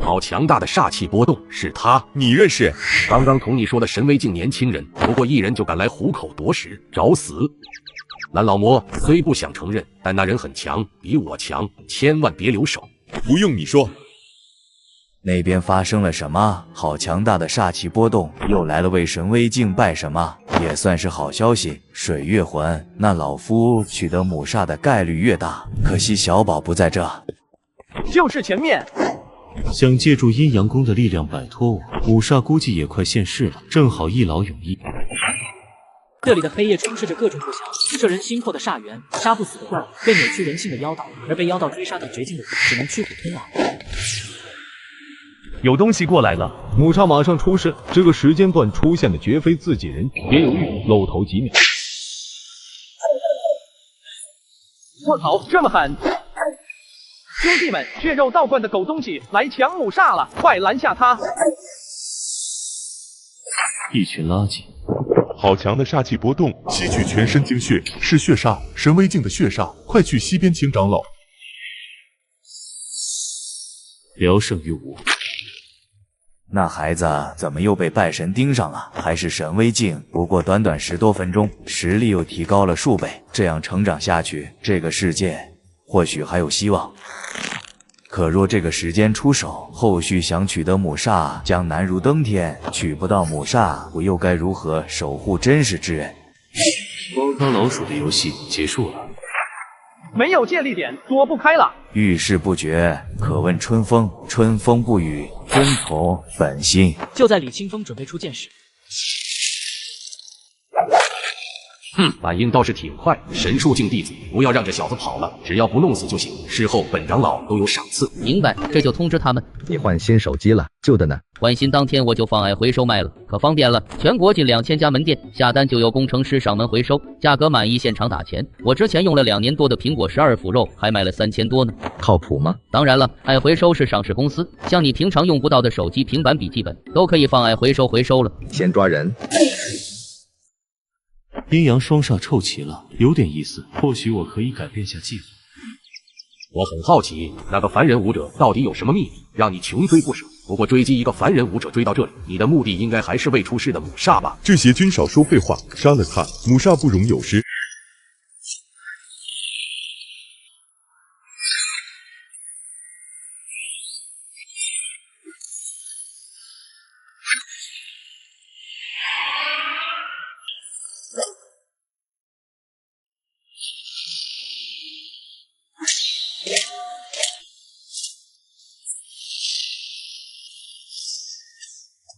好强大的煞气波动，是他？你认识？刚刚同你说的神威境年轻人，不过1人就敢来虎口夺食，找死！蓝老魔虽不想承认，但那人很强，比我强，千万别留手。不用你说。那边发生了什么？好强大的煞气波动，又来了位神威境拜什么？也算是好消息。水月魂，那老夫取得母煞的概率越大。可惜小宝不在这。就是前面。想借助阴阳宫的力量摆脱我，母煞估计也快现世了，正好一劳永逸。这里的黑夜充斥着各种不祥，摄人心魄的煞源，杀不死的怪物，被扭曲人性的妖道，而被妖道追杀到绝境的人，只能驱虎吞王。有东西过来了，母煞马上出世。这个时间段出现的绝非自己人，别犹豫，露头几秒。我操，这么狠！兄弟们，血肉道观的狗东西来抢母煞了，快拦下他！一群垃圾！好强的煞气波动，吸取全身精血，是血煞，神威境的血煞，快去西边请长老。聊胜于无。那孩子怎么又被拜神盯上了？还是神威境，不过短短10多分钟，实力又提高了数倍。这样成长下去，这个世界或许还有希望。可若这个时间出手，后续想取得母煞将难如登天。取不到母煞，我又该如何守护真实之人？猫当老鼠的游戏结束了。没有借力点，躲不开了。遇事不决，可问春风。春风不语，遵从本心。就在李清风准备出剑时，反应倒是挺快，神树境弟子，不要让这小子跑了，只要不弄死就行。事后本长老都有赏赐。明白，这就通知他们。你换新手机了，旧的呢？换新当天我就放爱回收卖了，可方便了。全国近2000家门店，下单就有工程师上门回收，价格满意现场打钱。我之前用了2年多的苹果12腐肉，还卖了3000多呢。靠谱吗？当然了，爱回收是上市公司，像你平常用不到的手机、平板、笔记本，都可以放爱回收了。先抓人。阴阳双煞凑齐了，有点意思。或许我可以改变下计划。我很好奇，那个凡人武者到底有什么秘密，让你穷追不舍？不过追击一个凡人武者追到这里，你的目的应该还是未出世的母煞吧？这邪君少说废话，杀了他，母煞不容有失。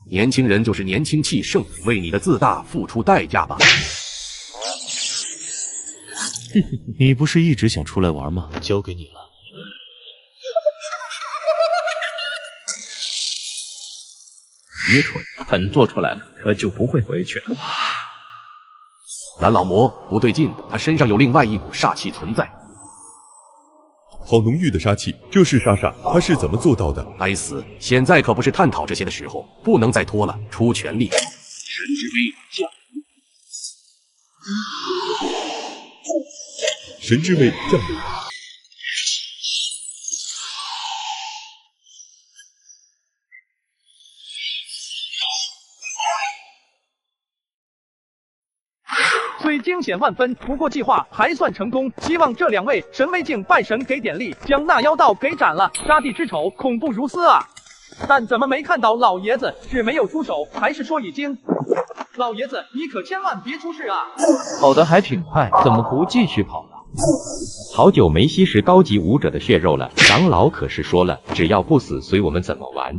年轻人就是年轻气盛，为你的自大付出代价吧。你不是一直想出来玩吗？交给你了。愚蠢，狠做出来了，可就不会回去了。蓝老魔不对劲，他身上有另外一股煞气存在。好浓郁的杀气，这是杀煞，他是怎么做到的？该死！现在可不是探讨这些的时候，不能再拖了，出全力！神之威降临！神之威降临！虽惊险万分，不过计划还算成功。希望这2位神威境拜神给点力，将那妖道给斩了。杀弟之仇，恐怖如斯啊！但怎么没看到老爷子？是没有出手，还是说已经？老爷子，你可千万别出事啊！跑得还挺快，怎么不继续跑了？好久没吸食高级武者的血肉了，长老可是说了，只要不死，随我们怎么玩。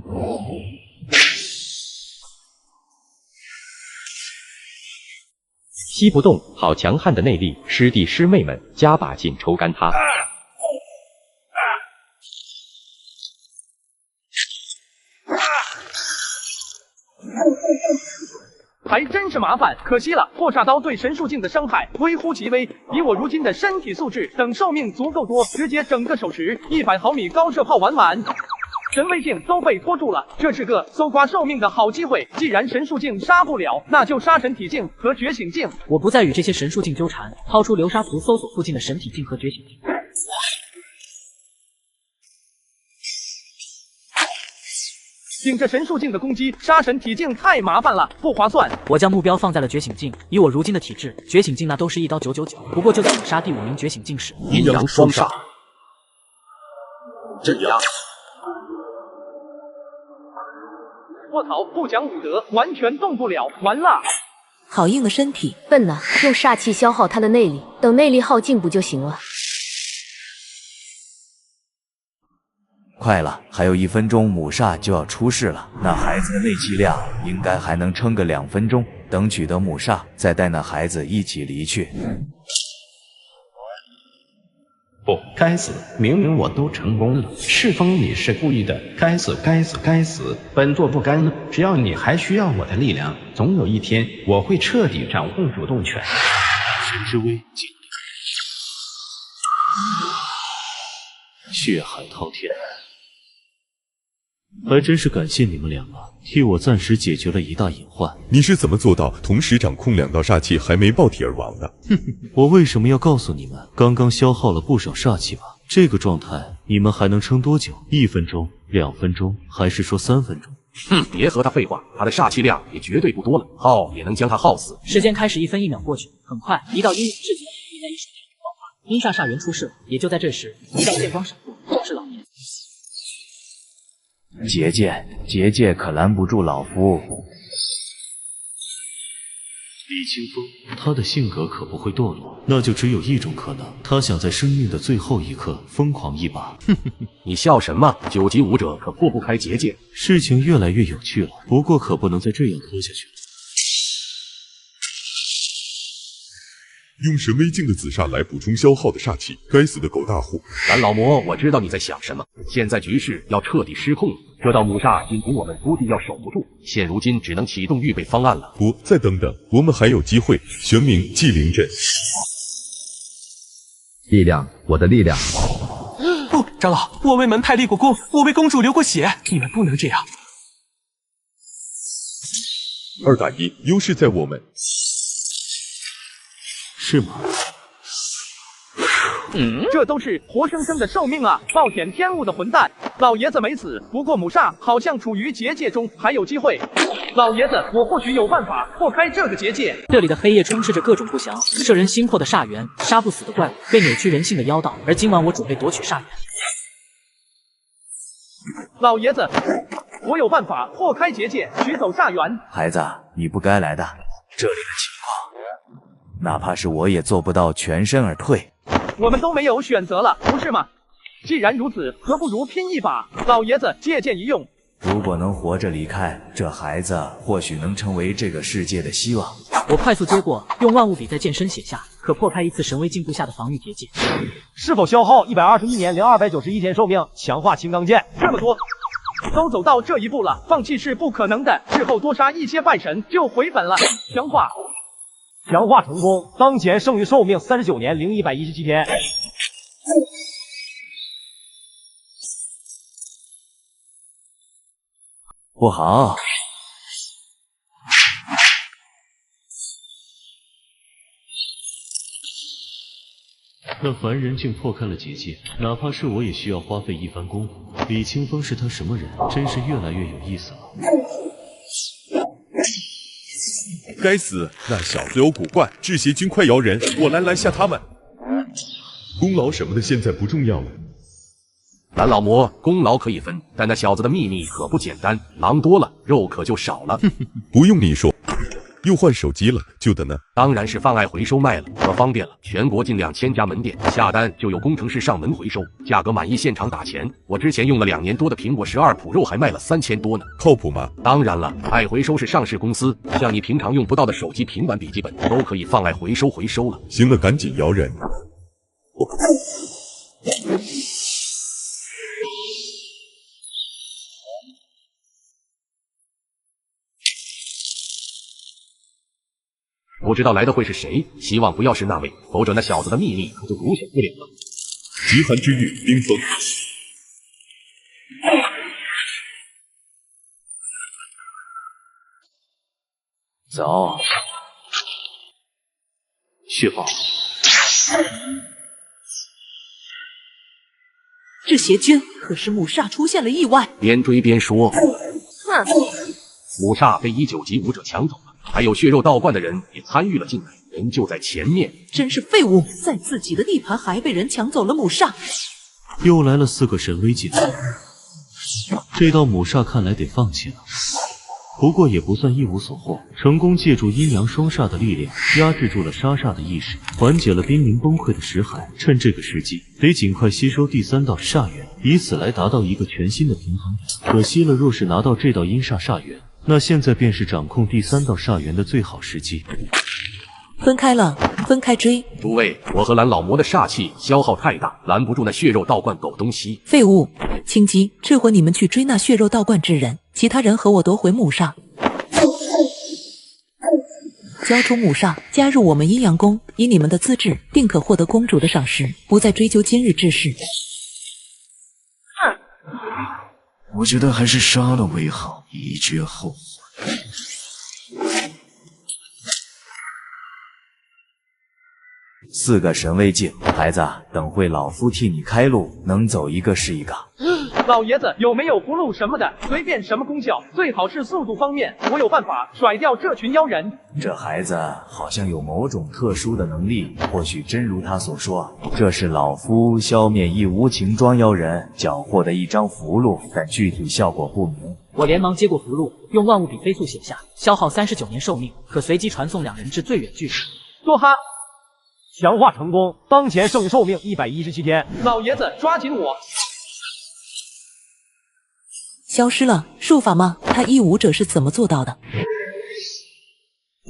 吸不动，好强悍的内力，师弟师妹们加把劲抽干他。还真是麻烦，可惜了。破煞刀对神树境的伤害微乎其微，以我如今的身体素质，等寿命足够多，直接整个手持100毫米高射炮玩完。神威境都被拖住了，这是个搜刮寿命的好机会。既然神树境杀不了，那就杀神体境和觉醒境。我不再与这些神树境纠缠，掏出流沙图搜索附近的神体境和觉醒境。顶着神树境的攻击，杀神体境太麻烦了，不划算。我将目标放在了觉醒境，以我如今的体质，觉醒境那都是1刀999。不过就在我杀第5名觉醒境时，阴阳双煞，这样。卧槽，不讲武德，完全动不了，完了！好硬的身体，笨呐，用煞气消耗他的内力，等内力耗尽不就行了？快了，还有1分钟，母煞就要出世了。那孩子的内气量应该还能撑个2分钟。等取得母煞，再带那孩子一起离去。不，该死！明明我都成功了，赤峰你是故意的，该死，该死，该死！本座不甘呢。只要你还需要我的力量，总有一天我会彻底掌控主动权。神之威，血海滔天。还真是感谢你们两个，替我暂时解决了一大隐患。你是怎么做到同时掌控2道煞气还没爆体而亡的？我为什么要告诉你们？刚刚消耗了不少煞气吧？这个状态你们还能撑多久？1分钟、2分钟，还是说3分钟？哼，别和他废话，他的煞气量也绝对不多了，耗也能将他耗死。时间开始1分1秒过去，很快一道阴影至极的力在一瞬间爆发，阴煞煞源出世。也就在这时，一道剑光闪过，是老爷子。结界可拦不住老夫。李清风，他的性格可不会堕落，那就只有一种可能，他想在生命的最后一刻疯狂一把。你笑什么？9级武者可破不开结界。事情越来越有趣了，不过可不能再这样拖下去了。用神威境的紫煞来补充消耗的煞气，该死的狗大户！蓝老魔，我知道你在想什么。现在局势要彻底失控了，这道母煞仅凭我们估计要守不住，现如今只能启动预备方案了。不，再等等，我们还有机会。玄冥祭灵阵，力量，我的力量！不，长老，我为门派立过功，我为公主流过血，你们不能这样。2打1，优势在我们。是吗？这都是活生生的寿命啊！暴殄天物的混蛋！老爷子没死，不过母煞好像处于结界中，还有机会。老爷子，我或许有办法破开这个结界。这里的黑夜充斥着各种不祥、摄人心魄的煞源，杀不死的怪物，被扭曲人性的妖道。而今晚我准备夺取煞源。老爷子，我有办法破开结界，取走煞源。孩子，你不该来的。这里的情况，哪怕是我也做不到全身而退。我们都没有选择了，不是吗？既然如此，何不如拼一把？老爷子借剑一用。如果能活着离开，这孩子或许能成为这个世界的希望。我快速接过，用万物笔在剑身写下，可破开一次神威进步下的防御结界。是否消耗121年零291天寿命，强化青钢剑？这么多，都走到这一步了，放弃是不可能的。事后多杀一些败神就回本了。强化成功，当前剩余寿命39年零117天。不好！那凡人竟破开了结界，哪怕是我也需要花费一番功夫。李清风是他什么人？真是越来越有意思了。该死，那小子有古怪，制邪军快摇人，我来拦下他们。功劳什么的现在不重要了。蓝老魔，功劳可以分，但那小子的秘密可不简单，狼多了，肉可就少了。不用你说，又换手机了，旧的呢？当然是放爱回收卖了，可方便了。全国近2000家门店，下单就有工程师上门回收，价格满意现场打钱。我之前用了2年多的苹果12 Pro 还卖了3000多呢，靠谱吗？当然了，爱回收是上市公司，像你平常用不到的手机、平板、笔记本都可以放爱回收了。行了，赶紧摇人。不知道来的会是谁，希望不要是那位，否则那小子的秘密可就独享不了了。极寒之域，冰封。走。血豹。这邪君可是母煞出现了意外。边追边说。哼，母煞被19级武者抢走了。还有血肉道观的人也参与了进来，人就在前面。真是废物，在自己的地盘还被人抢走了母煞。又来了4个神威境，这道母煞看来得放弃了。不过也不算一无所获，成功借助阴阳双煞的力量压制住了沙煞的意识，缓解了濒临崩溃的石海。趁这个时机，得尽快吸收第3道煞元，以此来达到一个全新的平衡点。可惜了，若是拿到这道阴煞煞元，那现在便是掌控第3道煞元的最好时机。分开了，分开追。诸位，我和蓝老魔的煞气消耗太大，拦不住那血肉道观狗东西。废物！青姬，这回你们去追那血肉道观之人，其他人和我夺回母煞，交出母煞，加入我们阴阳宫，以你们的资质，定可获得公主的赏识，不再追究今日之事。我觉得还是杀了为好，以绝后患。4个神威镜，孩子，等会老夫替你开路，能走一个是一个。老爷子有没有符箓什么的？随便什么功效，最好是速度方面，我有办法甩掉这群妖人。这孩子好像有某种特殊的能力，或许真如他所说，这是老夫消灭一无情装妖人缴获的一张符箓，但具体效果不明。我连忙接过符箓，用万物笔飞速写下，消耗39年寿命，可随机传送2人至最远距离。多哈。强化成功，当前剩余寿命117天。老爷子，抓紧我！消失了，术法吗？他一武者是怎么做到的？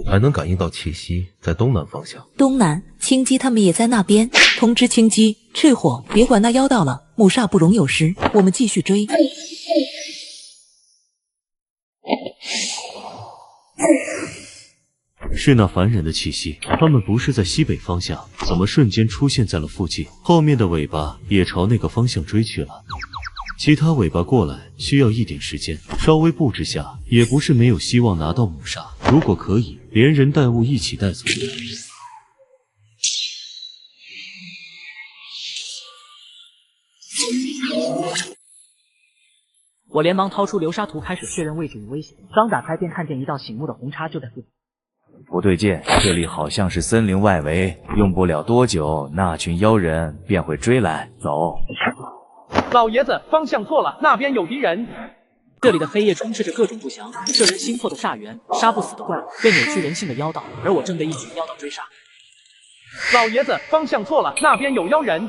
还能感应到气息，在东南方向。东南，青姬他们也在那边。通知青姬、赤火，别管那妖道了，母煞不容有失，我们继续追。是那凡人的气息，他们不是在西北方向，怎么瞬间出现在了附近？后面的尾巴也朝那个方向追去了。其他尾巴过来需要一点时间，稍微布置下，也不是没有希望拿到母煞。如果可以，连人带物一起带走。我连忙掏出流沙图，开始确认位置与危险。刚打开便看见一道醒目的红叉就在附近。不对劲，这里好像是森林外围，用不了多久，那群妖人便会追来。走。老爷子，方向错了，那边有敌人。这里的黑夜充斥着各种不祥，摄人心魄的煞元，杀不死的怪物，被扭曲人性的妖道，而我正被一群妖道追杀。老爷子，方向错了，那边有妖人。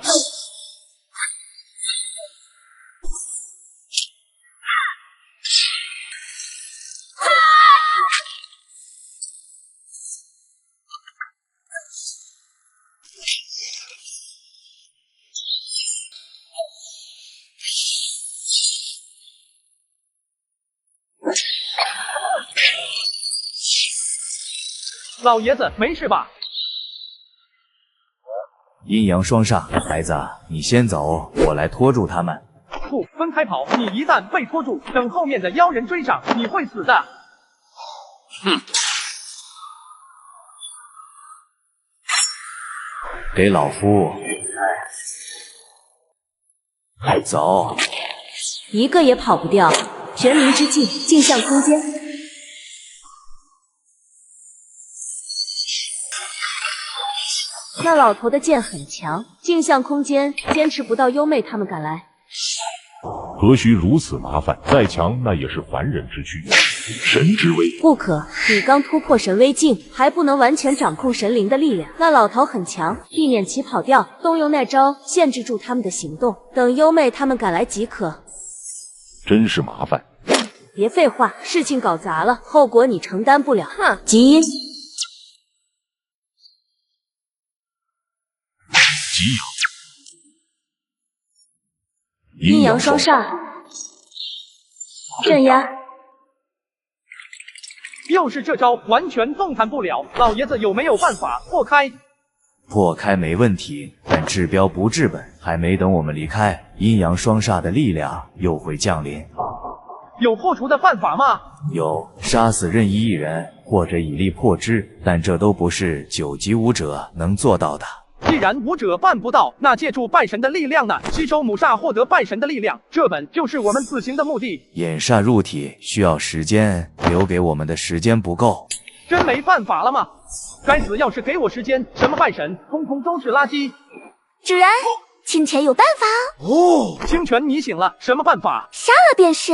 老爷子，没事吧？阴阳双煞，孩子，你先走，我来拖住他们。不，分开跑！你一旦被拖住，等后面的妖人追上，你会死的。哼！给老夫走！一个也跑不掉。神灵之境，镜像空间。那老头的剑很强，镜像空间坚持不到优妹他们赶来。何须如此麻烦？再强那也是凡人之躯，神之威。不可，你刚突破神威境，还不能完全掌控神灵的力量。那老头很强，避免其跑掉，动用那招限制住他们的行动，等优妹他们赶来即可。真是麻烦。别废话，事情搞砸了，后果你承担不了。哼，基因。阴阳双煞，镇压。又是这招，完全动弹不了。老爷子有没有办法破开？破开没问题，但治标不治本，还没等我们离开，阴阳双煞的力量又会降临。有破除的办法吗？有，杀死任意一人，或者以力破之，但这都不是9级武者能做到的。既然武者办不到，那借助拜神的力量呢？吸收母煞，获得拜神的力量，这本就是我们此行的目的。引煞入体需要时间，留给我们的时间不够。真没办法了吗？该死！要是给我时间，什么拜神，通通都是垃圾。主人，清泉有办法哦。清泉，你醒了，什么办法？杀了便是。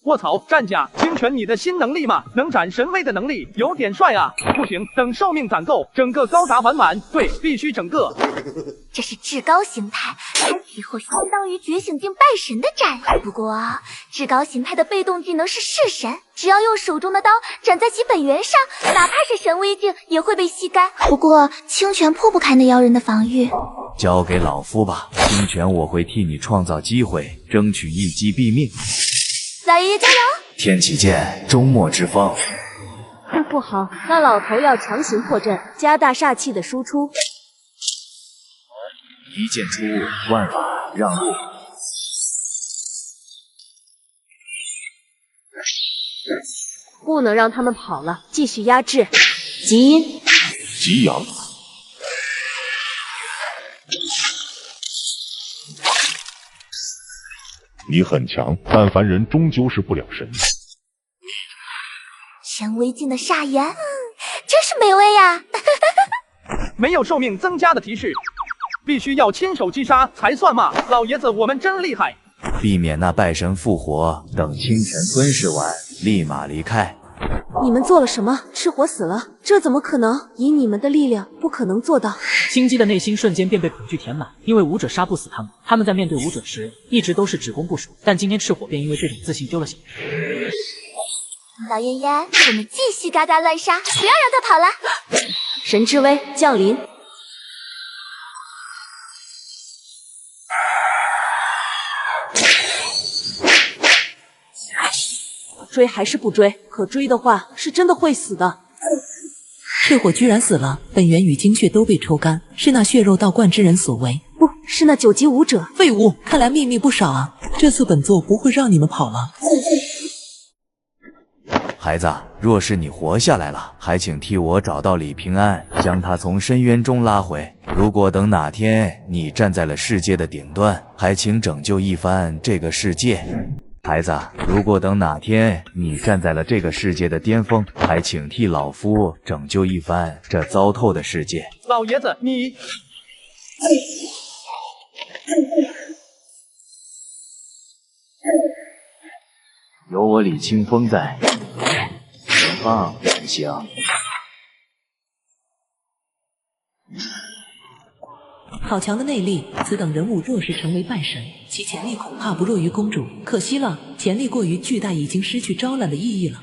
卧槽，战甲，清泉你的新能力嘛，能斩神威的能力，有点帅啊！不行，等寿命攒够，整个高达还满，对，必须整个。这是至高形态，以后相当于觉醒境拜神的战力。不过，至高形态的被动技能是弑神，只要用手中的刀斩在其本源上，哪怕是神威境也会被吸干。不过，清泉破不开那妖人的防御。交给老夫吧，清泉我会替你创造机会，争取一击毙命。老爷爷加油！天启剑，终末之风。不好，那老头要强行破阵，加大煞气的输出。一剑出，万法让路。不能让他们跑了，继续压制。极阴，极阳。你很强，但凡人终究是不了神。神威境的煞炎，真是美味呀！没有寿命增加的提示，必须要亲手击杀才算嘛！老爷子，我们真厉害！避免那拜神复活，等清泉吞噬完，立马离开。你们做了什么？赤火死了？这怎么可能？以你们的力量，不可能做到。心机的内心瞬间便被恐惧填满，因为武者杀不死他们。他们在面对武者时，一直都是只攻不守，但今天赤火便因为这种自信丢了形。老燕燕，我们继续嘎嘎乱杀，不要让他跑了。神之威降临。追还是不追？可追的话，是真的会死的。赤火居然死了，本源与精血都被抽干，是那血肉道观之人所为。不是那9级武者。废物，看来秘密不少啊！这次本座不会让你们跑了。孩子，若是你活下来了，还请替我找到李平安，将他从深渊中拉回。如果等哪天你站在了世界的顶端，还请拯救一番这个世界。孩子，如果等哪天你站在了这个世界的巅峰，还请替老夫拯救一番这糟透的世界。老爷子，你有我李清风在，前方前行。好强的内力！此等人物若是成为拜神，其潜力恐怕不弱于公主。可惜了，潜力过于巨大，已经失去招揽的意义了。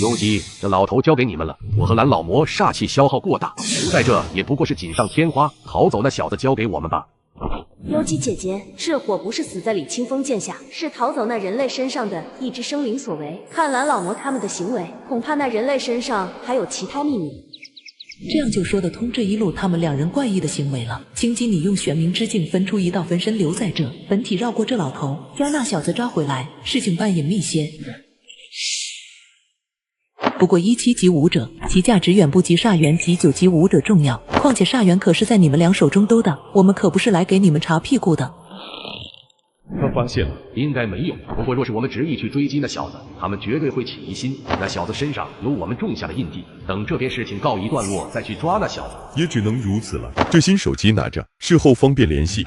幽姬，这老头交给你们了。我和蓝老魔煞气消耗过大，留在这也不过是锦上添花。逃走那小子交给我们吧。幽姬姐姐，赤火不是死在李清风剑下，是逃走那人类身上的一只生灵所为。看蓝老魔他们的行为，恐怕那人类身上还有其他秘密。这样就说得通这一路他们两人怪异的行为了。青姬，你用玄冥之境分出一道分身留在这，本体绕过这老头，将那小子抓回来，事情办隐秘些。不过17级武者，其价值远不及煞元及9级武者重要。况且煞元可是在你们俩手中兜的，我们可不是来给你们擦屁股的。他发现了，应该没有。不过若是我们执意去追击那小子，他们绝对会起疑心。那小子身上有我们种下的印记，等这边事情告一段落，再去抓那小子，也只能如此了。这新手机拿着，事后方便联系。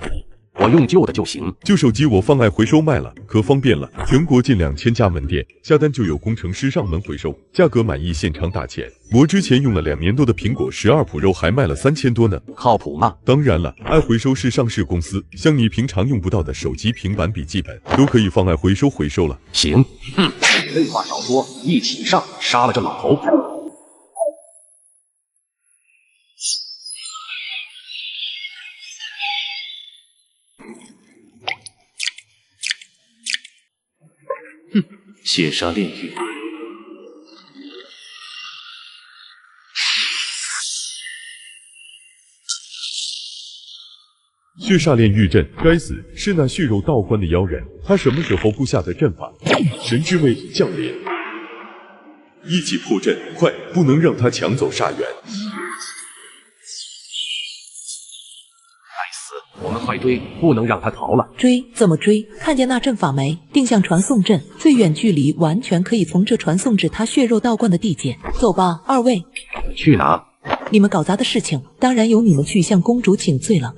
我用旧的就行。旧手机我放爱回收卖了，可方便了。全国近2000家门店，下单就有工程师上门回收，价格满意现场打钱。我之前用了2年多的苹果12 Pro 还卖了3000多呢，靠谱吗？当然了，爱回收是上市公司，像你平常用不到的手机、平板、笔记本都可以放爱回收了。行，废话少说，一起上，杀了这老头。血杀炼狱，血煞炼狱阵，该死，是那血肉道观的妖人，他什么时候布下的阵法？神之威降临，一起破阵，快，不能让他抢走煞元。我们快追，不能让他逃了。追？怎么追？看见那阵法没？定向传送阵，最远距离完全可以从这传送至他血肉道观的地界。走吧，二位。去哪？你们搞砸的事情，当然由你们去向公主请罪了。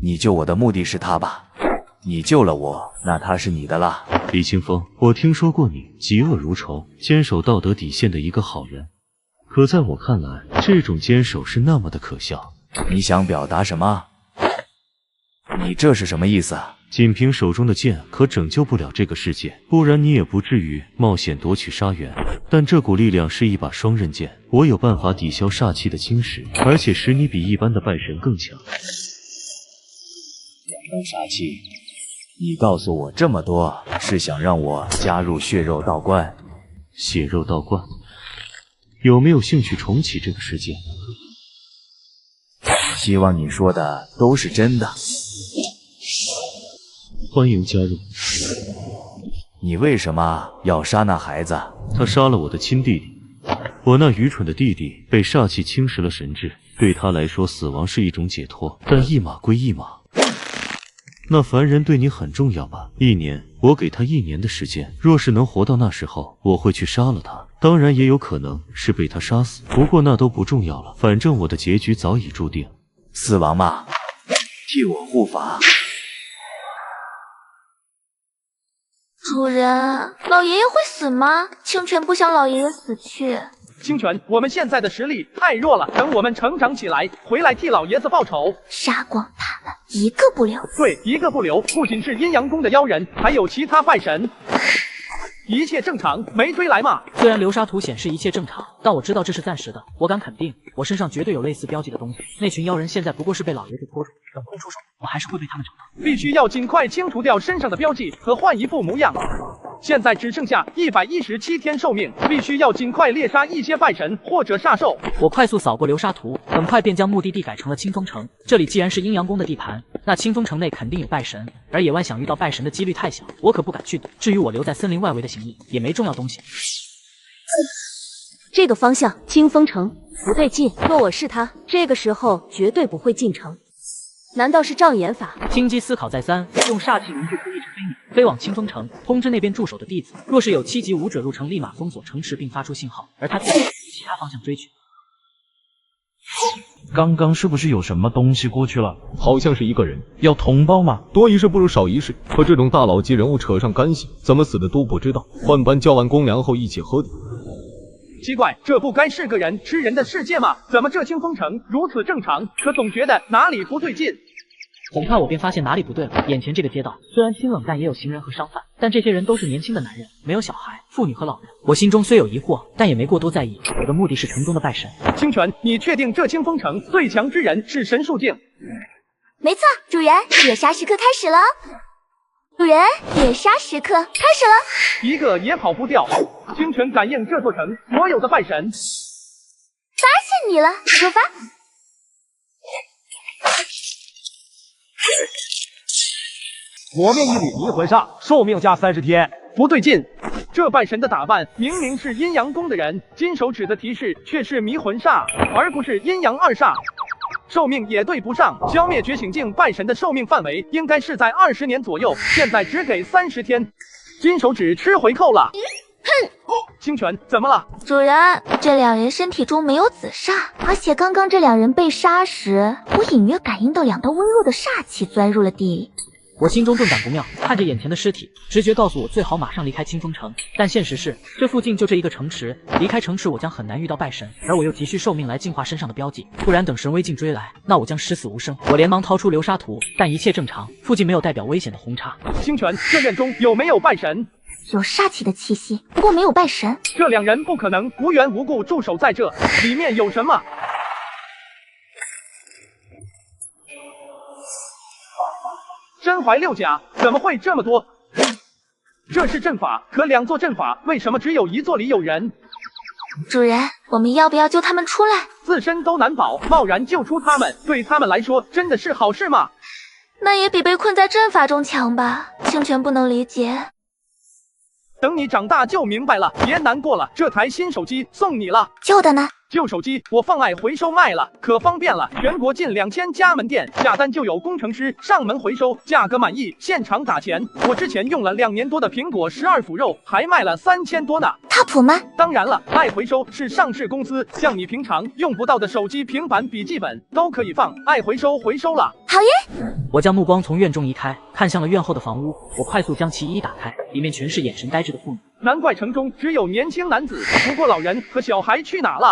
你救我的目的是他吧？你救了我，那它是你的了。李清风，我听说过你嫉恶如仇，坚守道德底线的一个好人。可在我看来，这种坚守是那么的可笑。你想表达什么？你这是什么意思啊？仅凭手中的剑可拯救不了这个世界，不然你也不至于冒险夺取沙源。但这股力量是一把双刃剑，我有办法抵消煞气的侵蚀，而且使你比一般的拜神更强。煞气，你告诉我这么多，是想让我加入血肉道观？血肉道观，有没有兴趣重启这个世界？希望你说的都是真的。欢迎加入。你为什么要杀那孩子？他杀了我的亲弟弟，我那愚蠢的弟弟被煞气侵蚀了神智，对他来说死亡是一种解脱，但一码归一码。那凡人对你很重要吧？1年，我给他1年的时间，若是能活到那时候，我会去杀了他。当然也有可能是被他杀死，不过那都不重要了，反正我的结局早已注定。四王嘛，替我护法。主人，老爷爷会死吗？清泉不想老爷爷死去。清泉，我们现在的实力太弱了，等我们成长起来，回来替老爷子报仇。杀光他们，一个不留。对，一个不留。不仅是阴阳宫的妖人，还有其他拜神。一切正常，没追来嘛。虽然流沙图显示一切正常，但我知道这是暂时的。我敢肯定，我身上绝对有类似标记的东西。那群妖人现在不过是被老爷子拖住，等空出手，我还是会被他们找到。必须要尽快清除掉身上的标记和换一副模样。现在只剩下117天寿命，必须要尽快猎杀一些拜神或者煞兽。我快速扫过流沙图，很快便将目的地改成了清风城。这里既然是阴阳宫的地盘，那清风城内肯定有拜神，而野外想遇到拜神的几率太小，我可不敢去赌。至于我留在森林外围的行李，也没重要东西。这个方向，清风城不对劲。若我是他，这个时候绝对不会进城。难道是障眼法？青姬思考再三，用煞气凝聚出一只飞鸟，飞往清风城，通知那边驻守的弟子，若是有7级武者入城，立马封锁城池并发出信号，而他自己从其他方向追去。刚刚是不是有什么东西过去了？好像是一个人。要同胞吗？多一事不如少一事，和这种大佬级人物扯上干系，怎么死的都不知道。换班交完公粮后一起喝点。奇怪，这不该是个人吃人的世界吗？怎么这清风城如此正常，可总觉得哪里不对劲。很快我便发现哪里不对了。眼前这个街道虽然清冷，但也有行人和商贩，但这些人都是年轻的男人，没有小孩、妇女和老人。我心中虽有疑惑，但也没过多在意。我的目的是城中的拜神。清泉，你确定这清风城最强之人是神树境？没错，主人，猎杀时刻开始了。主人，猎杀时刻开始了。一个也跑不掉。清泉感应这座城所有的拜神。发现你了，出发。磨灭一缕迷魂煞，寿命加30天。不对劲，这拜神的打扮明明是阴阳宫的人，金手指的提示却是迷魂煞，而不是阴阳2煞。寿命也对不上，消灭觉醒境拜神的寿命范围应该是在20年左右，现在只给30天。金手指吃回扣了。哼！清泉，怎么了？主人，这2人身体中没有紫煞，而且刚刚这2人被杀时，我隐约感应到2道温弱的煞气钻入了地里。我心中顿感不妙，看着眼前的尸体，直觉告诉我最好马上离开清风城。但现实是，这附近就这一个城池，离开城池我将很难遇到拜神，而我又急需寿命来净化身上的标记，不然等神威境追来，那我将十死无生。我连忙掏出流沙图，但一切正常，附近没有代表危险的红叉。清泉，这院中有没有拜神？有煞气的气息，不过没有拜神。这2人不可能无缘无故驻守在这，里面有什么？身怀6甲，怎么会这么多？这是阵法，可2座阵法为什么只有1座里有人？主人，我们要不要救他们出来？自身都难保，贸然救出他们，对他们来说真的是好事吗？那也比被困在阵法中强吧？清泉不能理解。等你长大就明白了，别难过了，这台新手机送你了。旧的呢？旧手机我放爱回收卖了，可方便了，全国近2000家门店，下单就有工程师上门回收，价格满意，现场打钱。我之前用了2年多的苹果12腐肉，还卖了3000多呢。靠谱吗？当然了，爱回收是上市公司，像你平常用不到的手机、平板、笔记本都可以放爱回收回收了。好耶！我将目光从院中移开，看向了院后的房屋。我快速将其一一打开，里面全是眼神呆滞的妇女。难怪城中只有年轻男子，不过老人和小孩去哪了？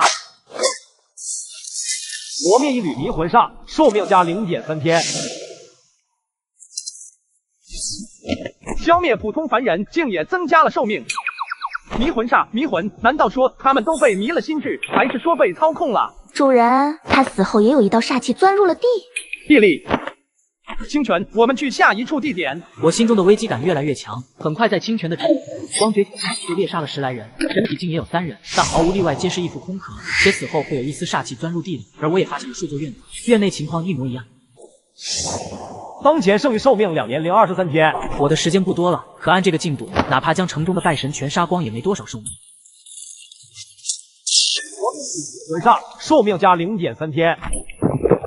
磨灭一缕迷魂煞，寿命加0.3天。消灭普通凡人，竟也增加了寿命。迷魂煞，迷魂，难道说他们都被迷了心智，还是说被操控了？主人，他死后也有一道煞气钻入了地里。清泉，我们去下一处地点。我心中的危机感越来越强，很快在清泉的指引光觉醒就猎杀了10来人，身体竟也有3人，但毫无例外皆是一副空壳，且死后会有一丝煞气钻入地里。而我也发现了数座院子，院内情况一模一样。当前剩余寿命2年零23天。我的时间不多了，可按这个进度，哪怕将城中的拜神全杀光，也没多少寿命。魂煞，寿命加0.3天。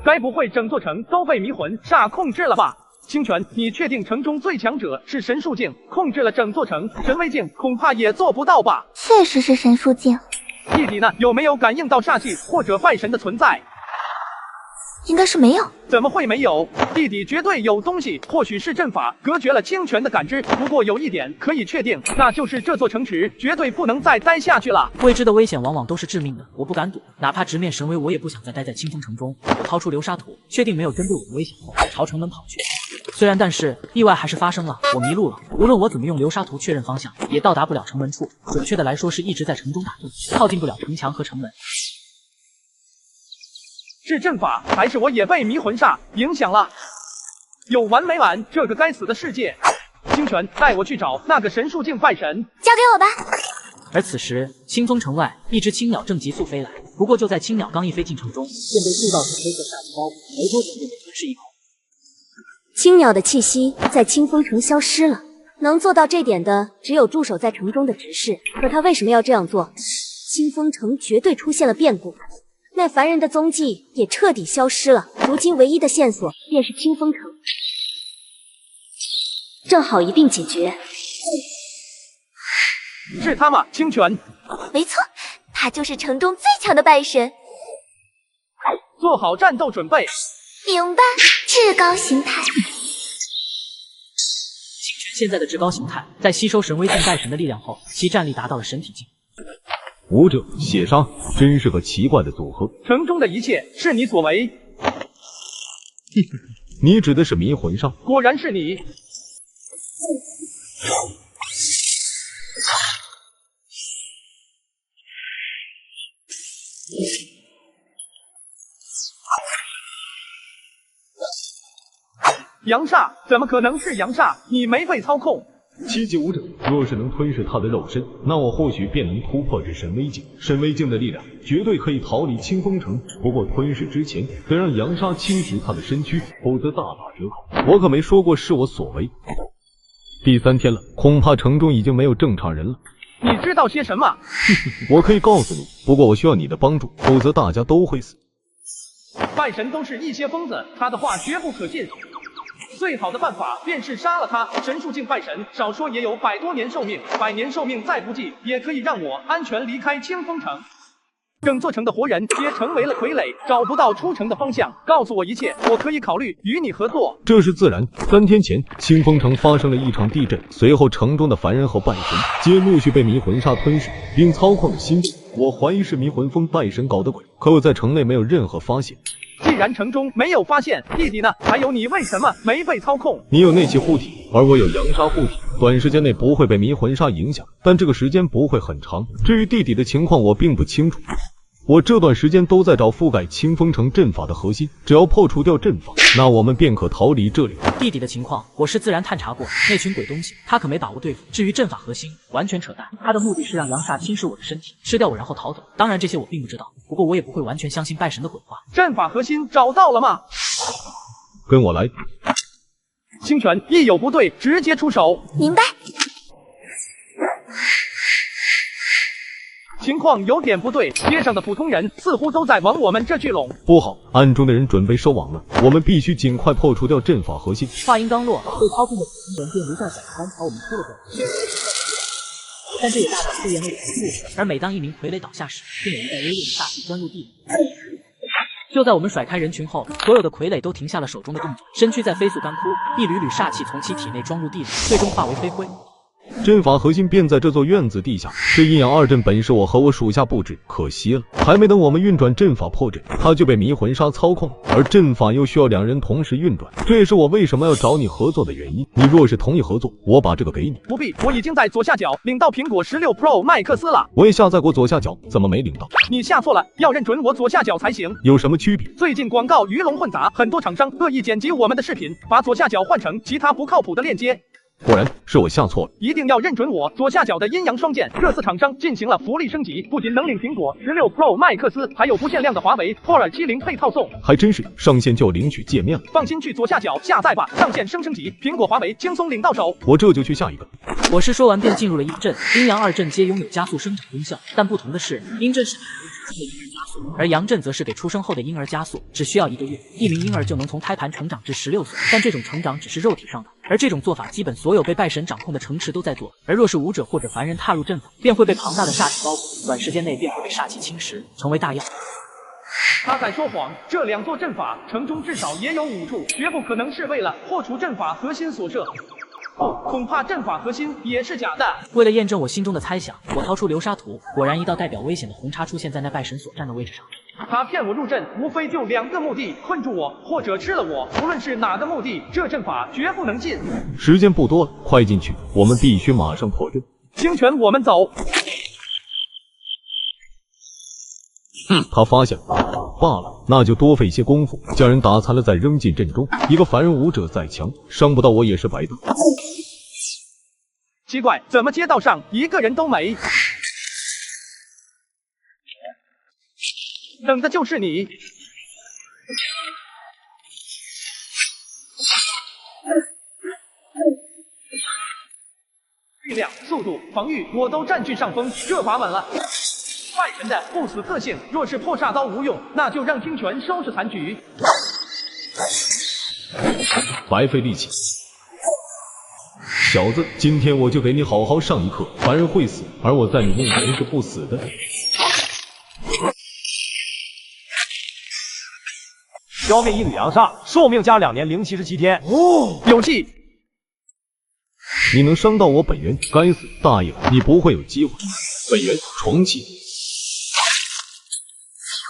该不会整座城都被迷魂煞控制了吧？清泉，你确定城中最强者是神树境控制了整座城？神威境恐怕也做不到吧？确实是神树境。弟弟呢？有没有感应到煞气或者拜神的存在？应该是没有。怎么会没有？弟弟绝对有东西，或许是阵法隔绝了清泉的感知。不过有一点可以确定，那就是这座城池绝对不能再待下去了。未知的危险往往都是致命的，我不敢赌，哪怕直面神威，我也不想再待在清风城中。我掏出流沙图，确定没有针对我的危险后，朝城门跑去。虽然但是意外还是发生了，我迷路了。无论我怎么用流沙图确认方向，也到达不了城门处。准确的来说，是一直在城中打转，靠近不了城墙和城门。是阵法，还是我也被迷魂煞影响了？有完没完？这个该死的世界！清泉，带我去找那个神树境拜神。交给我吧。而此时，清风城外，一只青鸟正急速飞来。不过就在青鸟刚一飞进城中，便被塑造成黑色煞气包裹，没多久便被吞噬一口。青鸟的气息在清风城消失了，能做到这点的只有驻守在城中的执事。可他为什么要这样做？清风城绝对出现了变故。那凡人的踪迹也彻底消失了，如今唯一的线索便是清风城，正好一并解决。是他吗？清泉？没错，他就是城中最强的拜神。做好战斗准备。明白。至高形态。清泉现在的至高形态，在吸收神威境拜神的力量后，其战力达到了神体境。武者血杀，真是个奇怪的组合。城中的一切是你所为。你指的是迷魂煞？果然是你。阳煞？怎么可能是阳煞？你没被操控。7级武者若是能吞噬他的肉身，那我或许便能突破至神威境。神威境的力量绝对可以逃离清风城，不过吞噬之前得让阳煞侵蚀他的身躯，否则大打折扣。我可没说过是我所为。第3天了，恐怕城中已经没有正常人了。你知道些什么？我可以告诉你，不过我需要你的帮助，否则大家都会死。拜神都是一些疯子，他的话绝不可信。最好的办法便是杀了他。神树境拜神，少说也有100多年寿命，100年寿命再不济，也可以让我安全离开清风城。整座城的活人皆成为了傀儡，找不到出城的方向。告诉我一切，我可以考虑与你合作。这是自然。3天前，清风城发生了一场地震，随后城中的凡人和拜神皆陆续被迷魂煞吞噬，并操控了心智。我怀疑是迷魂风拜神搞的鬼，可我在城内没有任何发现。既然城中没有发现，弟弟呢？还有你为什么没被操控？你有内气护体，而我有阳煞护体，短时间内不会被迷魂煞影响，但这个时间不会很长。至于弟弟的情况，我并不清楚。我这段时间都在找覆盖清风城阵法的核心，只要破除掉阵法，那我们便可逃离这里。弟弟的情况，我是自然探查过，那群鬼东西，他可没把握对付。至于阵法核心，完全扯淡。他的目的是让阳煞侵蚀我的身体，吃掉我，然后逃走。当然这些我并不知道，不过我也不会完全相信拜神的鬼话。阵法核心找到了吗？跟我来。清泉，一有不对，直接出手。明白。情况有点不对，街上的普通人似乎都在往我们这聚拢。不好，暗中的人准备收网了，我们必须尽快破除掉阵法核心。话音刚落，被操控的普通人便如下小船朝我们扑了过来。但这也大大拖延了我的步伐。而每当一名傀儡倒下时，便有一带微弱的煞气钻入地里。就在我们甩开人群后，所有的傀儡都停下了手中的动作，身躯在飞速干枯，一缕缕煞气从其体内装入地里，最终化为飞灰。阵法核心便在这座院子地下，这阴阳二阵本是我和我属下布置，可惜了，还没等我们运转阵法破阵，他就被迷魂砂操控，而阵法又需要两人同时运转，这也是我为什么要找你合作的原因。你若是同意合作，我把这个给你。不必，我已经在左下角领到苹果16 Pro Max 了。我也下载过左下角，怎么没领到？你下错了，要认准我左下角才行。有什么区别？最近广告鱼龙混杂，很多厂商恶意剪辑我们的视频，把左下角换成其他不靠谱的链接。果然是我下错了，一定要认准我左下角的阴阳双剑。这次厂商进行了福利升级，不仅能领苹果16 Pro Max， 还有不限量的华为 Polar 70配套送。还真是上线就要领取界面了。放心，去左下角下载吧，上线升级，苹果华为轻松领到手。我这就去下一个。我是说完便进入了阴阵，阴阳二阵皆拥有加速生长功效，但不同的是，阴阵是给婴儿加速，而阳阵则是给出生后的婴儿加速，只需要1个月，一名婴儿就能从胎盘成长至16岁。但这种成长只是肉体上的，而这种做法基本所有被拜神掌控的城池都在做。而若是武者或者凡人踏入阵法，便会被庞大的煞气包裹，短时间内便会被煞气侵蚀，成为大药。他在说谎，这2座阵法城中至少也有5处，绝不可能是为了破除阵法核心所设。不，恐怕阵法核心也是假的。为了验证我心中的猜想，我掏出流沙图，果然一道代表危险的红叉出现在那拜神所站的位置上。他骗我入阵，无非就2个目的：困住我，或者吃了我。无论是哪个目的，这阵法绝不能进。时间不多了，快进去，我们必须马上破阵。清泉，我们走。他发现了，罢了，那就多费些功夫，将人打残了再扔进阵中。一个凡人武者再强，伤不到我也是白的。奇怪，怎么街道上一个人都没？等的就是你。力量、速度、防御，我都占据上风，这把稳了。拜神的不死特性，若是破煞刀无用，那就让清泉收拾残局。白费力气，小子，今天我就给你好好上一课。凡人会死，而我在你面前是不死的。消灭一缕阳煞，寿命加2年零77天。哦，有戏！你能伤到我本源，该死！大意了，你不会有机会。本源重启。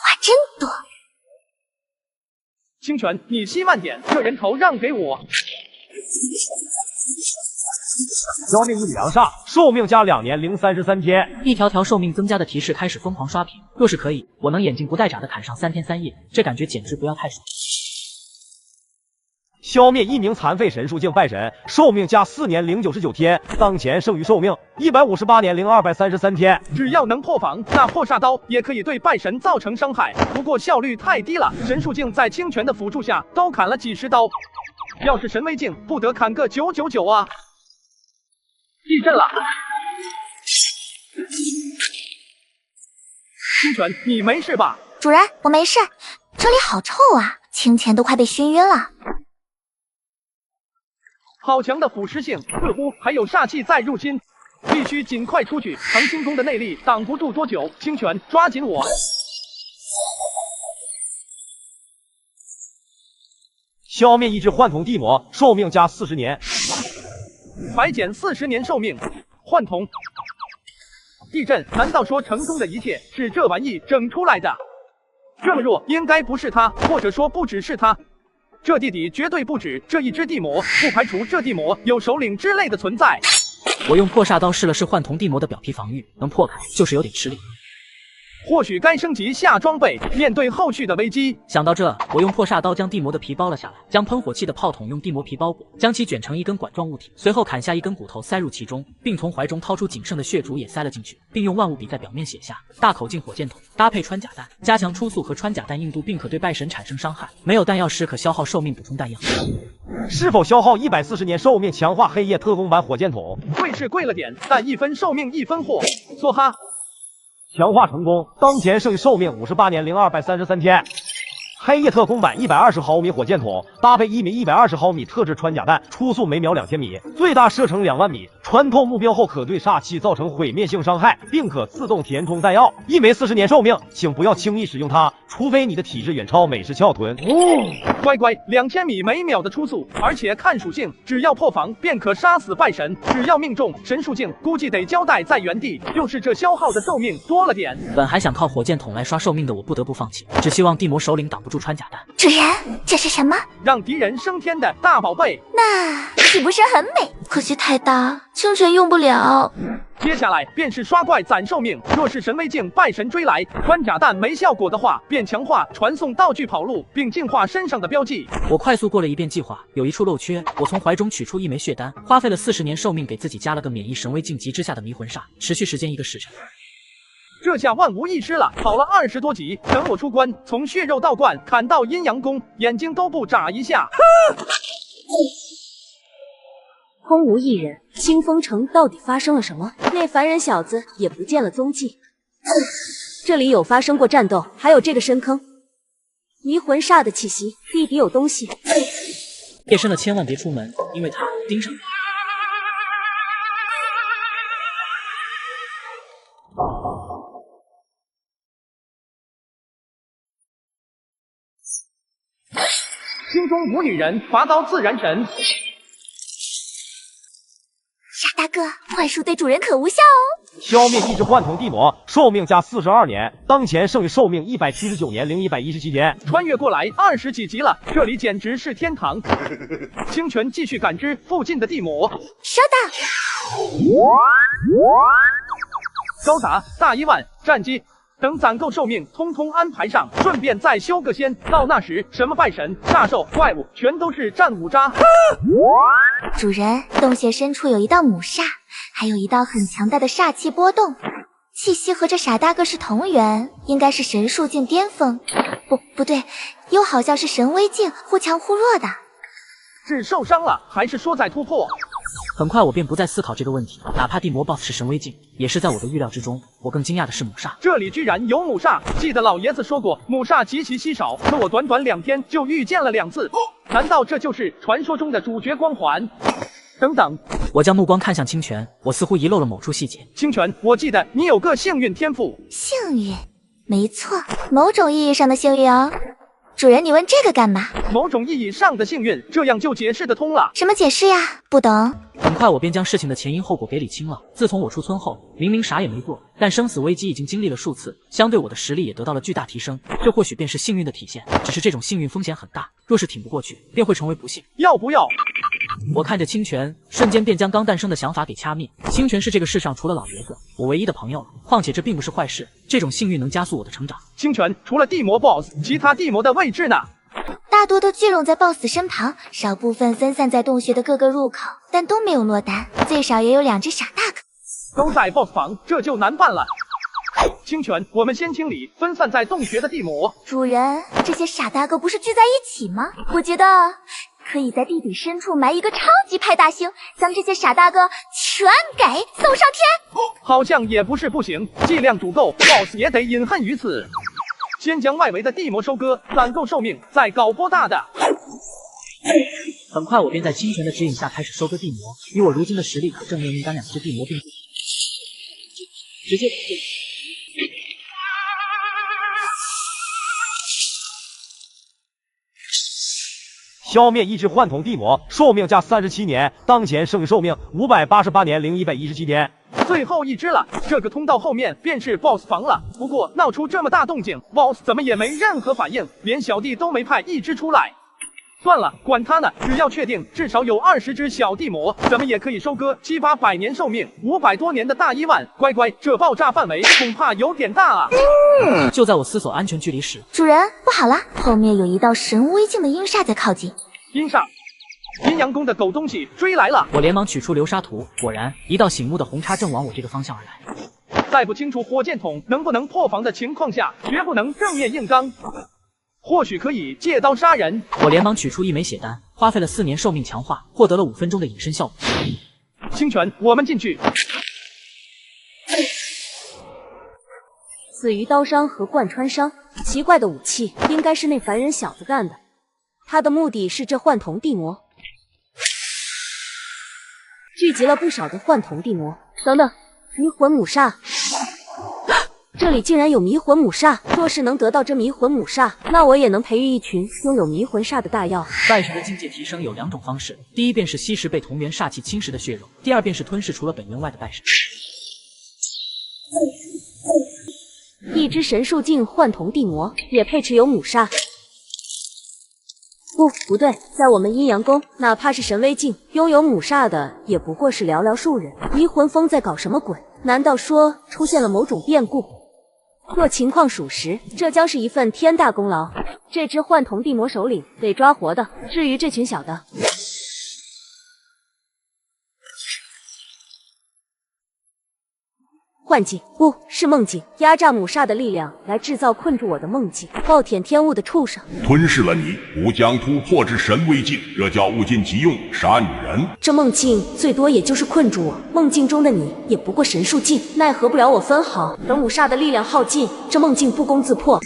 话真多。清泉，你息慢点，这人头让给我。消灭一缕阳煞，寿命加2年零33天。一条条寿命增加的提示开始疯狂刷屏。若是可以，我能眼睛不带眨的砍上3天3夜，这感觉简直不要太爽。消灭一名残废神树境拜神，寿命加4年零99天，当前剩余寿命158年零233天。只要能破防，那破煞刀也可以对拜神造成伤害，不过效率太低了。神树境在清泉的辅助下都砍了几十刀，要是神威境不得砍个999啊！地震了！清泉，你没事吧？主人，我没事。这里好臭啊，清泉都快被熏晕了。好强的腐蚀性，似乎还有煞气在入侵，必须尽快出去。长清宫的内力挡不住多久，清泉，抓紧我！消灭一只幻瞳地魔，寿命加40年。白减40年寿命，幻瞳。地震，难道说城中的一切是这玩意整出来的？这么弱，应该不是他，或者说不只是他。这地底绝对不止这一只地魔，不排除这地魔有首领之类的存在。我用破煞刀试了试幻瞳地魔的表皮防御，能破开，就是有点吃力。或许该升级下装备，面对后续的危机。想到这，我用破煞刀将地魔的皮剥了下来，将喷火器的炮筒用地魔皮包裹，将其卷成一根管状物体，随后砍下一根骨头塞入其中，并从怀中掏出仅剩的血烛也塞了进去，并用万物笔在表面写下大口径火箭筒，搭配穿甲弹，加强初速和穿甲弹硬度，并可对拜神产生伤害。没有弹药时可消耗寿命补充弹药。是否消耗140年寿命强化黑夜特工版火箭筒？贵是贵了点，但1分寿命1分货。梭哈。强化成功，当前剩余寿命58年0233天。黑夜特供版120毫米火箭筒，搭配1枚120毫米特制穿甲弹，初速每秒2000米，最大射程2万米。穿透目标后可对煞气造成毁灭性伤害，并可自动填充弹药。1枚40年寿命，请不要轻易使用它，除非你的体质远超美式翘臀。乖乖，2000米每秒的初速，而且看属性，只要破防便可杀死拜神，只要命中神属性，估计得交代在原地，就是这消耗的寿命多了点。本还想靠火箭筒来刷寿命的我不得不放弃，只希望地魔首领挡不住穿甲弹。主人，这是什么？让敌人升天的大宝贝，那岂不是很美？可惜太大，清泉用不了。接下来便是刷怪攒寿命，若是神威镜拜神追来，穿甲弹没效果的话，便强化传送道具跑路，并净化身上的标记。我快速过了一遍计划，有一处漏缺，我从怀中取出1枚血丹，花费了40年寿命给自己加了个免疫神威镜级之下的迷魂煞，持续时间1个时辰。这下万无一失了，跑了20多级，等我出关，从血肉道观砍到阴阳宫，眼睛都不眨一下。空无一人，清风城到底发生了什么？那凡人小子也不见了踪迹。这里有发生过战斗，还有这个深坑，迷魂煞的气息，地底有东西。夜深了，千万别出门，因为他盯上你。心中无女人，拔刀自然神。傻大哥，幻术对主人可无效哦。消灭意志幻筒地魔，寿命加42年，当前剩余寿命179年117天。穿越过来20几级了，这里简直是天堂。清泉继续感知附近的地魔。收到。高达大1万战机。等攒够寿命，通通安排上，顺便再修个仙。到那时，什么拜神、煞兽、怪物，全都是战五渣。主人，洞穴深处有一道母煞，还有一道很强大的煞气波动。气息和这傻大哥是同源，应该是神术境巅峰。不对，又好像是神威境，忽强忽弱的。是受伤了，还是说在突破？很快我便不再思考这个问题，哪怕地魔 BOSS 是神威境，也是在我的预料之中。我更惊讶的是母煞，这里居然有母煞。记得老爷子说过，母煞极其稀少，可我短短2天就遇见了2次。难道这就是传说中的主角光环？等等，我将目光看向清泉，我似乎遗漏了某处细节。清泉，我记得你有个幸运天赋。幸运？没错，某种意义上的幸运哦。主人，你问这个干嘛？某种意义上的幸运，这样就解释得通了。什么解释呀？不懂。很快我便将事情的前因后果给理清了。自从我出村后，明明啥也没做，但生死危机已经经历了数次，相对我的实力也得到了巨大提升。这或许便是幸运的体现，只是这种幸运风险很大，若是挺不过去，便会成为不幸。要不要？我看着清泉，瞬间便将刚诞生的想法给掐灭。清泉是这个世上除了老爷子，我唯一的朋友了。况且这并不是坏事，这种幸运能加速我的成长。清泉，除了地魔 BOSS， 其他地魔的位置呢？大多都聚拢在 BOSS 身旁，少部分分散在洞穴的各个入口，但都没有落单，最少也有2只傻大哥。都在 BOSS 房，这就难办了。清泉，我们先清理分散在洞穴的地魔。主人，这些傻大哥不是聚在一起吗？我觉得可以在地底深处埋一个超级派大星，将这些傻大哥全给送上天。好像也不是不行，剂量足够 ，BOSS 也得饮恨于此。先将外围的地魔收割，攒够寿命，再搞波大的。很快我便在清泉的指引下开始收割地魔，以我如今的实力，可正面硬刚2只地魔并直接消灭意志幻筒地魔，寿命加37年，当前剩余寿命588年117天。最后一只了，这个通道后面便是 BOSS 房了。不过闹出这么大动静 ，BOSS 怎么也没任何反应，连小弟都没派一只出来。算了，管他呢，只要确定至少有20只小地魔，怎么也可以收割700-800年寿命，500多年的大1万。乖乖，这爆炸范围恐怕有点大啊！就在我思索安全距离时，主人，不好了，后面有一道神威境的阴煞在靠近。阴煞。阴阳宫的狗东西追来了，我连忙取出流沙图，果然一道醒目的红叉正往我这个方向而来。在不清楚火箭筒能不能破防的情况下，绝不能正面硬刚。或许可以借刀杀人。我连忙取出1枚血丹，花费了4年寿命强化，获得了5分钟的隐身效果。清泉，我们进去。死于刀伤和贯穿伤。奇怪的武器，应该是那凡人小子干的。他的目的是这幻瞳地魔。聚集了不少的幻瞳地魔。等等，迷魂母煞。这里竟然有迷魂母煞，若是能得到这迷魂母煞，那我也能培育一群拥有迷魂煞的大妖。拜神的境界提升有2种方式，第一便是吸食被同源煞气侵蚀的血肉，第二便是吞噬除了本源外的拜神。一只神树境幻瞳地魔也配持有母煞。不对，在我们阴阳宫，哪怕是神威境，拥有母煞的也不过是寥寥数人。迷魂峰在搞什么鬼？难道说出现了某种变故？若情况属实，这将是一份天大功劳。这只幻瞳地魔首领得抓活的。至于这群小的，幻境不是梦境，压榨母煞的力量来制造困住我的梦境。暴殄天物的畜生，吞噬了你，吾将突破至神威境，这叫物尽其用，杀女人。这梦境最多也就是困住我，梦境中的你也不过神术境，奈何不了我分毫。等母煞的力量耗尽，这梦境不攻自破。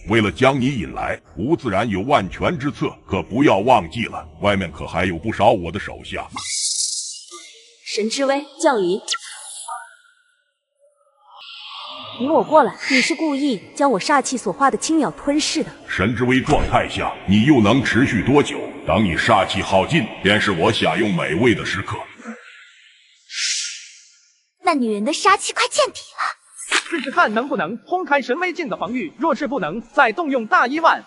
为了将你引来，吾自然有万全之策，可不要忘记了，外面可还有不少我的手下。神之威降临。引我过来，你是故意将我煞气所化的青鸟吞噬的。神之威状态下，你又能持续多久？当你煞气耗尽，便是我享用美味的时刻。那女人的杀气快见底了，试试看能不能轰开神威境的防御。若是不能，再动用大1万。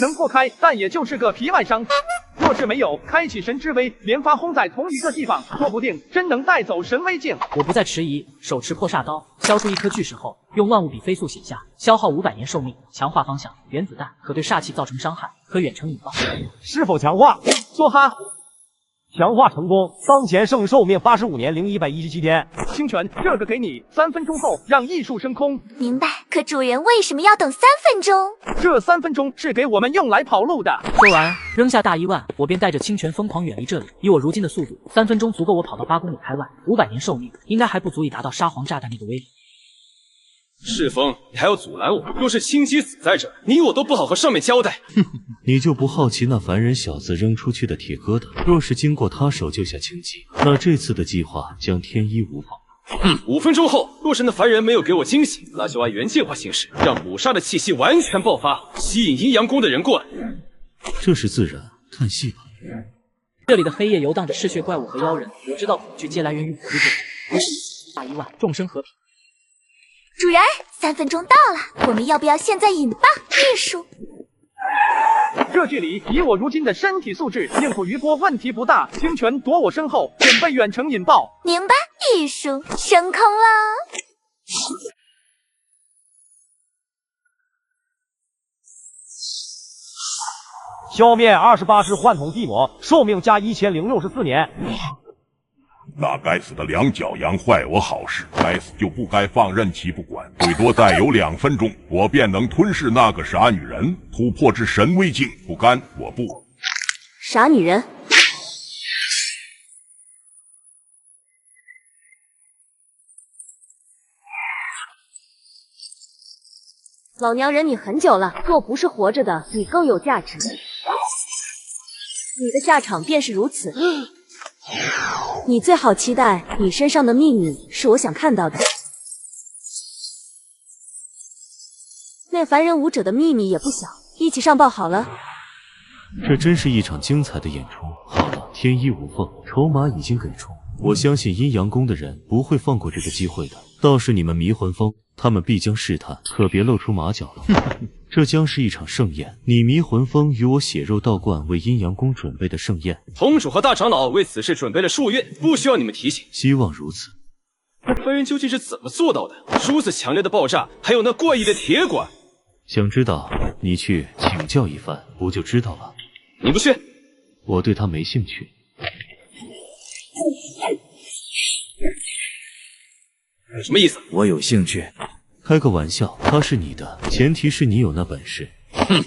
能破开，但也就是个皮外伤。若是没有开启神之威，连发轰在同一个地方，说不定真能带走神威境。我不再迟疑，手持破煞刀，削出一颗巨石后，用万物笔飞速写下：消耗500年寿命，强化方向，原子弹可对煞气造成伤害，可远程引爆。是否强化？梭哈。强化成功，当前剩余寿命85年0117天。清泉，这个给你，3分钟后让异术升空。明白。可主人为什么要等3分钟？这3分钟是给我们用来跑路的。说完，扔下大1万，我便带着清泉疯狂远离这里。以我如今的速度，3分钟足够我跑到8公里开外。500年寿命，应该还不足以达到沙皇炸弹那个威力。世风，你还要阻拦我？若是清溪死在这儿，你我都不好和上面交代。你就不好奇那凡人小子扔出去的铁疙瘩，若是经过他手救下清溪，那这次的计划将天衣无缝。5分钟后，若是那凡人没有给我惊喜，那就按原计划行事，让母煞的气息完全爆发，吸引阴阳宫的人过来。这是自然，看戏吧。这里的黑夜游荡着嗜血怪物和妖人，我知道恐惧皆来源于火力不足。大1万，众生和平。主人，3分钟到了，我们要不要现在引爆艺术？这距离，以我如今的身体素质，应付余波问题不大。清泉躲我身后，准备远程引爆。明白，艺术升空了。消灭28只幻瞳地魔，寿命加1064年。那该死的两脚羊坏我好事，该死就不该放任其不管。最多再有2分钟，我便能吞噬那个傻女人，突破至神威境。不干，我不。傻女人。老娘忍你很久了，若不是活着的，你更有价值。你的下场便是如此。你最好期待你身上的秘密是我想看到的。那凡人武者的秘密也不小，一起上报好了。这真是一场精彩的演出。好了，天衣无缝，筹码已经给出，我相信阴阳宫的人不会放过这个机会的。倒是你们迷魂峰，他们必将试探，可别露出马脚了。这将是一场盛宴，你迷魂峰与我血肉道观为阴阳宫准备的盛宴。宗主和大长老为此事准备了数月，不需要你们提醒。希望如此。那凡人究竟是怎么做到的？如此强烈的爆炸，还有那怪异的铁管。想知道，你去请教一番，不就知道了？你不去？我对他没兴趣。什么意思？我有兴趣。开个玩笑，他是你的，前提是你有那本事。哼！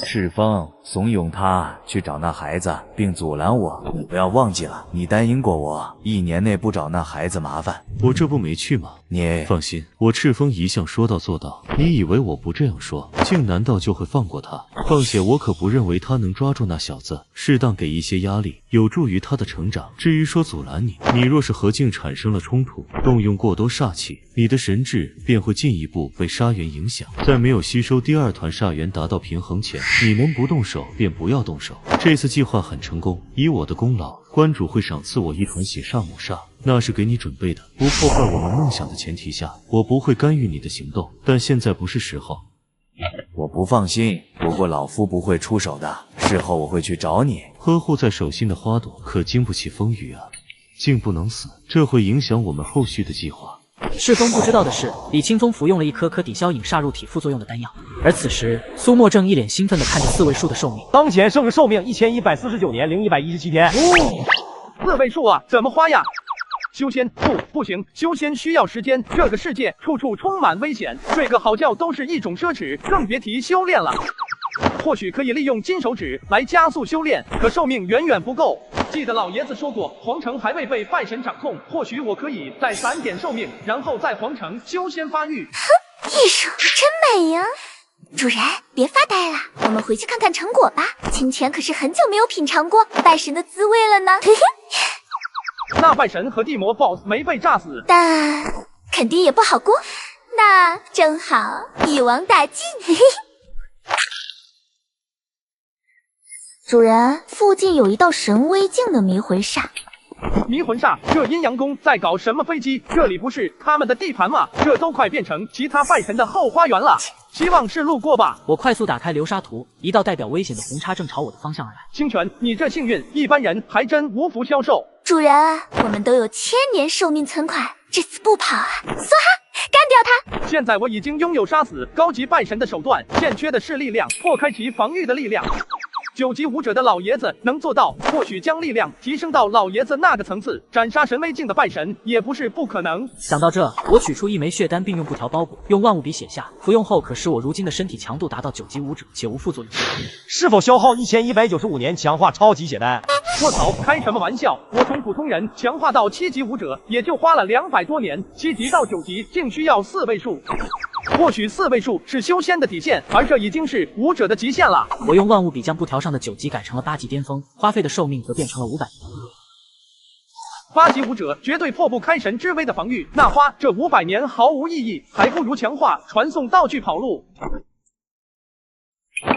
赤峰怂恿他去找那孩子，并阻拦我。你不要忘记了，你答应过我，1年内不找那孩子麻烦。我这不没去吗？你放心，我赤峰一向说到做到。你以为我不这样说，静难道就会放过他？况且我可不认为他能抓住那小子，适当给一些压力，有助于他的成长。至于说阻拦你，你若是和静产生了冲突，动用过多煞气，你的神智便会进一步被煞元影响。在没有吸收第2团煞元达到平衡前，你能不动手便不要动手。这次计划很成功，以我的功劳，关主会赏赐我1团血煞母煞，那是给你准备的。不破坏我们梦想的前提下，我不会干预你的行动，但现在不是时候。我不放心，不过老夫不会出手的，事后我会去找你。呵护在手心的花朵可经不起风雨啊，静不能死，这会影响我们后续的计划。世峰不知道的是，李青宗服用了一颗可抵消引煞入体副作用的丹药，而此时苏沫正一脸兴奋地看着4位数的寿命，当前剩余寿命1149年零117天。4位数啊，怎么花呀？修仙不行，修仙需要时间，这个世界处处充满危险，睡个好觉都是一种奢侈，更别提修炼了。或许可以利用金手指来加速修炼，可寿命远远不够。记得老爷子说过，皇城还未被拜神掌控，或许我可以再攒点寿命，然后在皇城修仙发育。艺术真美呀！主人，别发呆了，我们回去看看成果吧。清泉可是很久没有品尝过拜神的滋味了呢。嘿嘿。那拜神和地魔 BOSS 没被炸死，但肯定也不好过。那正好一网打尽。嘿嘿。主人，附近有一道神威境的迷魂煞。迷魂煞，这阴阳宫在搞什么飞机？这里不是他们的地盘吗？这都快变成其他拜神的后花园了。希望是路过吧。我快速打开流沙图，一道代表危险的红叉正朝我的方向而来。清泉，你这幸运，一般人还真无福消受。主人，我们都有1000年寿命存款，这次不跑啊！梭哈，干掉他！现在我已经拥有杀死高级拜神的手段，欠缺的是力量，破开其防御的力量。9级武者的老爷子能做到，或许将力量提升到老爷子那个层次，斩杀神威境的拜神也不是不可能。想到这，我取出1枚血丹，并用布条包裹，用万物笔写下，服用后可使我如今的身体强度达到9级武者，且无副作用。是否消耗1195年强化超级血丹？卧槽，开什么玩笑！我从普通人强化到7级武者，也就花了200多年，7级到9级竟需要4位数。或许4位数是修仙的底线，而这已经是武者的极限了。我用万物笔将布条上的9级改成了8级巅峰，花费的寿命则变成了500年。8级武者绝对破不开神之威的防御，那花这500年毫无意义，还不如强化传送道具跑路。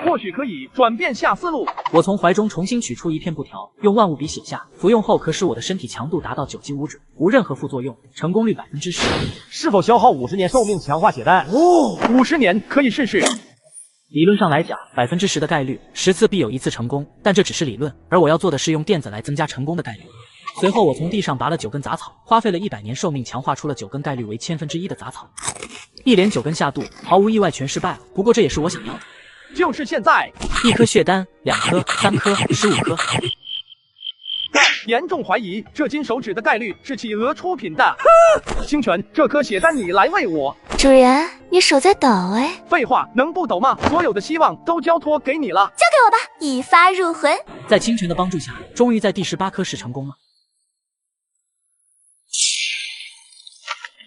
或许可以转变下思路。我从怀中重新取出一片布条，用万物笔写下，服用后可使我的身体强度达到9级武者，无任何副作用，成功率10%。是否消耗50年寿命强化血丹？50年可以试试。理论上来讲，10%的概率，10次必有1次成功，但这只是理论，而我要做的是用电子来增加成功的概率。随后我从地上拔了9根杂草，花费了100年寿命强化出了9根概率为1/1000的杂草，一连9根下肚，毫无意外全失败了。不过这也是我想要的。就是现在，1颗血丹，2颗，3颗，15颗。严重怀疑这金手指的概率是企鹅出品的。清泉，这颗血丹你来喂我。主人，你手在抖哎。废话，能不抖吗？所有的希望都交托给你了。交给我吧，一发入魂。在清泉的帮助下，终于在第18颗试成功了。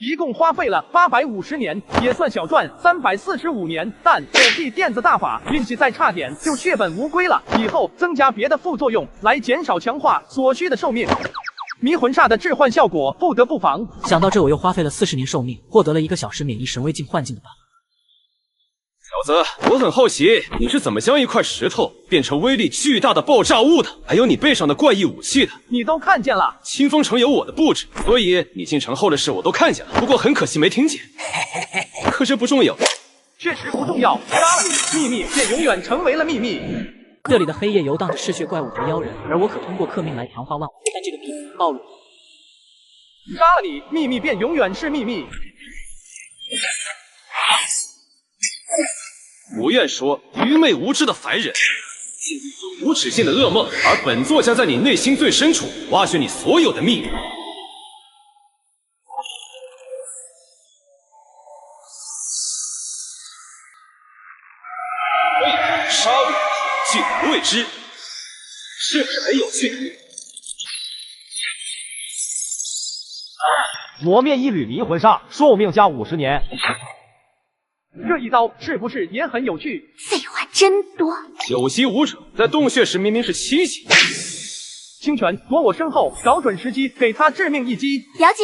一共花费了850年，也算小赚345年，但狗屁电子大法运气再差点就血本无归了。以后增加别的副作用来减少强化所需的寿命。迷魂煞的置换效果不得不防。想到这，我又花费了40年寿命，获得了1个小时免疫神威境幻境的办法。小子，我很好奇，你是怎么将一块石头变成威力巨大的爆炸物的？还有你背上的怪异武器的，你都看见了。清风城有我的布置，所以你进城后的事我都看见了，不过很可惜没听见。可这不重要，确实不重要。杀了你，秘密便永远成为了秘密。这里的黑夜游荡着嗜血怪物和妖人，而我可通过克命来强化万物，但这个秘密暴露。杀了你，秘密便永远是秘密。不愿说，愚昧无知的凡人，无止境的噩梦，而本座将在你内心最深处挖掘你所有的秘密。杀趣不未知，是不是很有趣？磨灭一缕离魂煞，寿命加50年。这一刀是不是也很有趣？废话真多。九级武者在洞穴时明明是7级。清泉躲我身后，找准时机给他致命一击。了解。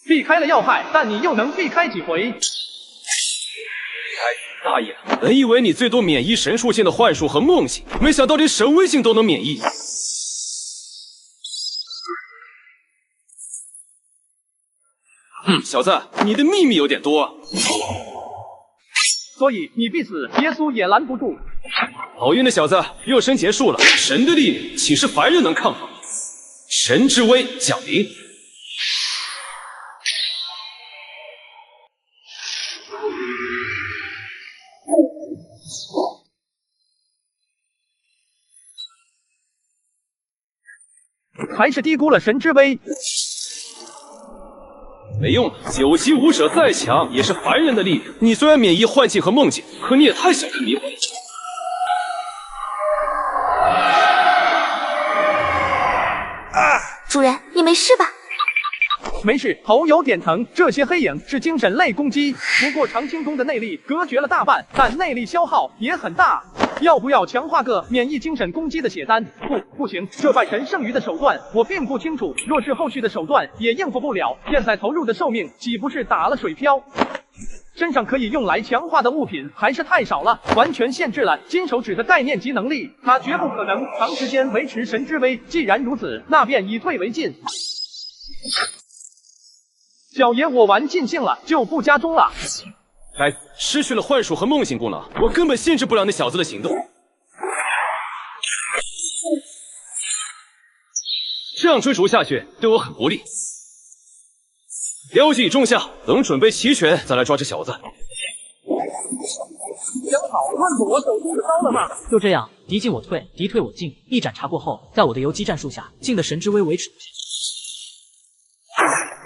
避开了要害，但你又能避开几回？大爷，本以为你最多免疫神术境的幻术和梦境，没想到连神威境都能免疫。小子，你的秘密有点多。所以你必死，耶稣也拦不住。好运的小子，热身结束了，神的力量岂是凡人能抗衡？神之威降临。还是低估了神之威。没用了，9级武者再强也是凡人的力量。你虽然免疫幻境和梦境，可你也太小看离魂了。主人，你没事吧？没事，头有点疼。这些黑影是精神类攻击，不过长青宫的内力隔绝了大半，但内力消耗也很大。要不要强化个免疫精神攻击的血单？不行，这拜神剩余的手段我并不清楚，若是后续的手段也应付不了，现在投入的寿命岂不是打了水漂？身上可以用来强化的物品还是太少了，完全限制了金手指的概念及能力，他绝不可能长时间维持神之威。既然如此，那便以退为进。小爷我玩尽兴了，就不加钟了。该死，失去了幻术和梦境功能，我根本限制不了那小子的行动。这样追逐下去，对我很不利。标记种下，等准备齐全再来抓这小子。想好问过我手中的刀了吗？就这样，敌进我退，敌退我进。一斩查过后，在我的游击战术下，进的神之威维持不下。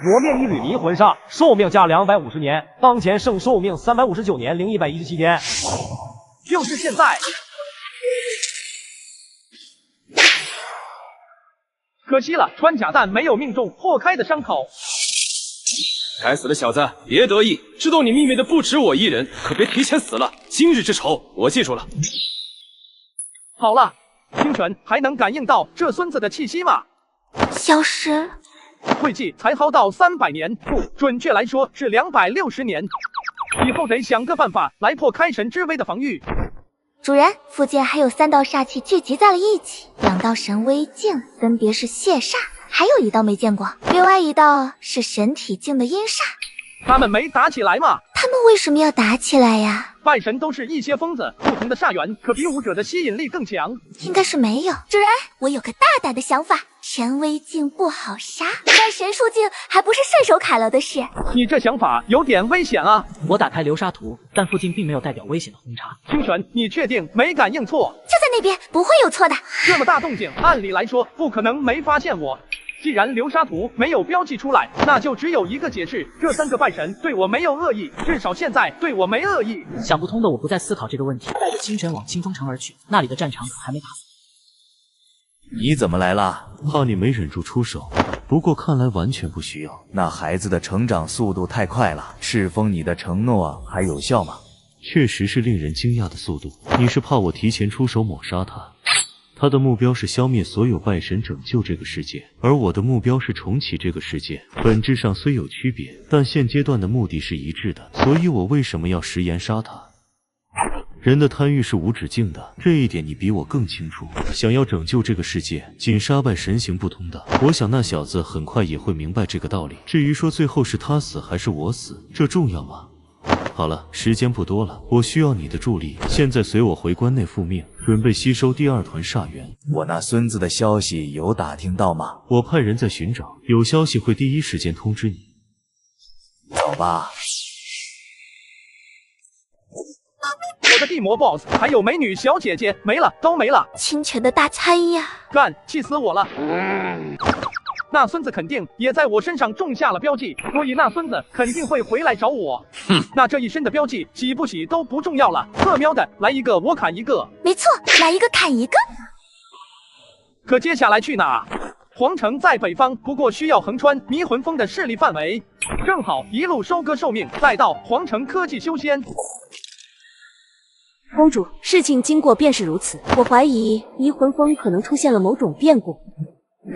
磨灭一缕离魂煞，寿命加250年，当前剩寿命359年零117天。就是现在。可惜了，穿甲弹没有命中破开的伤口。该死的小子，别得意，知道你秘密的不止我一人，可别提前死了。今日之仇，我记住了。好了，清泉还能感应到这孙子的气息吗？消失了。晦气才耗到300年，不，准确来说是260年。以后得想个办法来破开神之威的防御。主人，附近还有3道煞气聚集在了一起，2道神威境分别是血煞，还有1道没见过，另外1道是神体境的阴煞。他们没打起来吗？他们为什么要打起来呀？拜神都是一些疯子，不同的煞源可比武者的吸引力更强。应该是没有。主人，我有个大胆的想法，神威境不好杀，但神术境还不是顺手砍了的事。你这想法有点危险啊！我打开流沙图，但附近并没有代表危险的轰叉。清泉，你确定没感应错？就在那边，不会有错的。这么大动静，按理来说不可能没发现我。既然流沙图没有标记出来，那就只有一个解释：这3个拜神对我没有恶意，至少现在对我没恶意。想不通的我不再思考这个问题，带着清泉往清风城而去。那里的战场可还没打死。你怎么来了？怕你没忍住出手，不过看来完全不需要。那孩子的成长速度太快了，赤峰你的承诺还有效吗？确实是令人惊讶的速度。你是怕我提前出手抹杀他？他的目标是消灭所有拜神，拯救这个世界，而我的目标是重启这个世界。本质上虽有区别，但现阶段的目的是一致的，所以我为什么要食言杀他？人的贪欲是无止境的，这一点你比我更清楚。想要拯救这个世界，仅杀败神行不通的。我想那小子很快也会明白这个道理。至于说最后是他死还是我死，这重要吗？好了，时间不多了，我需要你的助力。现在随我回关内复命，准备吸收第2团煞元。我那孙子的消息有打听到吗？我派人在寻找，有消息会第一时间通知你。走吧。我的地魔 BOSS， 还有美女小姐姐，没了，都没了。清泉的大餐呀！干，气死我了！那孙子肯定也在我身上种下了标记，所以那孙子肯定会回来找我。那这一身的标记洗不洗都不重要了，特喵的，来一个我砍一个。没错，来一个砍一个。可接下来去哪？皇城在北方，不过需要横穿迷魂峰的势力范围，正好一路收割寿命，再到皇城科技修仙。公主，事情经过便是如此，我怀疑迷魂峰可能出现了某种变故。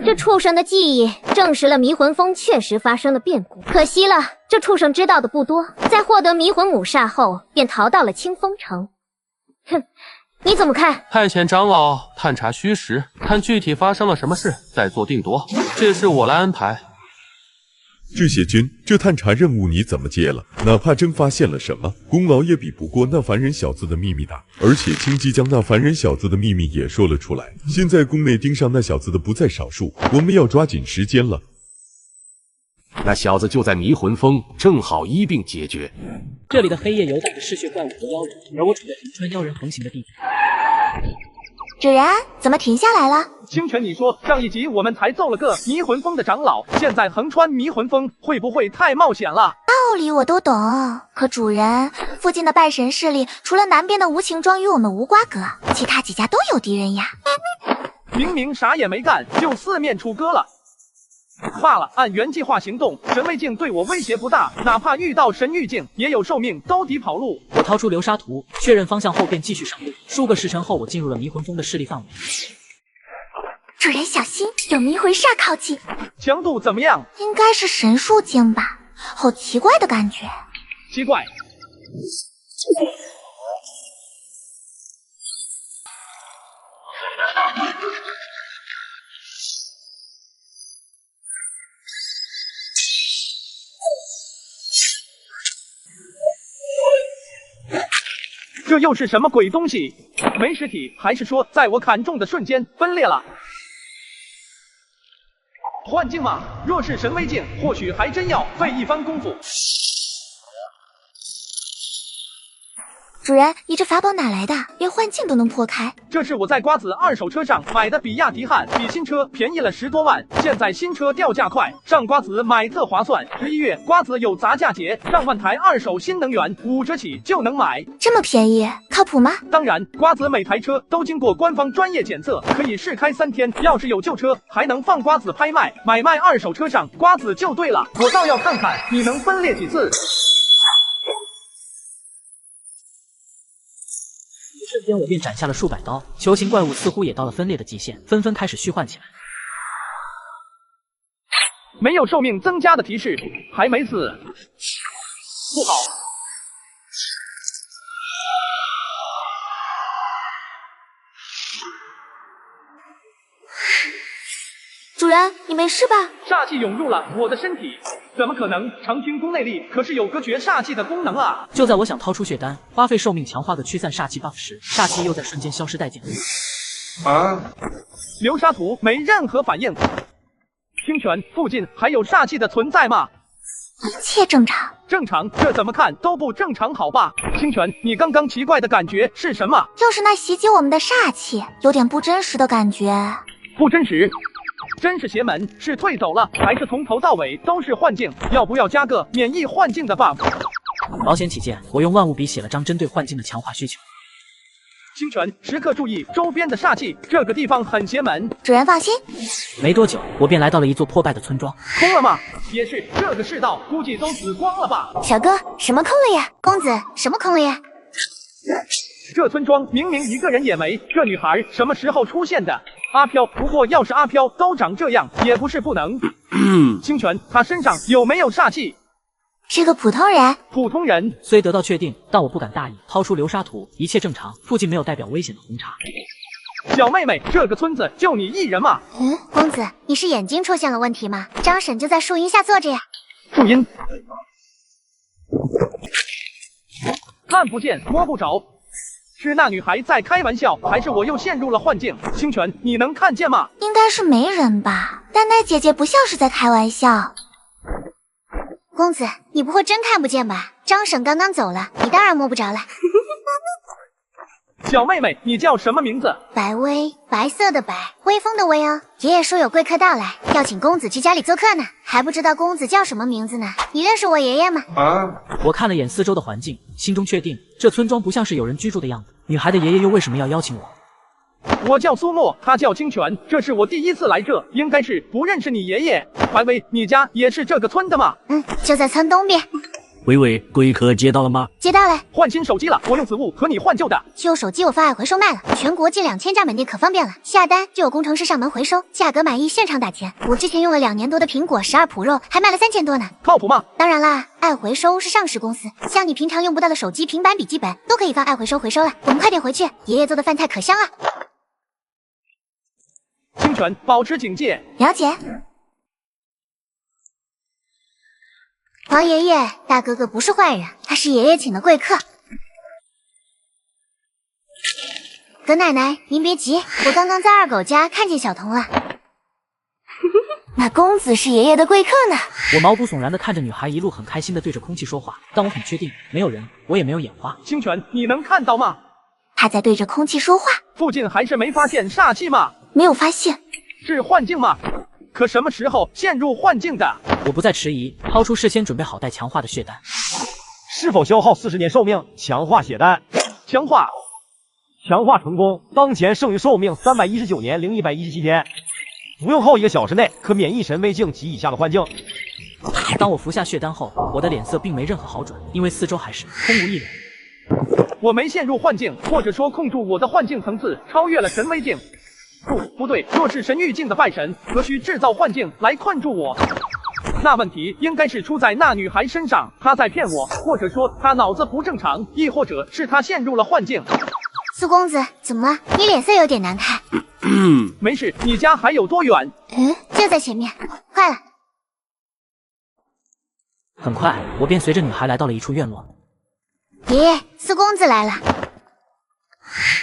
这畜生的记忆证实了迷魂峰确实发生了变故，可惜了，这畜生知道的不多，在获得迷魂母煞后，便逃到了清风城。哼，你怎么看？派遣长老探查虚实，看具体发生了什么事，再做定夺，这事我来安排。智邪君，这探查任务你怎么接了？哪怕真发现了什么，功劳也比不过那凡人小子的秘密大。而且青姬将那凡人小子的秘密也说了出来，现在宫内盯上那小子的不在少数，我们要抓紧时间了。那小子就在迷魂峰，正好一并解决。这里的黑夜游荡着嗜血怪物和妖人，而我处在横穿妖人横行的地方。芷然，怎么停下来了？清泉，你说上一集我们才揍了个迷魂峰的长老，现在横穿迷魂峰，会不会太冒险了？道理我都懂，可主人，附近的拜神势力除了南边的无情庄与我们无瓜葛，其他几家都有敌人呀。明明啥也没干，就四面楚歌了。罢了，按原计划行动，神威镜对我威胁不大，哪怕遇到神域镜，也有寿命，都得跑路。我掏出流沙图，确认方向后便继续上路。数个时辰后，我进入了迷魂峰的势力范围。主人小心，有迷魂煞靠近。强度怎么样？应该是神术镜吧，好奇怪的感觉。奇怪。这又是什么鬼东西？没实体，还是说在我砍中的瞬间分裂了？幻境吗？若是神威镜，或许还真要费一番功夫。主人，你这法宝哪来的？连幻境都能破开？这是我在瓜子二手车上买的比亚迪汉，比新车便宜了10多万。现在新车掉价快，上瓜子买特划算。11月瓜子有砸价节，上万台二手新能源5折起就能买。这么便宜，靠谱吗？当然，瓜子每台车都经过官方专业检测，可以试开3天。要是有旧车，还能放瓜子拍卖。买卖二手车上瓜子就对了，我倒要看看你能分裂几次。瞬间我便斩下了数百刀，球形怪物似乎也到了分裂的极限，纷纷开始虚幻起来。没有寿命增加的提示，还没死，不好。主人，你没事吧？煞气涌入了我的身体，怎么可能？长青宫内力可是有隔绝煞气的功能啊！就在我想掏出血丹，花费寿命强化个驱散煞气 buff 时，煞气又在瞬间消失殆尽。流沙图没任何反应。清泉附近还有煞气的存在吗？一切正常。正常？这怎么看都不正常，好吧？清泉，你刚刚奇怪的感觉是什么？就是那袭击我们的煞气，有点不真实的感觉。不真实？真是邪门，是退走了，还是从头到尾都是幻境？要不要加个免疫幻境的 buff？ 保险起见，我用万物笔写了张针对幻境的强化需求。清泉，时刻注意周边的煞气，这个地方很邪门。主人放心。没多久，我便来到了一座破败的村庄。空了吗？也是，这个世道估计都死光了吧？小哥，什么空了呀？公子，什么空了呀？这村庄明明一个人也没，这女孩什么时候出现的？阿飘，不过要是阿飘都长这样，也不是不能。清泉，她身上有没有煞气？是个普通人。普通人虽得到确定，但我不敢大意。掏出流沙图，一切正常，附近没有代表危险的红茶。小妹妹，这个村子就你一人吗？公子，你是眼睛出现了问题吗？张婶就在树荫下坐着呀。树荫看不见摸不着。是那女孩在开玩笑，还是我又陷入了幻境？清泉，你能看见吗？应该是没人吧，但那姐姐不像是在开玩笑。公子，你不会真看不见吧？张婶刚刚走了，你当然摸不着了。小妹妹，你叫什么名字？白薇，白色的白，微风的微哦。爷爷说有贵客到来，要请公子去家里做客呢，还不知道公子叫什么名字呢？你认识我爷爷吗？我看了眼四周的环境，心中确定这村庄不像是有人居住的样子。女孩的爷爷又为什么要邀请我？我叫苏沫，他叫清泉，这是我第一次来这，应该是不认识你爷爷。白薇，你家也是这个村的吗？就在村东边。微微，贵客接到了吗？接到了。换新手机了，我用此物和你换旧的。旧手机我放爱回收卖了，全国近2000家门店，可方便了。下单就有工程师上门回收，价格满意现场打钱。我之前用了2年多的苹果12 Pro，还卖了3000多呢。靠谱吗？当然啦，爱回收是上市公司，像你平常用不到的手机、平板、笔记本都可以放爱回收回收了。我们快点回去，爷爷做的饭菜可香了。清泉，保持警戒。了解。王爷爷，大哥哥不是坏人，他是爷爷请的贵客。葛奶奶，您别急，我刚刚在二狗家看见小童了。那公子是爷爷的贵客呢。我毛骨悚然地看着女孩一路很开心地对着空气说话，但我很确定没有人，我也没有眼花。清泉，你能看到吗？他在对着空气说话。附近还是没发现煞气吗？没有发现。是幻境吗？可什么时候陷入幻境的？我不再迟疑，掏出事先准备好待强化的血丹。是否消耗40年寿命？强化血丹。强化成功，当前剩余寿命319年零117天，服用后1个小时内可免疫神威境及以下的幻境。当我服下血丹后，我的脸色并没任何好转，因为四周还是空无一人。我没陷入幻境，或者说控住我的幻境层次超越了神威境。不对，若是神域境的拜神，何须制造幻境来困住我？那问题应该是出在那女孩身上，她在骗我，或者说她脑子不正常，亦或者是她陷入了幻境。苏公子，怎么了？你脸色有点难看。没事，你家还有多远？就在前面，快了。很快，我便随着女孩来到了一处院落。爷爷，苏公子来了。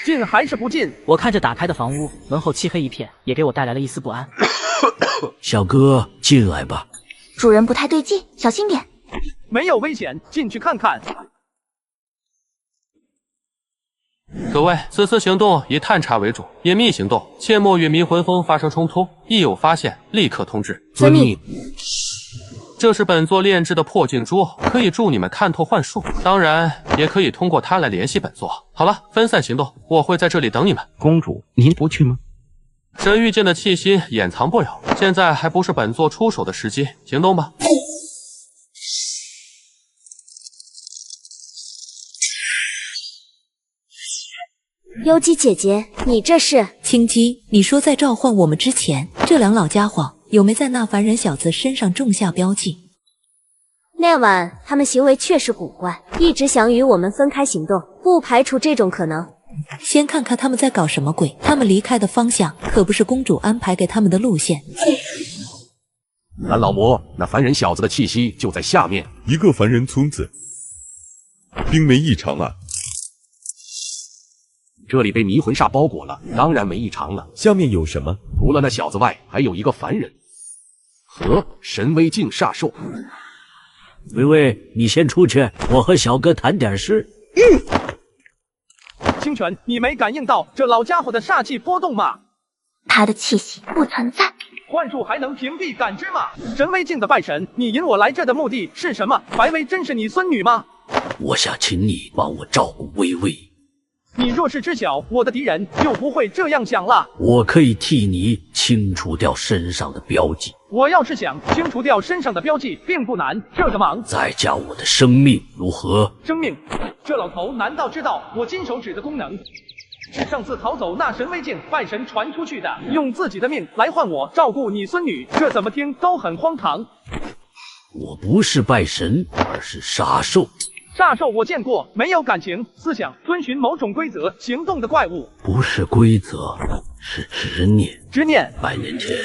进还是不进？我看着打开的房屋，门后漆黑一片，也给我带来了一丝不安。小哥，进来吧。主人不太对劲，小心点。没有危险，进去看看。各位，此次行动以探查为主，隐秘行动，切莫与迷魂峰发生冲突。一有发现，立刻通知。遵命。这是本座炼制的破镜珠，可以助你们看透幻术，当然也可以通过它来联系本座。好了，分散行动，我会在这里等你们。公主，您不去吗？神域境的气息掩藏不了，现在还不是本座出手的时机，行动吧。幽姬姐姐，你这是？青姬，你说在召唤我们之前，这两老家伙有没在那凡人小子身上种下标记？那晚他们行为确实古怪，一直想与我们分开行动，不排除这种可能。先看看他们在搞什么鬼，他们离开的方向可不是公主安排给他们的路线。蓝老魔，那凡人小子的气息就在下面。一个凡人村子，并没异常啊。这里被迷魂煞包裹了，当然没异常了。下面有什么？除了那小子外，还有一个凡人和神威境煞兽。微微，你先出去，我和小哥谈点事。清泉，你没感应到这老家伙的煞气波动吗？他的气息不存在。幻术还能屏蔽感知吗？神威境的拜神，你引我来这的目的是什么？白薇真是你孙女吗？我想请你帮我照顾微微。你若是知晓我的敌人，就不会这样想了。我可以替你清除掉身上的标记。我要是想清除掉身上的标记，并不难，这个忙。再加我的生命如何？生命？这老头难道知道我金手指的功能？是上次逃走那神威境拜神传出去的，用自己的命来换我照顾你孙女，这怎么听都很荒唐。我不是拜神，而是杀兽。煞兽我见过，没有感情、思想，遵循某种规则行动的怪物。不是规则，是执念。执念。100年前，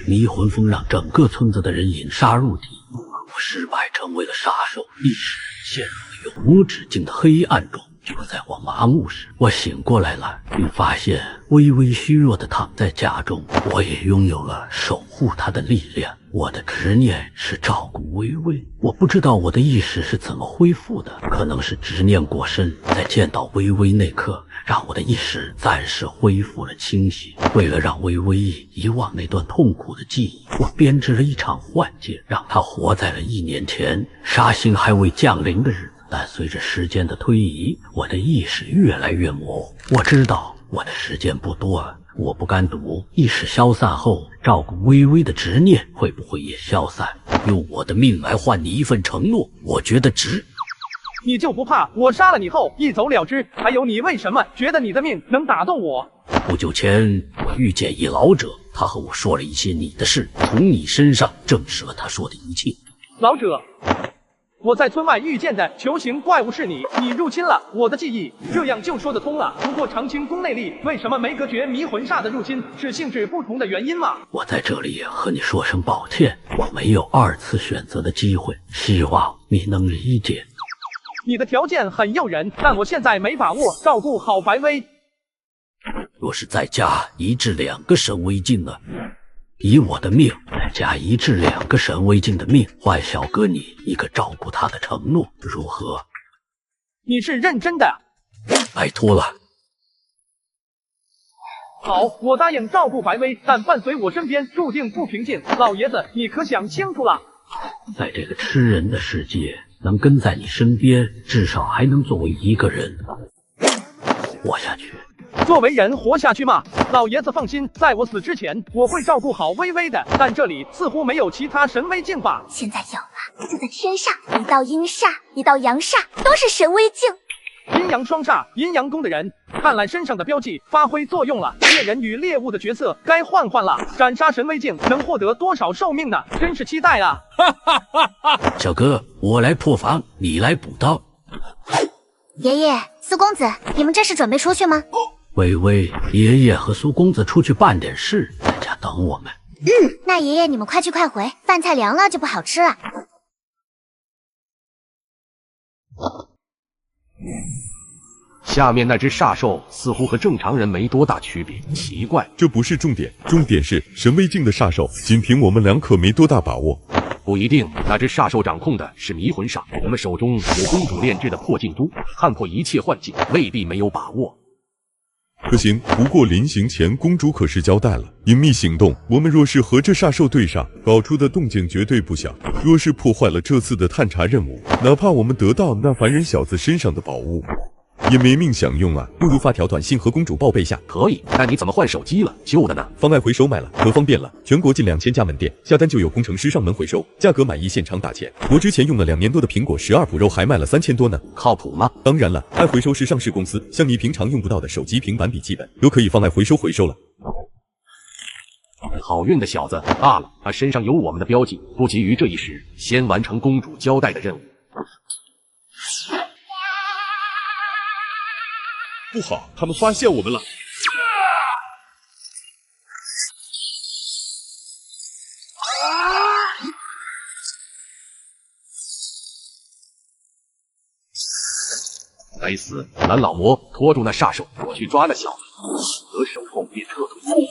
迷魂峰让整个村子的人引杀入地，我失败成为了杀兽，一时陷入了永无止境的黑暗中。就在我麻木时，我醒过来了，并发现微微虚弱地躺在家中。我也拥有了守护她的力量。我的执念是照顾微微。我不知道我的意识是怎么恢复的，可能是执念过深，在见到微微那刻，让我的意识暂时恢复了清晰。为了让微微遗忘那段痛苦的记忆，我编织了一场幻境，让她活在了1年前杀星还未降临的日子。但随着时间的推移，我的意识越来越模糊。我知道我的时间不多了，我不敢赌意识消散后，照顾微微的执念会不会也消散。用我的命来换你一份承诺，我觉得值。你就不怕我杀了你后一走了之？还有你为什么觉得你的命能打动我？不久前我遇见一老者，他和我说了一些你的事，从你身上证实了他说的一切。老者，我在村外遇见的球形怪物是你，你入侵了我的记忆，这样就说得通了。不过长青宫内力为什么没隔绝迷魂煞的入侵？是性质不同的原因吗？我在这里和你说声抱歉，我没有2次选择的机会，希望你能理解。你的条件很诱人，但我现在没把握照顾好白薇。若是再加1至2个神威镜呢？以我的命再加1至2个神威镜的命，换小哥你一个照顾他的承诺，如何？你是认真的？拜托了。好，我答应照顾白薇，但伴随我身边注定不平静。老爷子，你可想清楚了？在这个吃人的世界，能跟在你身边，至少还能作为一个人活下去。作为人活下去吗？老爷子放心，在我死之前，我会照顾好微微的。但这里似乎没有其他神威镜吧？现在有了，就在天上，一道阴煞，一道阳煞，都是神威镜。阴阳双煞，阴阳宫的人，看来身上的标记发挥作用了。猎人与猎物的角色该换换了。斩杀神威镜能获得多少寿命呢？真是期待啊！小哥，我来破防，你来补刀。爷爷，苏公子，你们这是准备出去吗？微微，爷爷和苏公子出去办点事，在家等我们。那爷爷你们快去快回，饭菜凉了就不好吃了。下面那只煞兽似乎和正常人没多大区别，奇怪。这不是重点，重点是神威镜的煞兽，仅凭我们2可没多大把握。不一定，那只煞兽掌控的是迷魂煞，我们手中有公主炼制的破镜珠，看破一切幻境，未必没有把握。可行，不过临行前公主可是交代了，隐秘行动，我们若是和这煞兽对上，搞出的动静绝对不小。若是破坏了这次的探查任务，哪怕我们得到那凡人小子身上的宝物，也没命享用啊！不如发条短信和公主报备下。可以，但你怎么换手机了？旧的呢？方案回收卖了，可方便了。全国近2000家门店，下单就有工程师上门回收，价格满意现场打钱。我之前用了2年多的苹果12 Pro，还卖了3000多呢。靠谱吗？当然了，爱回收是上市公司，像你平常用不到的手机、平板、笔记本，都可以放爱回收了。好运的小子，罢了，他身上有我们的标记，不急于这一时，先完成公主交代的任务。不好，他们发现我们了！该死！蓝老魔，拖住那煞兽，我去抓那小子。得手后便撤退。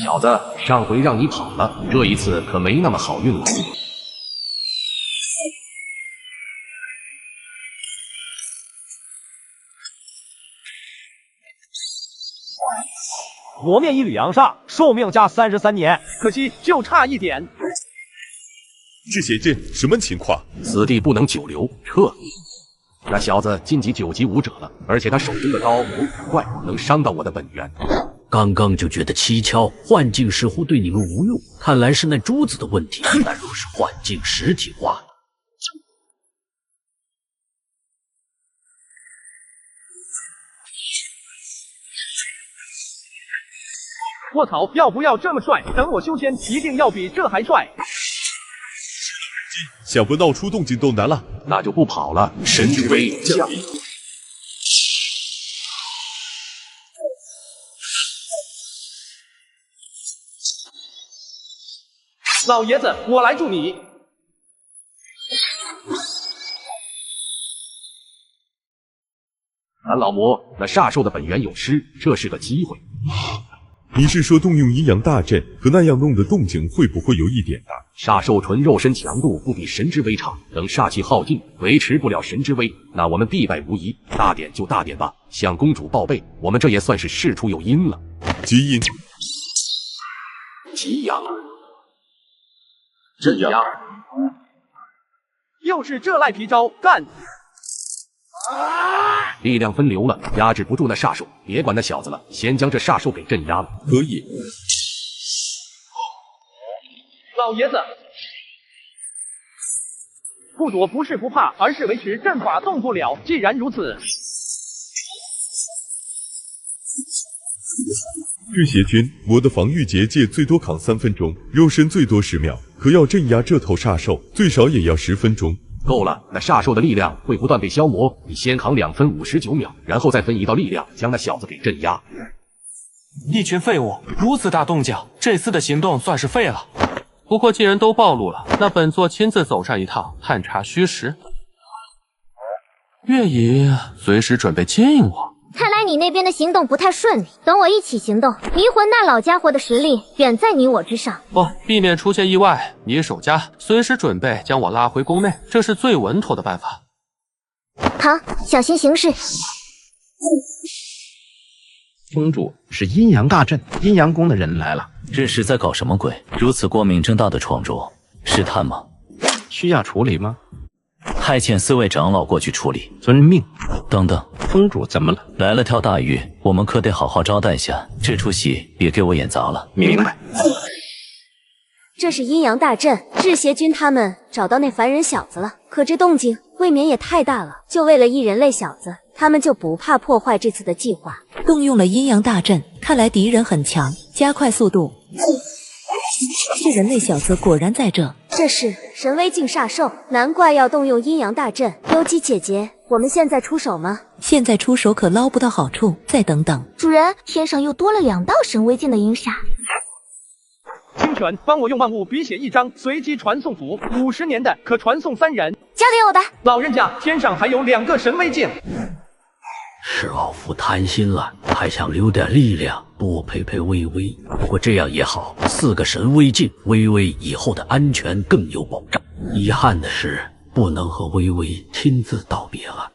小子，上回让你跑了，这一次可没那么好运了。磨灭一缕阳煞，寿命加33年，可惜就差一点。赤血剑什么情况？此地不能久留，撤！那小子晋级9级武者了，而且他手中的刀有古怪，能伤到我的本源。刚刚就觉得蹊跷，幻境似乎对你们无用，看来是那珠子的问题。但若是幻境实体化，我操，要不要这么帅？等我修仙，一定要比这还帅！想不闹出动静都难了，那就不跑了。神之威降临。老爷子，我来助你。蓝老魔，那煞兽的本源有失，这是个机会。你是说动用阴阳大阵，可那样弄的动静会不会有一点大？煞兽纯肉身强度不比神之威差，等煞气耗尽，维持不了神之威，那我们必败无疑。大点就大点吧，向公主报备，我们这也算是事出有因了。吉阴，吉阳，镇阳，又是这赖皮招，干！力量分流了，压制不住那煞兽，别管那小子了，先将这煞兽给镇压了。可以。老爷子，不躲不是不怕，而是维持阵法动不了。既然如此，赤血君，我的防御结界最多扛3分钟，肉身最多10秒，可要镇压这头煞兽，最少也要10分钟。够了，那煞兽的力量会不断被消磨，你先扛2分59秒，然后再分一道力量将那小子给镇压。一群废物，如此大动静，这次的行动算是废了。不过既然都暴露了，那本座亲自走上一趟，探查虚实。月乙随时准备接应我。看来你那边的行动不太顺利，等我一起行动。迷魂那老家伙的实力远在你我之上。不，避免出现意外，你守家，随时准备将我拉回宫内，这是最稳妥的办法。好，小心行事。公主，是阴阳大阵，阴阳宫的人来了。这是在搞什么鬼？如此光明正大的闯入，试探吗？需要处理吗？派遣4位长老过去处理。遵命。等等，公主怎么了？来了条大鱼，我们可得好好招待下。这出戏别给我演砸了。明白。这是阴阳大阵，赤邪君他们找到那凡人小子了，可这动静未免也太大了。就为了一人类小子，他们就不怕破坏这次的计划？动用了阴阳大阵，看来敌人很强，加快速度。这人类小子果然在这。这是神威境煞兽，难怪要动用阴阳大阵。幽姬姐姐，我们现在出手吗？现在出手可捞不到好处，再等等。主人，天上又多了2道神威境的阴煞。清泉，帮我用万物笔写一张随机传送符，50年的，可传送3人。交给我吧。老人家，天上还有2个神威境。是老夫贪心了，还想留点力量多陪陪微微。不过这样也好，4个神威境，微微以后的安全更有保障。遗憾的是，不能和微微亲自道别了。